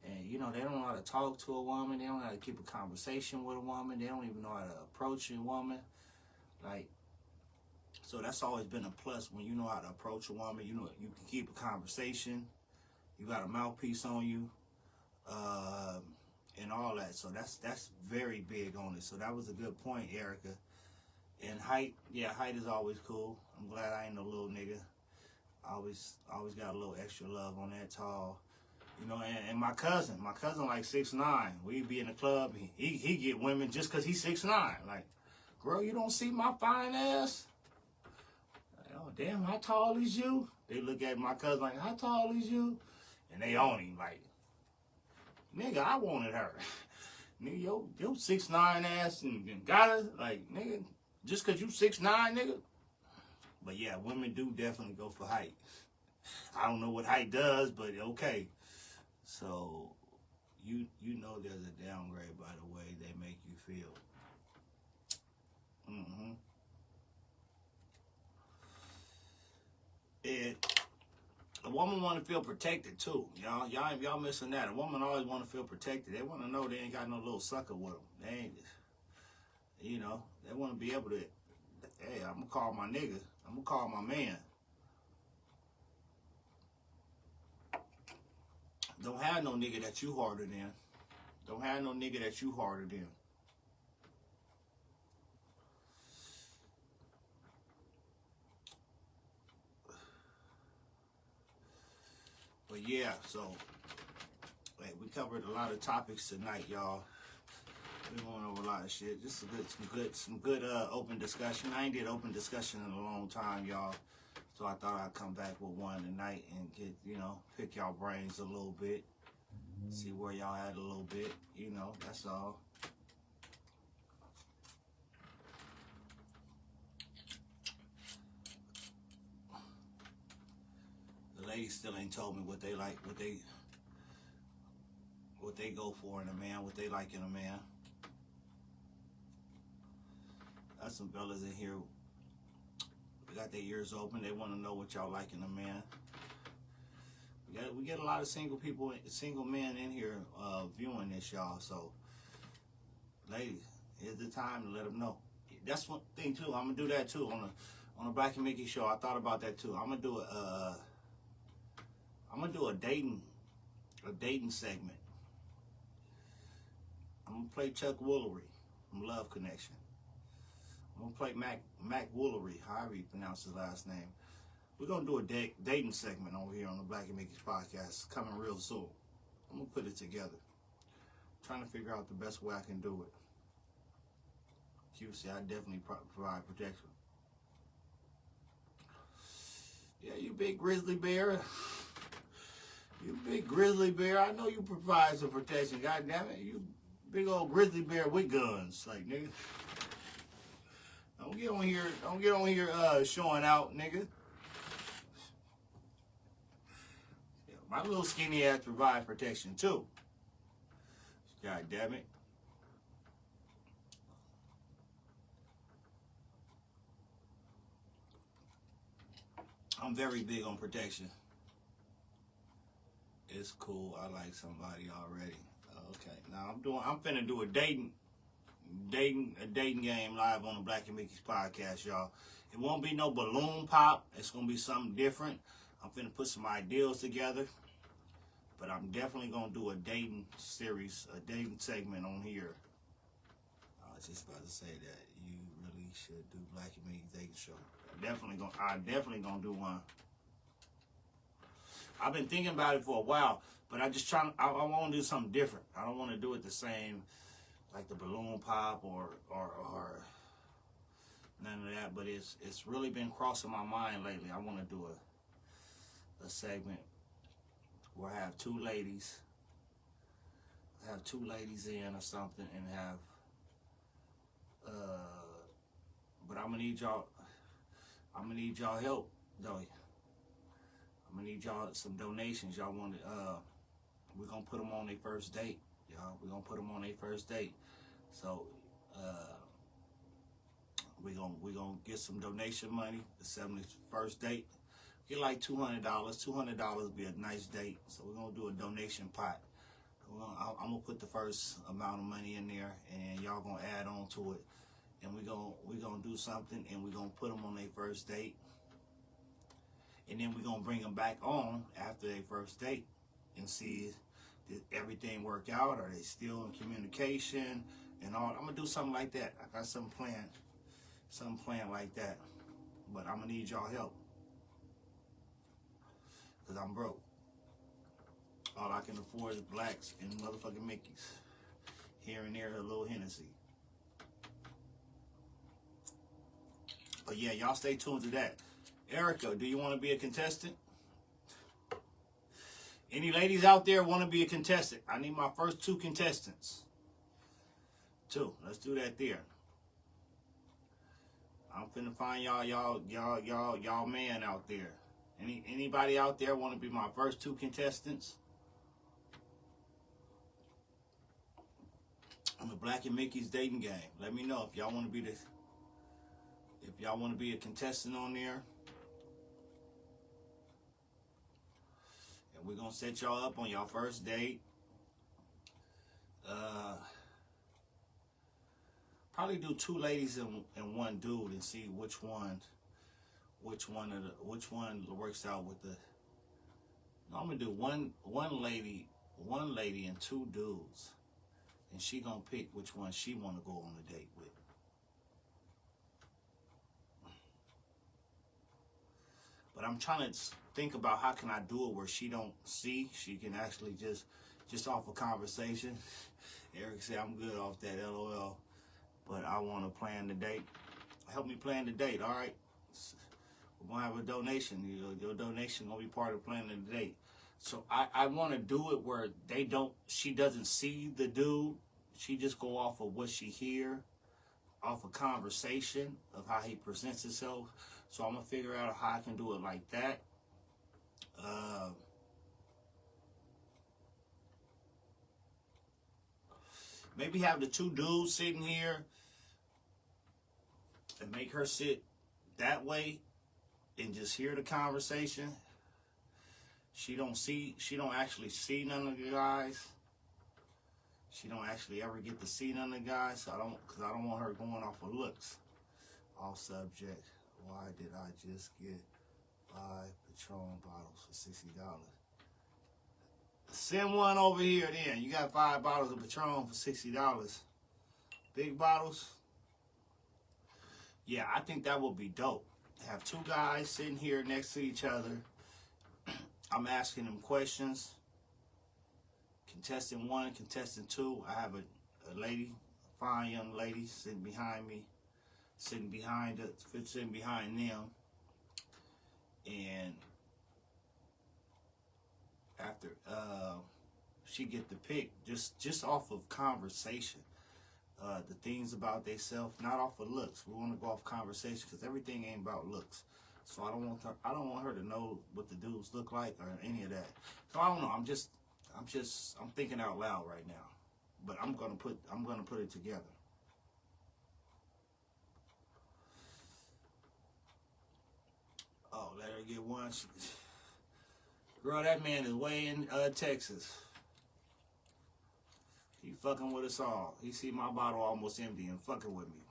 S1: And, you know, they don't know how to talk to a woman. They don't know how to keep a conversation with a woman. They don't even know how to approach a woman. Like, so that's always been a plus when you know how to approach a woman. You know, you can keep a conversation. You got a mouthpiece on you, and all that. So that's very big on it. So that was a good point, Erica. And height, yeah, height is always cool. I'm glad I ain't no little nigga. I always got a little extra love on that tall. You know, and my cousin like 6'9". We be in the club, he get women just cause he's 6'9". Like, girl, you don't see my fine ass? Like, oh damn, how tall is you? They look at my cousin like, how tall is you? And they own him like, nigga, I wanted her. Nigga, yo 6'9" ass and got her. Like, nigga, just cause you 6'9", nigga. But yeah, women do definitely go for height. I don't know what height does, but okay. So, you know there's a downgrade by the way they make you feel. And a woman want to feel protected too, y'all missing that. A woman always want to feel protected. They want to know they ain't got no little sucker with them. They ain't, you know, they want to be able to, hey, I'm gonna call my nigga. I'm gonna call my man. Don't have no nigga that you harder than. Don't have no nigga that you harder than. But yeah, so hey, we covered a lot of topics tonight, y'all. We went over a lot of shit. Just some good open discussion. I ain't did open discussion in a long time, y'all. So I thought I'd come back with one tonight and get, you know, pick y'all brains a little bit. See where y'all at a little bit. You know, that's all. The ladies still ain't told me what they like, what they go for in a man, what they like in a man. Got some fellas in here, they got their ears open. They want to know what y'all like in a man. We get a lot of single men in here viewing this, y'all. So, ladies, here's the time to let them know. That's one thing too. I'm gonna do that too on the Black and Mickey show. I thought about that too. I'm gonna do a dating a dating segment. I'm gonna play Chuck Woolery from Love Connection. I'm gonna play Mac Woolery, however you pronounce his last name. We're gonna do a dating segment over here on the Black and Mickey's podcast, coming real soon. I'm gonna put it together. Trying to figure out the best way I can do it. QC, I definitely provide protection. Yeah, you big grizzly bear. You big grizzly bear. I know you provide some protection. God damn it, you big old grizzly bear with guns, like nigga. Don't get on here showing out, nigga. Yeah, my little skinny ass provide protection too. God damn it. I'm very big on protection. It's cool. I like somebody already. Okay. Now I'm finna do a dating game live on the Black and Mickey's podcast, y'all. It won't be no balloon pop. It's gonna be something different. I'm finna put some ideas together. But I'm definitely gonna do a dating series, a dating segment on here. I was just about to say that you really should do Black and Mickey's dating show. I definitely gonna do one. I've been thinking about it for a while, but I want to do something different. I don't want to do it the same, like the balloon pop or none of that. But it's really been crossing my mind lately. I want to do a segment where I have two ladies in or something, and have but I'm gonna need y'all help though. I'm gonna need y'all some donations. Y'all want to, we're gonna put them on their first date, y'all. We're gonna put them on their first date. So we're gonna get some donation money. The 71st date, get like $200. $200 would be a nice date. So we're gonna do a donation pot. I'm gonna put the first amount of money in there, and y'all gonna add on to it. And we're gonna do something, and we're gonna put them on their first date. And then we're going to bring them back on after their first date and see did everything work out? Are they still in communication and all? I'm going to do something like that. I got something planned like that. But I'm going to need y'all help, because I'm broke. All I can afford is blacks and motherfucking Mickeys. Here and there, a little Hennessy. But yeah, y'all stay tuned to that. Erica, do you want to be a contestant? Any ladies out there want to be a contestant? I need my first 2 contestants. 2. Let's do that there. I'm finna find y'all man out there. Anybody out there want to be my first 2 contestants on the Black and Mickey's dating game? Let me know if y'all want to be this. If y'all want to be a contestant on there. We're going to set y'all up on y'all first date. Probably do 2 ladies and 1 dude, and see which one works out with the. No, I'm gonna do one lady and 2 dudes, and she gonna pick which one she wanna go on a date with. But I'm trying to think about how can I do it where she don't see. She can actually just off a conversation. Eric said I'm good off that LOL, but I want to plan the date. Help me plan the date, all right? We're gonna have a donation. Your donation gonna be part of planning the date. So I want to do it where she doesn't see the dude. She just go off of what she hear, off a conversation of how he presents himself. So I'm gonna figure out how I can do it like that. Maybe have the 2 dudes sitting here and make her sit that way and just hear the conversation. She don't actually see none of the guys. She don't actually ever get to see none of the guys. Because I don't want her going off of looks. All subject. Why did I just get 5 Patron bottles for $60? Send one over here then. You got 5 bottles of Patron for $60. Big bottles. Yeah, I think that would be dope. Have 2 guys sitting here next to each other. I'm asking them questions. Contestant 1, contestant 2. I have a lady, a fine young lady, sitting behind me, sitting behind them. And after she get the pick, just off of conversation, the things about themselves, not off of looks. We want to go off conversation because everything ain't about looks. So I don't want her to know what the dudes look like or any of that. So I don't know. I'm thinking out loud right now, but I'm gonna put it together. Oh, let her get one. Girl, that man is way in Texas. He fucking with us all. He see my bottle almost empty and fucking with me.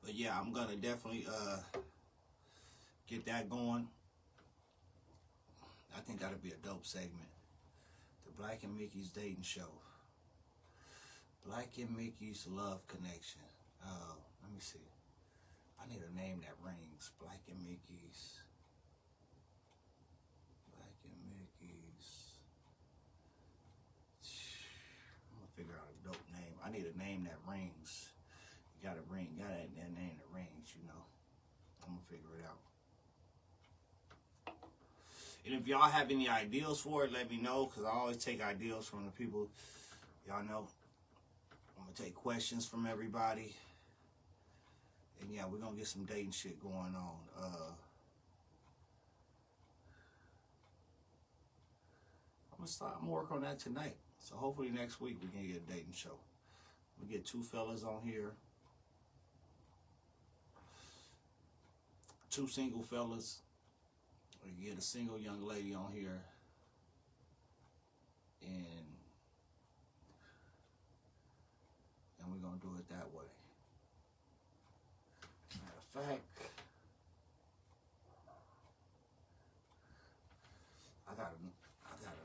S1: But yeah, I'm gonna definitely get that going. I think that'll be a dope segment. The Black and Mickey's dating show. Black and Mickey's love connection. Let me see. I need a name that rings. Black and Mickey's. Black and Mickey's. I'm gonna figure out a dope name. I need a name that rings. You gotta ring. Gotta have that name that rings, you know. I'm gonna figure it out. And if y'all have any ideas for it, let me know, because I always take ideas from the people. Y'all know. I'm gonna take questions from everybody. And yeah, we're gonna get some dating shit going on. I'm gonna work on that tonight. So hopefully next week we can get a dating show. We get 2 fellas on here. 2 single fellas. We get a single young lady on here. And we're gonna do it that way. Matter of fact, I got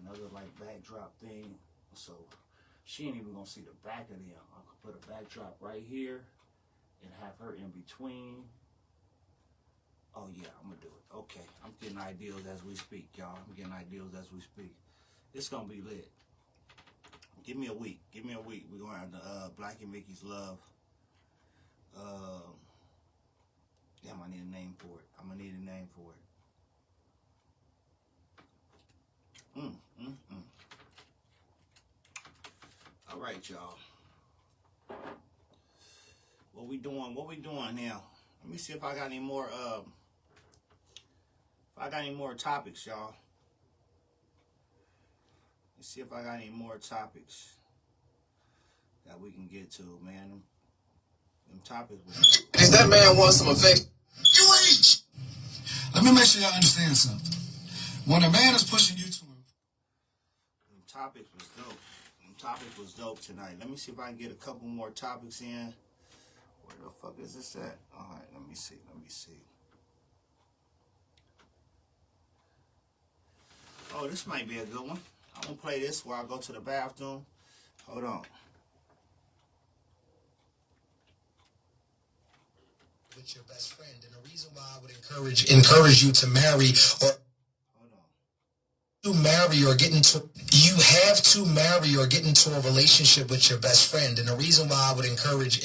S1: another like backdrop thing, so she ain't even gonna see the back of them. I could put a backdrop right here and have her in between. Oh yeah, I'm gonna do it. Okay, I'm getting ideas as we speak, y'all. I'm getting ideas as we speak. It's gonna be lit. Give me a week. Give me a week. We're gonna have the Black and Mickey's love. Damn, I need a name for it. I'm gonna need a name for it. All right, y'all. What we doing? What we doing now? Let me see if I got any more. If I got any more topics, y'all. Let's see if I got any more topics that we can get to, man. Them topics.
S2: If that man wants some affection,
S3: You ain't. Let me make sure y'all understand something. When a man is pushing you to him,
S1: Them topics was dope. Them topics was dope tonight. Let me see if I can get a couple more topics in. Where the fuck is this at? All right, let me see. Let me see. Oh, this might be a good one. I'm gonna play this while I go to the bathroom. Hold on.
S2: with your best friend, and the reason why I would encourage you to marry or you have to marry or get into a relationship with your best friend. And the reason why I would encourage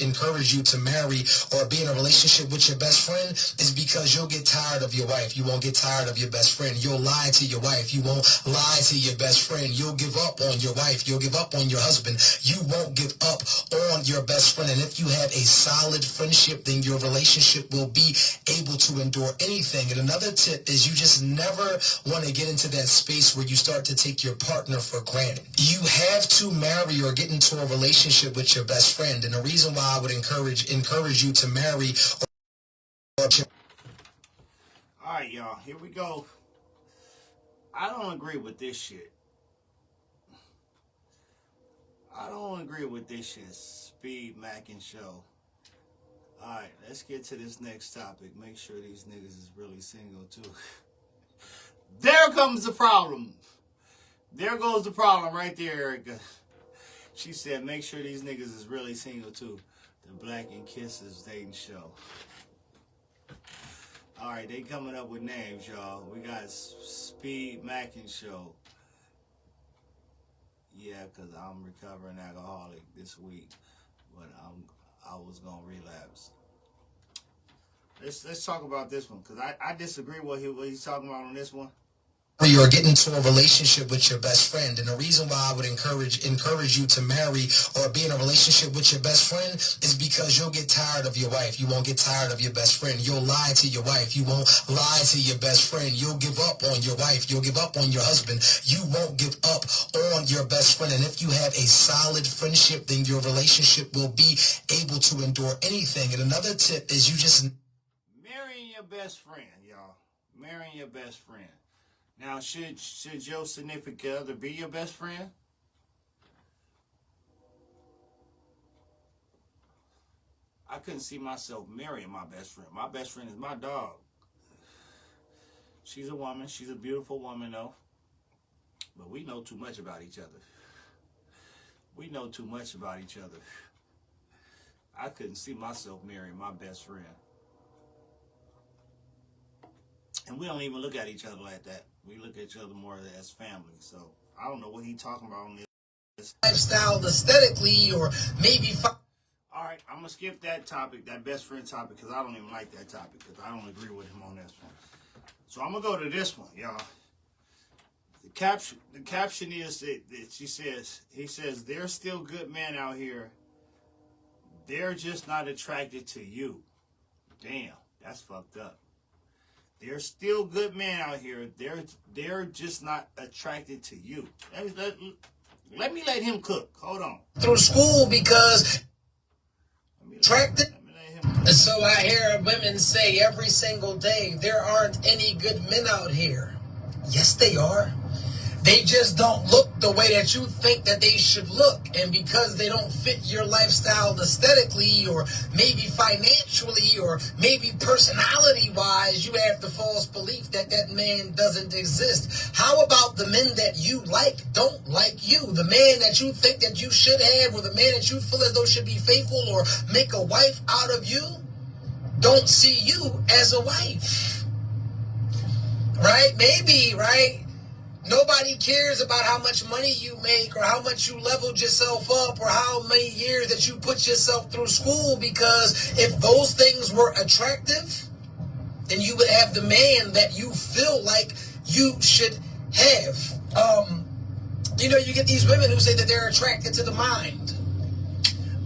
S2: you to marry or be in a relationship with your best friend is because you'll get tired of your wife. You won't get tired of your best friend. You'll lie to your wife. You won't lie to your best friend. You'll give up on your wife. You'll give up on your husband. You won't give up on your best friend. And if you have a solid friendship, then your relationship will be able to endure anything. And another tip is you just never want to get into that space where you start to take your partner for granted. You have to marry or get into a relationship with your best friend. And the reason why I would encourage you to marry or
S1: all right, y'all, here we go. I don't agree with this shit. I don't agree with this shit. Speed Mackin Show. Alright, let's get to this next topic. Make sure these niggas is really single too. There comes the problem. There goes the problem right there, Erica. She said, make sure these niggas is really single too. The Black and Kisses dating show. Alright, they coming up with names, y'all. We got Speed Mackin Show. Yeah, because I'm recovering alcoholic this week. But I was going to relapse. Let's talk about this one. Because I disagree with what he's talking about on this one.
S2: You're getting into a relationship with your best friend, and the reason why I would encourage you to marry or be in a relationship with your best friend is because you'll get tired of your wife. You won't get tired of your best friend. You'll lie to your wife. You won't lie to your best friend. You'll give up on your wife. You'll give up on your husband. You won't give up on your best friend. And if you have a solid friendship, then your relationship will be able to endure anything. And another tip is you just
S1: marrying your best friend, y'all. Marrying your best friend. Now, should your significant other be your best friend? I couldn't see myself marrying my best friend. My best friend is my dog. She's a woman. She's a beautiful woman, though. But we know too much about each other. We know too much about each other. I couldn't see myself marrying my best friend. And we don't even look at each other like that. We look at each other more as family. So I don't know what he's talking about on this.
S2: Lifestyle aesthetically, or maybe...
S1: All right, I'm going to skip that topic, that best friend topic, because I don't even like that topic, because I don't agree with him on this one. So I'm going to go to this one, y'all. The caption is that he says, there's still good men out here. They're just not attracted to you. Damn, that's fucked up. There's still good men out here. They're just not attracted to you. Let me let him cook. Hold on.
S2: Through school because attracted. And so I hear women say every single day, there aren't any good men out here. Yes, they are. They just don't look the way that you think that they should look. And because they don't fit your lifestyle aesthetically, or maybe financially, or maybe personality-wise, you have the false belief that that man doesn't exist. How about the men that you like don't like you? The man that you think that you should have, or the man that you feel as though should be faithful or make a wife out of you, don't see you as a wife. Right? Maybe, right? Nobody cares about how much money you make, or how much you leveled yourself up, or how many years that you put yourself through school, because if those things were attractive, then you would have the man that you feel like you should have. You get these women who say that they're attracted to the mind.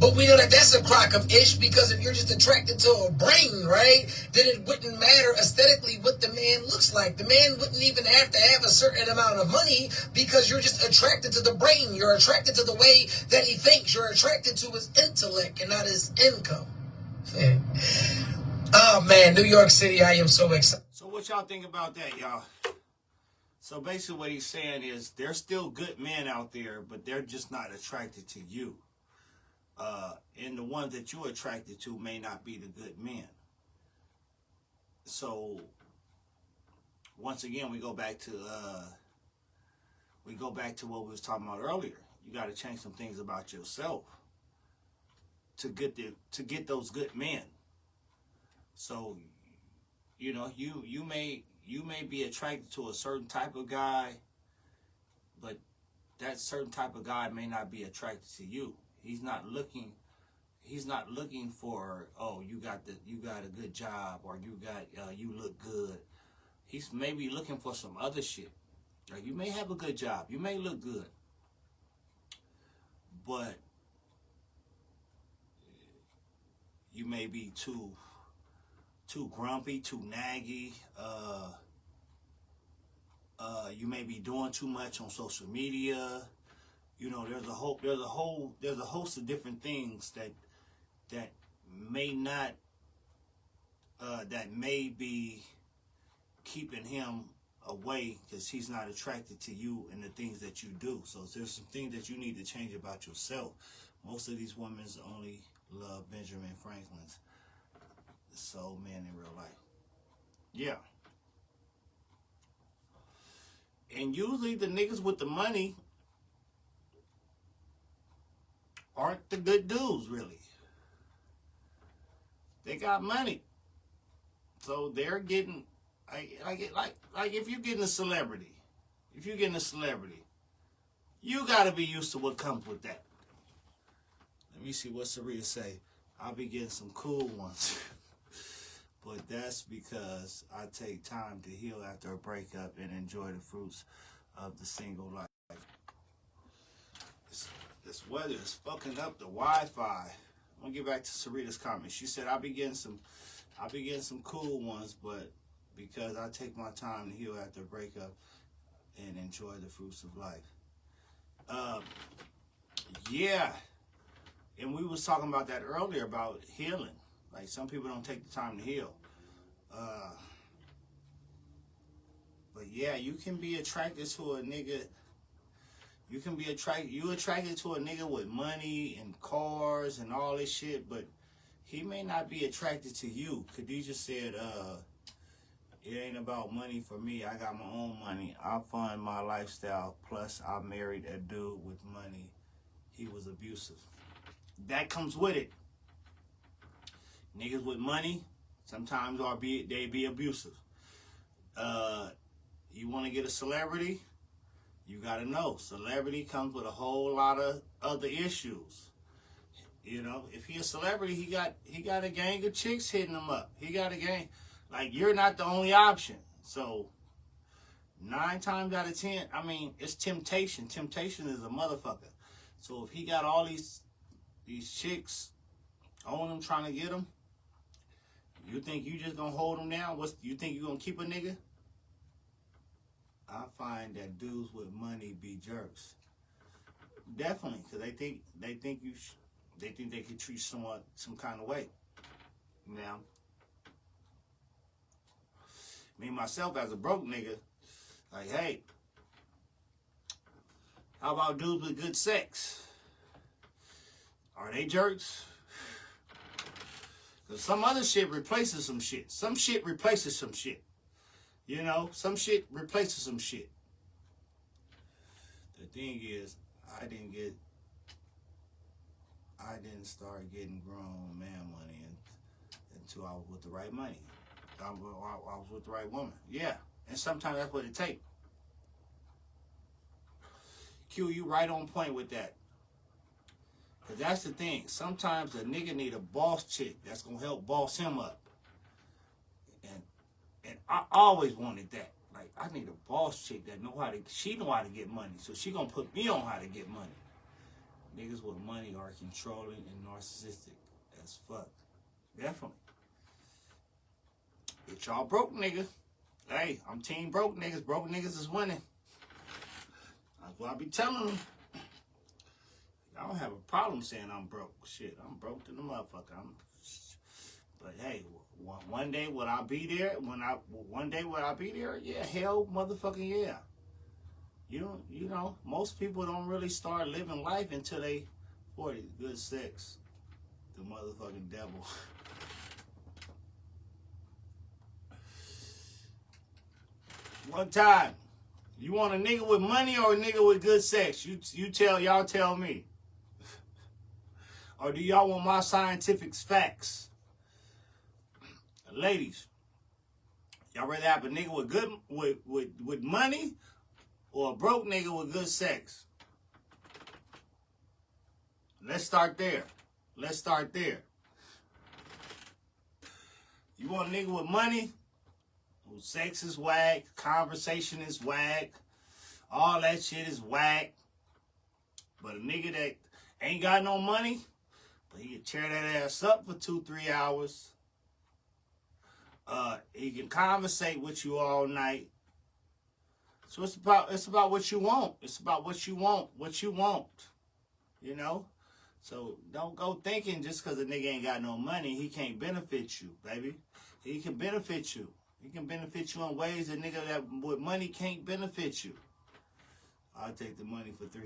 S2: But we know that that's a crock of ish, because if you're just attracted to a brain, right, then it wouldn't matter aesthetically what the man looks like. The man wouldn't even have to have a certain amount of money, because you're just attracted to the brain. You're attracted to the way that he thinks. You're attracted to his intellect and not his income. Oh, man, New York City, I am so excited.
S1: So what y'all think about that, y'all? So basically what he's saying is there's still good men out there, but they're just not attracted to you. And the ones that you're attracted to may not be the good men. So once again, we go back to what we was talking about earlier. You got to change some things about yourself to get those good men. So you may be attracted to a certain type of guy, but that certain type of guy may not be attracted to you. He's not looking for, oh, you got a good job, or you look good. He's maybe looking for some other shit. Like, you may have a good job, you may look good, but you may be too grumpy, too naggy. You may be doing too much on social media. There's a host of different things that may be keeping him away, because he's not attracted to you and the things that you do. So there's some things that you need to change about yourself. Most of these women only love Benjamin Franklin's. soul men in real life. Yeah. And usually the niggas with the money aren't the good dudes, really. They got money. So they're getting, like if you're getting a celebrity, you got to be used to what comes with that. Let me see what Sarita say. I'll be getting some cool ones. But that's because I take time to heal after a breakup and enjoy the fruits of the single life. This weather is fucking up the Wi-Fi. I'm gonna get back to Sarita's comment. She said I'll be getting some cool ones, but because I take my time to heal after a breakup and enjoy the fruits of life. Yeah. And we was talking about that earlier about healing. Like, some people don't take the time to heal. But yeah, you can be attracted to a nigga. You attracted to a nigga with money and cars and all this shit, but he may not be attracted to you. Khadijah said, it ain't about money for me. I got my own money. I fund my lifestyle. Plus, I married a dude with money. He was abusive. That comes with it. Niggas with money, sometimes they be abusive. You want to get a celebrity? You got to know, celebrity comes with a whole lot of other issues. You know, if he a celebrity, he got a gang of chicks hitting him up. He got a gang. Like, you're not the only option. So 9 times out of 10, I mean, it's temptation. Temptation is a motherfucker. So if he got all these chicks on him trying to get him, you think you just gonna hold him down? You think you gonna keep a nigga? I find that dudes with money be jerks. Definitely, because they think they can treat someone some kind of way. Now, me myself as a broke nigga, like, hey, how about dudes with good sex? Are they jerks? Because some other shit replaces some shit. Some shit replaces some shit. You know, some shit replaces some shit. The thing is, I didn't start getting grown man money until I was with the right money. I was with the right woman. Yeah. And sometimes that's what it takes. Q, you right on point with that. Because that's the thing. Sometimes a nigga need a boss chick that's going to help boss him up. And I always wanted that. Like, I need a boss chick that know how to get money. So she going to put me on how to get money. Niggas with money are controlling and narcissistic as fuck. Definitely. If y'all broke niggas, hey, I'm team broke niggas. Broke niggas is winning. That's what I be telling them. I don't have a problem saying I'm broke. Shit, I'm broke to the motherfucker. But hey, one day will I be there? One day will I be there? Yeah, hell, motherfucking yeah. You know, most people don't really start living life until they 40. Good sex, the motherfucking devil. One time, you want a nigga with money or a nigga with good sex? Y'all tell me. Or do y'all want my scientific facts? Ladies, y'all rather have a nigga with money or a broke nigga with good sex? Let's start there. You want a nigga with money? Whose sex is whack, conversation is whack, all that shit is whack. But a nigga that ain't got no money, but he can tear that ass up for 2-3 hours. He can conversate with you all night. So it's about what you want. It's about what you want. You know? So don't go thinking just because a nigga ain't got no money, he can't benefit you, baby. He can benefit you. He can benefit you in ways that nigga that with money can't benefit you. I'll take the money for 3.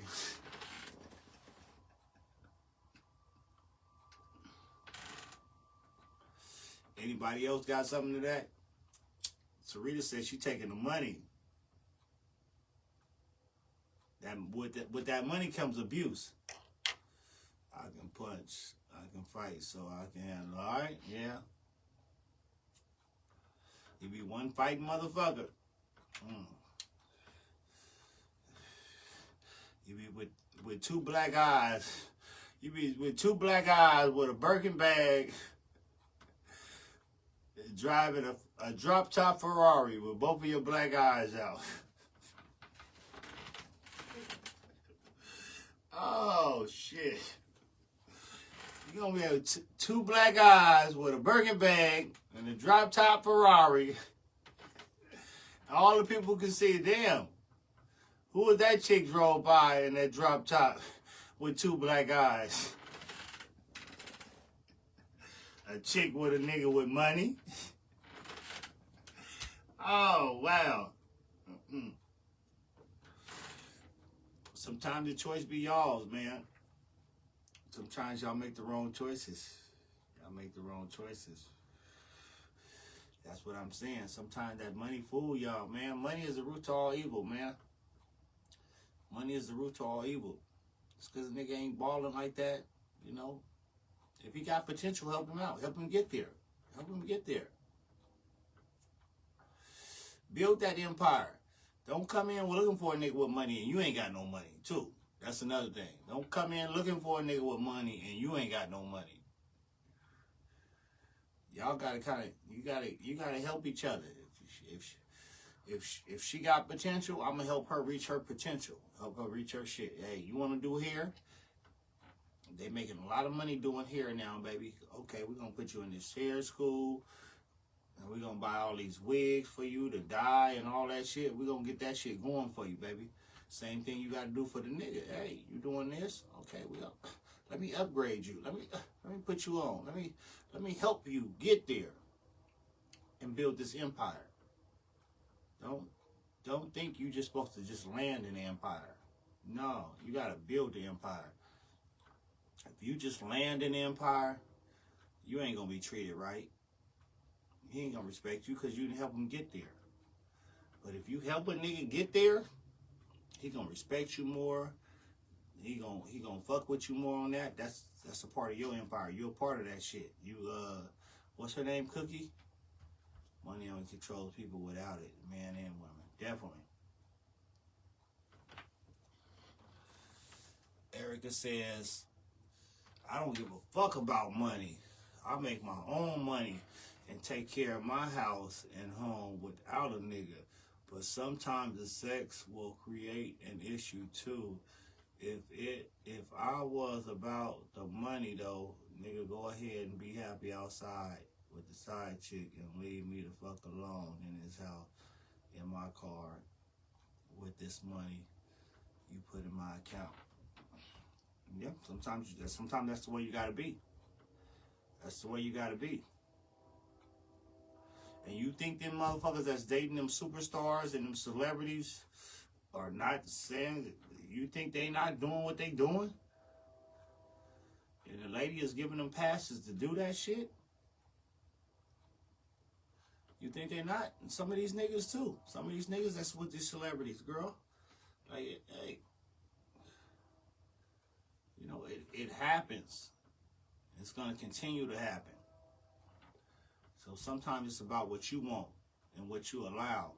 S1: Anybody else got something to that? Sarita said she taking the money. That with that money comes abuse. I can punch, I can fight, so I can handle. All right, yeah. You be one fighting motherfucker. You be with two black eyes. You be with two black eyes with a Birkin bag, driving a drop top Ferrari with both of your black eyes out. Oh shit! You gonna be have two black eyes with a Birkin bag and a drop top Ferrari. All the people can see, damn, who was that chick drove by in that drop top with two black eyes? A chick with a nigga with money. Oh wow. Sometimes the choice be y'all's, man. Sometimes y'all make the wrong choices. Y'all make the wrong choices. That's what I'm saying. Sometimes that money fool y'all, man. Money is the root to all evil, man. Money is the root to all evil. It's because a nigga ain't balling like that, you know. If he got potential, help him out. Help him get there. Help him get there. Build that empire. Don't come in looking for a nigga with money and you ain't got no money, too. That's another thing. Don't come in looking for a nigga with money and you ain't got no money. Y'all gotta you gotta help each other. If she got potential, I'm gonna help her reach her potential. Help her reach her shit. Hey, you wanna do hair? They making a lot of money doing hair now, baby. Okay, we're gonna put you in this hair school. And we're going to buy all these wigs for you to dye and all that shit. We're going to get that shit going for you, baby. Same thing you got to do for the nigga. Hey, you doing this? Okay, let me upgrade you. Let me put you on. Let me help you get there and build this empire. Don't think you just supposed to just land in the empire. No, you got to build the empire. If you just land in the empire, you ain't going to be treated right. He ain't gonna respect you because you didn't help him get there. But if you help a nigga get there, he gonna respect you more. He gonna fuck with you more on that. That's a part of your empire. You're a part of that shit. You what's her name? Cookie? Money only controls people without it, man and women. Definitely. Erica says, I don't give a fuck about money. I make my own money and take care of my house and home without a nigga. But sometimes the sex will create an issue too. If I was about the money though, nigga, go ahead and be happy outside with the side chick and leave me the fuck alone in his house, in my car, with this money you put in my account. Yeah, sometimes that's the way you gotta be. That's the way you gotta be. And you think them motherfuckers that's dating them superstars and them celebrities are not saying, you think they not doing what they doing? And the lady is giving them passes to do that shit? You think they're not? And some of these niggas too. Some of these niggas that's with these celebrities, girl. Like, hey, you know, it happens. It's going to continue to happen. So sometimes it's about what you want and what you allow.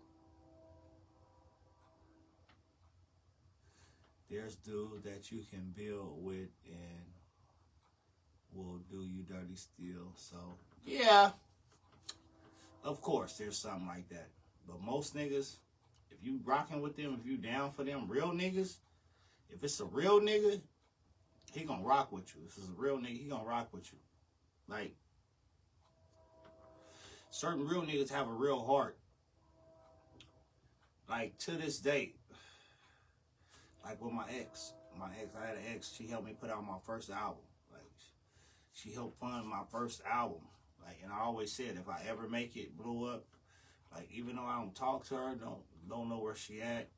S1: There's dudes that you can build with and will do you dirty still. So, yeah. Of course, there's something like that. But most niggas, if you rocking with them, if you down for them, real niggas, if it's a real nigga, he gonna rock with you. If it's a real nigga, he gonna rock with you. Like, certain real niggas have a real heart. Like, to this day, like with my ex, I had an ex, she helped me put out my first album. Like, she helped fund my first album. Like, and I always said, if I ever make it, blow up, like, even though I don't talk to her, don't know where she at,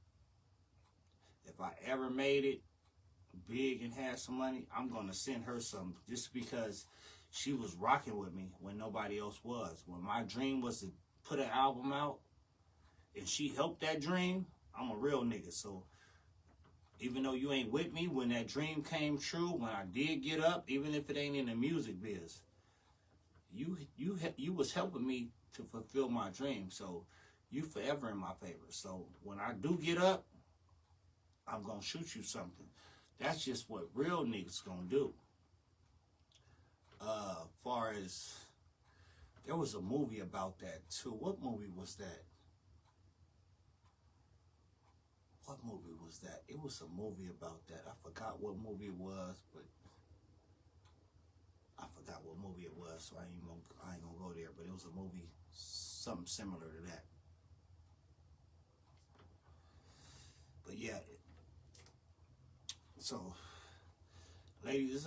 S1: if I ever made it big and had some money, I'm gonna send her some, just because she was rocking with me when nobody else was. When my dream was to put an album out, and she helped that dream, I'm a real nigga. So even though you ain't with me when that dream came true, when I did get up, even if it ain't in the music biz, you was helping me to fulfill my dream. So you forever in my favor. So when I do get up, I'm gonna shoot you something. That's just what real niggas gonna do. Far as, there was a movie about that too. What movie was that? What movie was that? It was a movie about that. I forgot what movie it was, but I forgot what movie it was, so I ain't gonna go there. But it was a movie, something similar to that. But yeah, so ladies, it's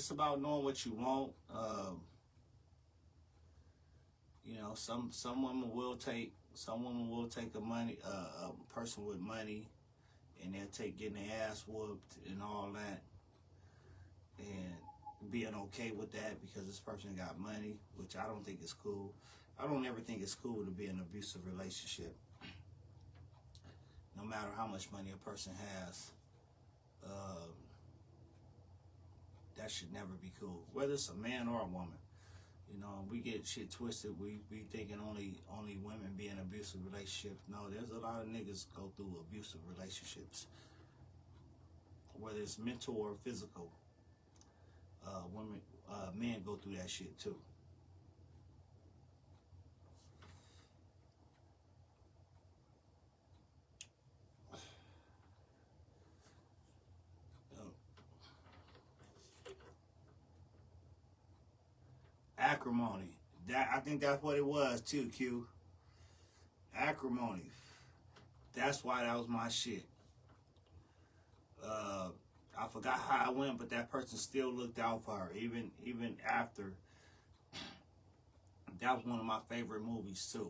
S1: about knowing what you want. You know, some women will take a person with money, and they'll take getting their ass whooped and all that, and being okay with that because this person got money, which I don't think is cool. I don't ever think it's cool to be in an abusive relationship. No matter how much money a person has, that should never be cool. Whether it's a man or a woman. You know, we get shit twisted. We thinking only women be in abusive relationships. No, there's a lot of niggas go through abusive relationships. Whether it's mental or physical. Men go through that shit too. Acrimony. I think that's what it was too, Q. Acrimony. That's why that was my shit. I forgot how I went, but that person still looked out for her, even after. That was one of my favorite movies too.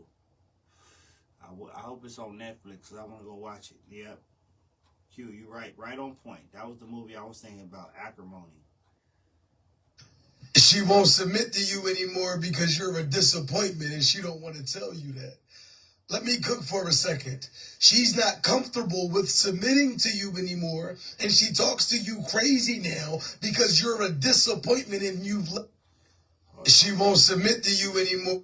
S1: I hope it's on Netflix, because I want to go watch it. Yep. Q, you right on point. That was the movie I was thinking about, Acrimony.
S3: She won't submit to you anymore because you're a disappointment, and she don't want to tell you that. Let me cook for a second. She's not comfortable with submitting to you anymore, and she talks to you crazy now because you're a disappointment and she won't submit to you anymore.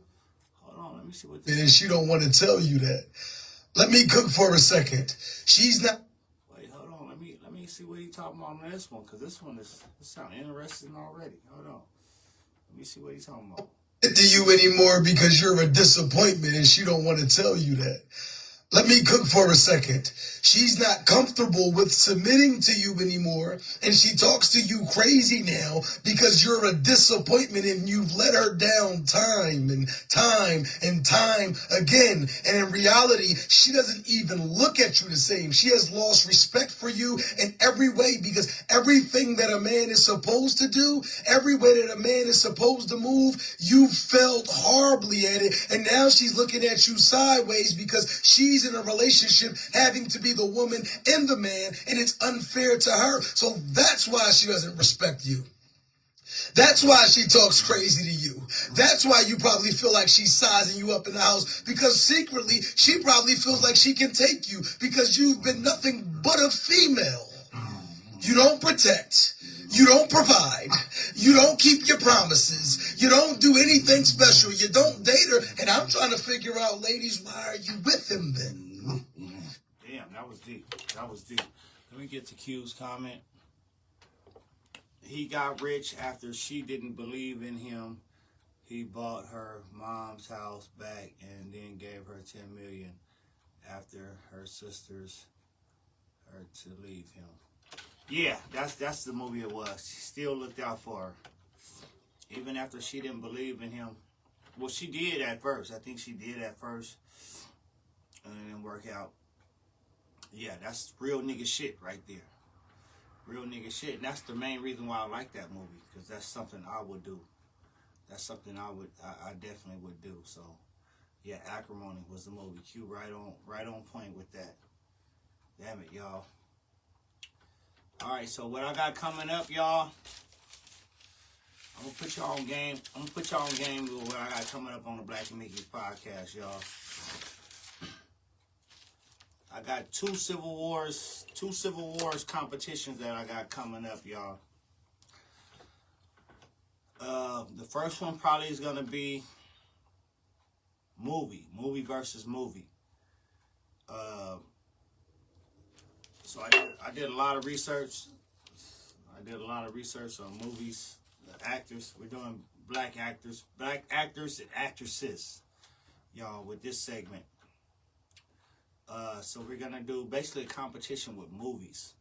S1: Hold on, let me see what this
S3: and she don't want to tell you that. Let me cook for a second. She's not.
S1: Wait, hold on. Let me see what he's talking about on this one, because this one this sounds interesting already. Hold on. Let me see what he's talking about.
S3: To you anymore because you're a disappointment, and she don't want to tell you that. Let me cook for a second. She's not comfortable with submitting to you anymore, and she talks to you crazy now because you're a disappointment and you've let her down time and time again. And in reality, she doesn't even look at you the same. She has lost respect for you in every way, because everything that a man is supposed to do, every way that a man is supposed to move, you failed horribly at it. And now she's looking at you sideways because she's in a relationship having to be the woman and the man, and it's unfair to her. So that's why she doesn't respect you. That's why she talks crazy to you. That's why you probably feel like she's sizing you up in the house, because secretly she probably feels like she can take you because you've been nothing but a female. You don't protect. You don't provide. You don't keep your promises. You don't do anything special. You don't date her. And I'm trying to figure out, ladies, why are you with him then?
S1: Damn, that was deep. That was deep. Let me get to Q's comment. He got rich after she didn't believe in him. He bought her mom's house back and then gave her $10 million after her sisters her to leave him. Yeah, that's the movie it was. She still looked out for her. Even after she didn't believe in him. Well, she did at first. I think she did at first. And it didn't work out. Yeah, that's real nigga shit right there. Real nigga shit. And that's the main reason why I like that movie. Because that's something I would do. That's something I definitely would do. So, yeah, Acrimony was the movie. Q right on point with that. Damn it, y'all. Alright, so what I got coming up, y'all, I'm gonna put y'all on game. I'm gonna put y'all on game with what I got coming up on the Black and Mickey's podcast, y'all. I got two Civil Wars competitions that I got coming up, y'all. The first one probably is gonna be movie versus movie. So I did a lot of research. I did a lot of research on movies, the actors. We're doing black actors and actresses, y'all, with this segment. So we're gonna do basically a competition with movies.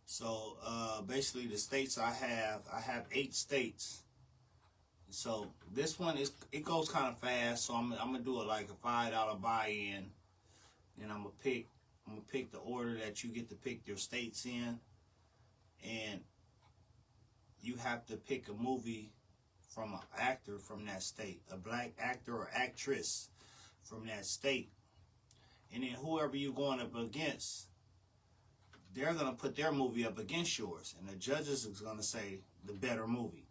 S1: So basically the states I have 8 states. So this one it goes kind of fast. So I'm gonna do it like a $5 buy-in, and I'm gonna pick the order that you get to pick your states in, and you have to pick a movie from an actor from that state, a black actor or actress from that state. And then whoever you're going up against, they're going to put their movie up against yours. And the judges is going to say the better movie.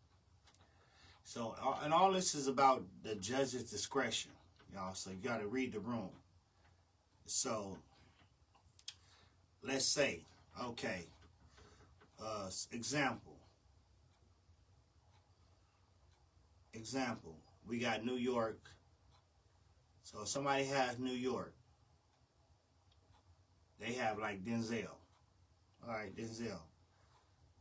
S1: So, and all this is about the judge's discretion, y'all. So you got to read the room. So, let's say, okay, example, we got New York. So if somebody has New York, they have like Denzel. All right, Denzel.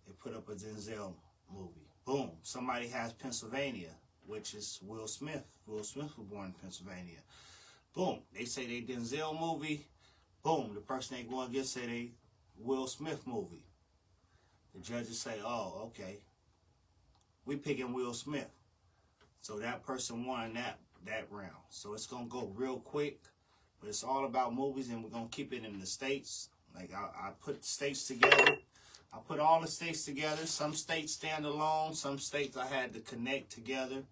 S1: They put up a Denzel movie. Boom. Somebody has Pennsylvania, which is Will Smith. Will Smith was born in Pennsylvania. Boom. They say they Denzel movie. Boom. The person they going against say they Will Smith movie. The judges say, oh, okay, we picking Will Smith. So that person won that round. So it's going to go real quick. But it's all about movies, and we're going to keep it in the states. Like, I put states together. I put all the states together. Some states stand alone. Some states I had to connect together.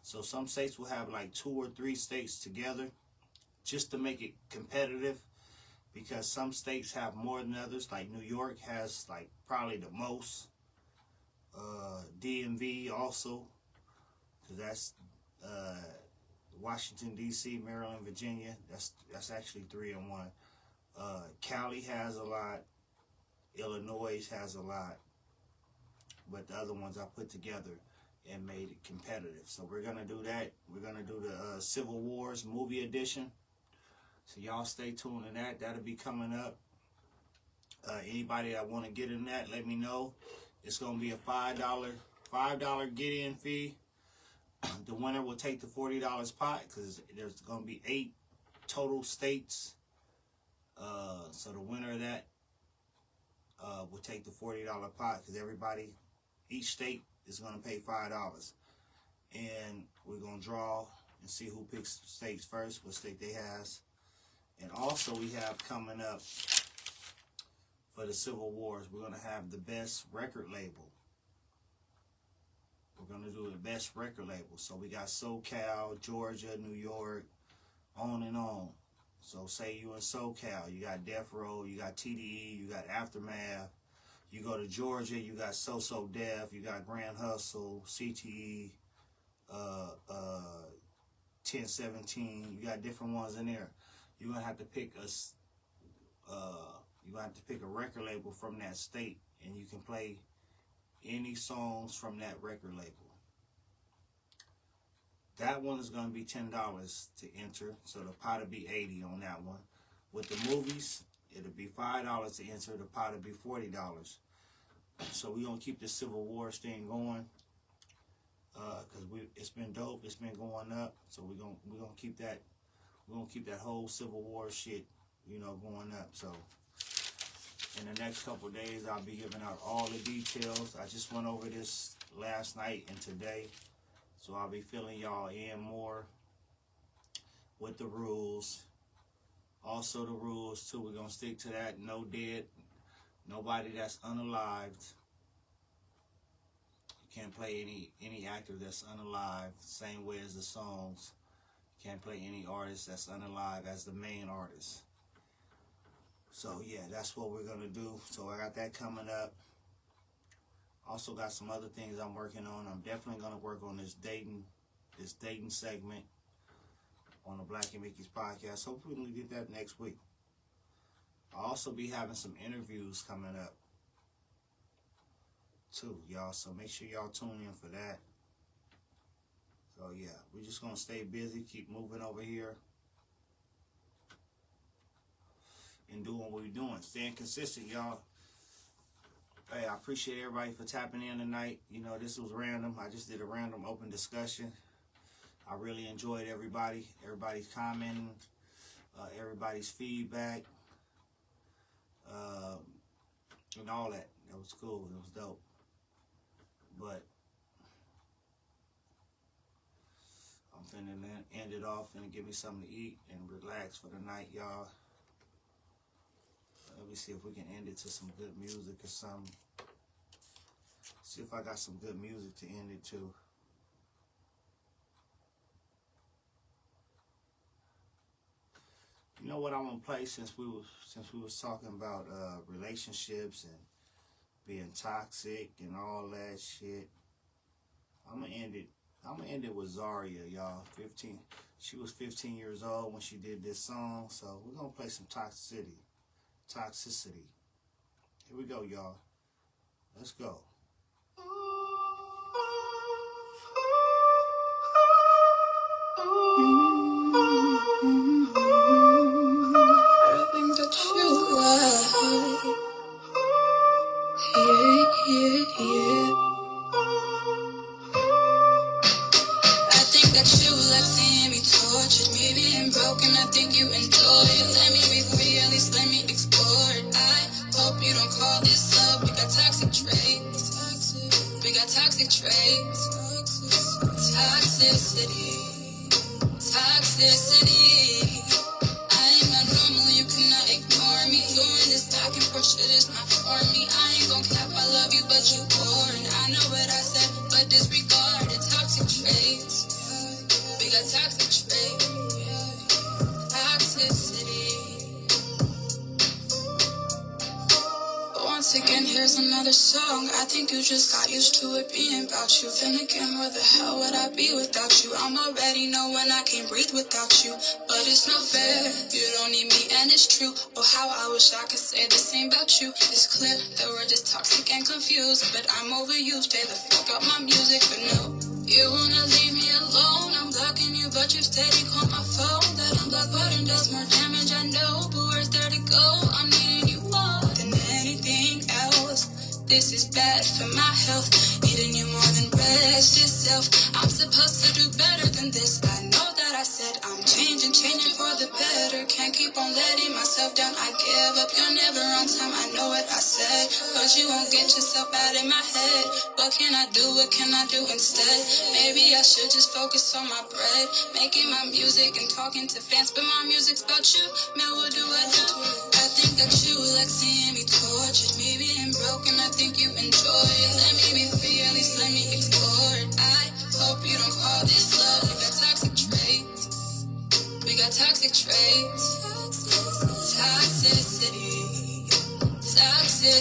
S1: So some states will have like 2 or 3 states together just to make it competitive, because some states have more than others. Like New York has like probably the most. DMV also, because that's Washington, D.C., Maryland, Virginia. That's actually 3 in 1. Cali has a lot. Illinois has a lot. But the other ones I put together and made it competitive. So we're going to do that. We're going to do the Civil Wars movie edition. So y'all stay tuned to that. That'll be coming up. Anybody that want to get in that, let me know. It's going to be a $5 get-in fee. The winner will take the $40 pot, because there's going to be 8 total states. So the winner of that will take the $40 pot, because each state is going to pay $5. And we're going to draw and see who picks states first, what state they has. And also we have coming up for the Civil Wars, we're going to have the best record label. We're going to do the best record label. So we got SoCal, Georgia, New York, on and on. So say you in SoCal, you got Death Row, you got TDE, you got Aftermath. You go to Georgia, you got So So Def, you got Grand Hustle, CTE, 1017. You got different ones in there. You're gonna have to pick a record label from that state, and you can play any songs from that record label. That one is going to be $10 to enter, so the pot will be $80 on that one. With the movies, it'll be $5 to enter, the pot will be $40. So we're going to keep the Civil Wars thing going, because it's been dope, it's been going up. So we're gonna keep that whole Civil War shit, going up. So in the next couple of days, I'll be giving out all the details. I just went over this last night and today. So I'll be filling y'all in more with the rules. Also the rules too, we're going to stick to that. No dead, nobody that's unalived. You can't play any actor that's unalived, same way as the songs. You can't play any artist that's unalived as the main artist. So yeah, that's what we're going to do. So I got that coming up. Also got some other things I'm working on. I'm definitely gonna work on this dating segment on the Black and Mickey's podcast. Hopefully we can get that next week. I'll also be having some interviews coming up too, y'all. So make sure y'all tune in for that. So yeah, we're just gonna stay busy, keep moving over here, and doing what we're doing. Staying consistent, y'all. Hey, I appreciate everybody for tapping in tonight. You know, this was random. I just did a random open discussion. I really enjoyed everybody's commenting, everybody's feedback, and all that. That was cool. It was dope. But I'm finna end it off and give me something to eat and relax for the night, y'all. Let me see if we can end it to some good music or something. See if I got some good music to end it to. You know what I'm gonna play since we was talking about relationships and being toxic and all that shit. I'm gonna end it with Zaria, y'all. She was 15 years old when she did this song, so we're gonna play some toxicity. Here we go, y'all. Let's go.
S4: Everything that you like, yeah. I think that you like seeing me tortured, me being broken. I think you enjoy it. Let me be free, at least let me explore it. I hope you don't call this love. We got toxic traits. Toxicity. I am not normal, you cannot ignore me. Doing this back and forth shit is not for me. I ain't gon' cap, I love you, but you boring. I know what I said, but disregard the toxic traits. We got toxic traits. Toxicity. Once again, here's another song. I think you just got used to it being about you. Then again, where the hell would I be without you? I'm already knowing I can't breathe without you. But it's not fair, you don't need me and it's true. Oh, how I wish I could say the same about you. It's clear that we're just toxic and confused, but I'm overused. Pay the fuck out my music, but no. You wanna leave me alone, I'm blocking you, but you steady call my phone. That unblock button does more damage, I know, but where's there to go? I'm needing you more than anything else. This is bad for my health, needing you more than rest itself. I'm supposed to do better than this, I know that I said I'm changing for the better. Can't keep on letting myself down, I give up, you're never on time, I know what I said, but you won't get yourself out of my head. What can I do instead? Maybe I should just focus on my bread, making my music and talking to fans, but my music's about you, man, what do I do? I think that you like seeing me tortured, me being broken, I think you enjoy it. Let me be free, at least let me explore it. I hope you don't call this love. We got toxic traits. Toxicity.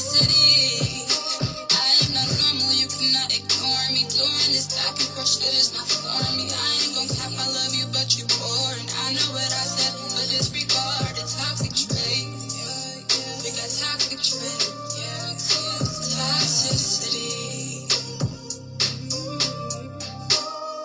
S4: I am not normal, you cannot ignore me. Doing this back and forth shit is not for me. I ain't gon' cap, I love you, but you boring. I know what I said, but disregard the toxic traits. We got toxic traits. Toxicity.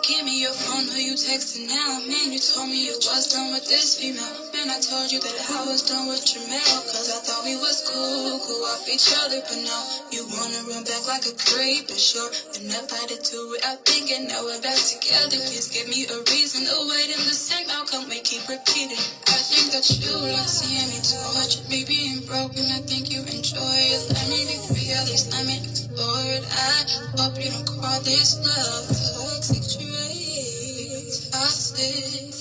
S4: Give me your phone, who you texting now? Man, you told me you was done with this female. Man, I told you that I was done with your mail, cause I thought we was cool off each other. But now you wanna run back like a creep, and sure enough I did too without thinking. Now we're back together, please give me a reason to wait in the same outcome we keep repeating. I think that you like seeing me tortured, me being broken, I think you enjoy it. Let me be free, at least let me explore it. I hope you don't call this love. Toxic traits, toxic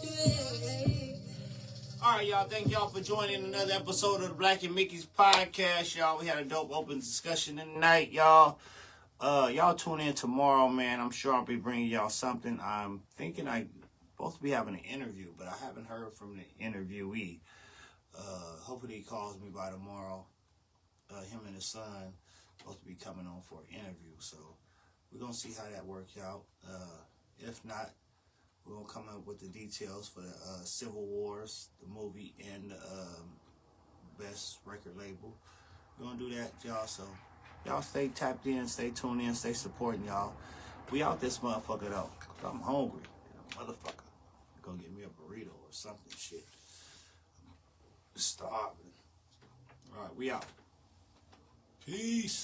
S4: traits.
S1: Alright, y'all. Thank y'all for joining another episode of the Black and Mickey's podcast, y'all. We had a dope open discussion tonight, y'all. Y'all tune in tomorrow, man. I'm sure I'll be bringing y'all something. I'm thinking I'm supposed to be having an interview, but I haven't heard from the interviewee. Hopefully he calls me by tomorrow. Him and his son. supposed to be coming on for an interview. So we're gonna see how that works out. If not, we're gonna come up with the details for the Civil Wars, the movie, and the best record label. We're gonna do that, y'all. So y'all stay tapped in, stay tuned in, stay supporting y'all. We out this motherfucker though. I'm hungry, motherfucker. Gonna get me a burrito or something, shit. I'm starving. All right, we out. Peace.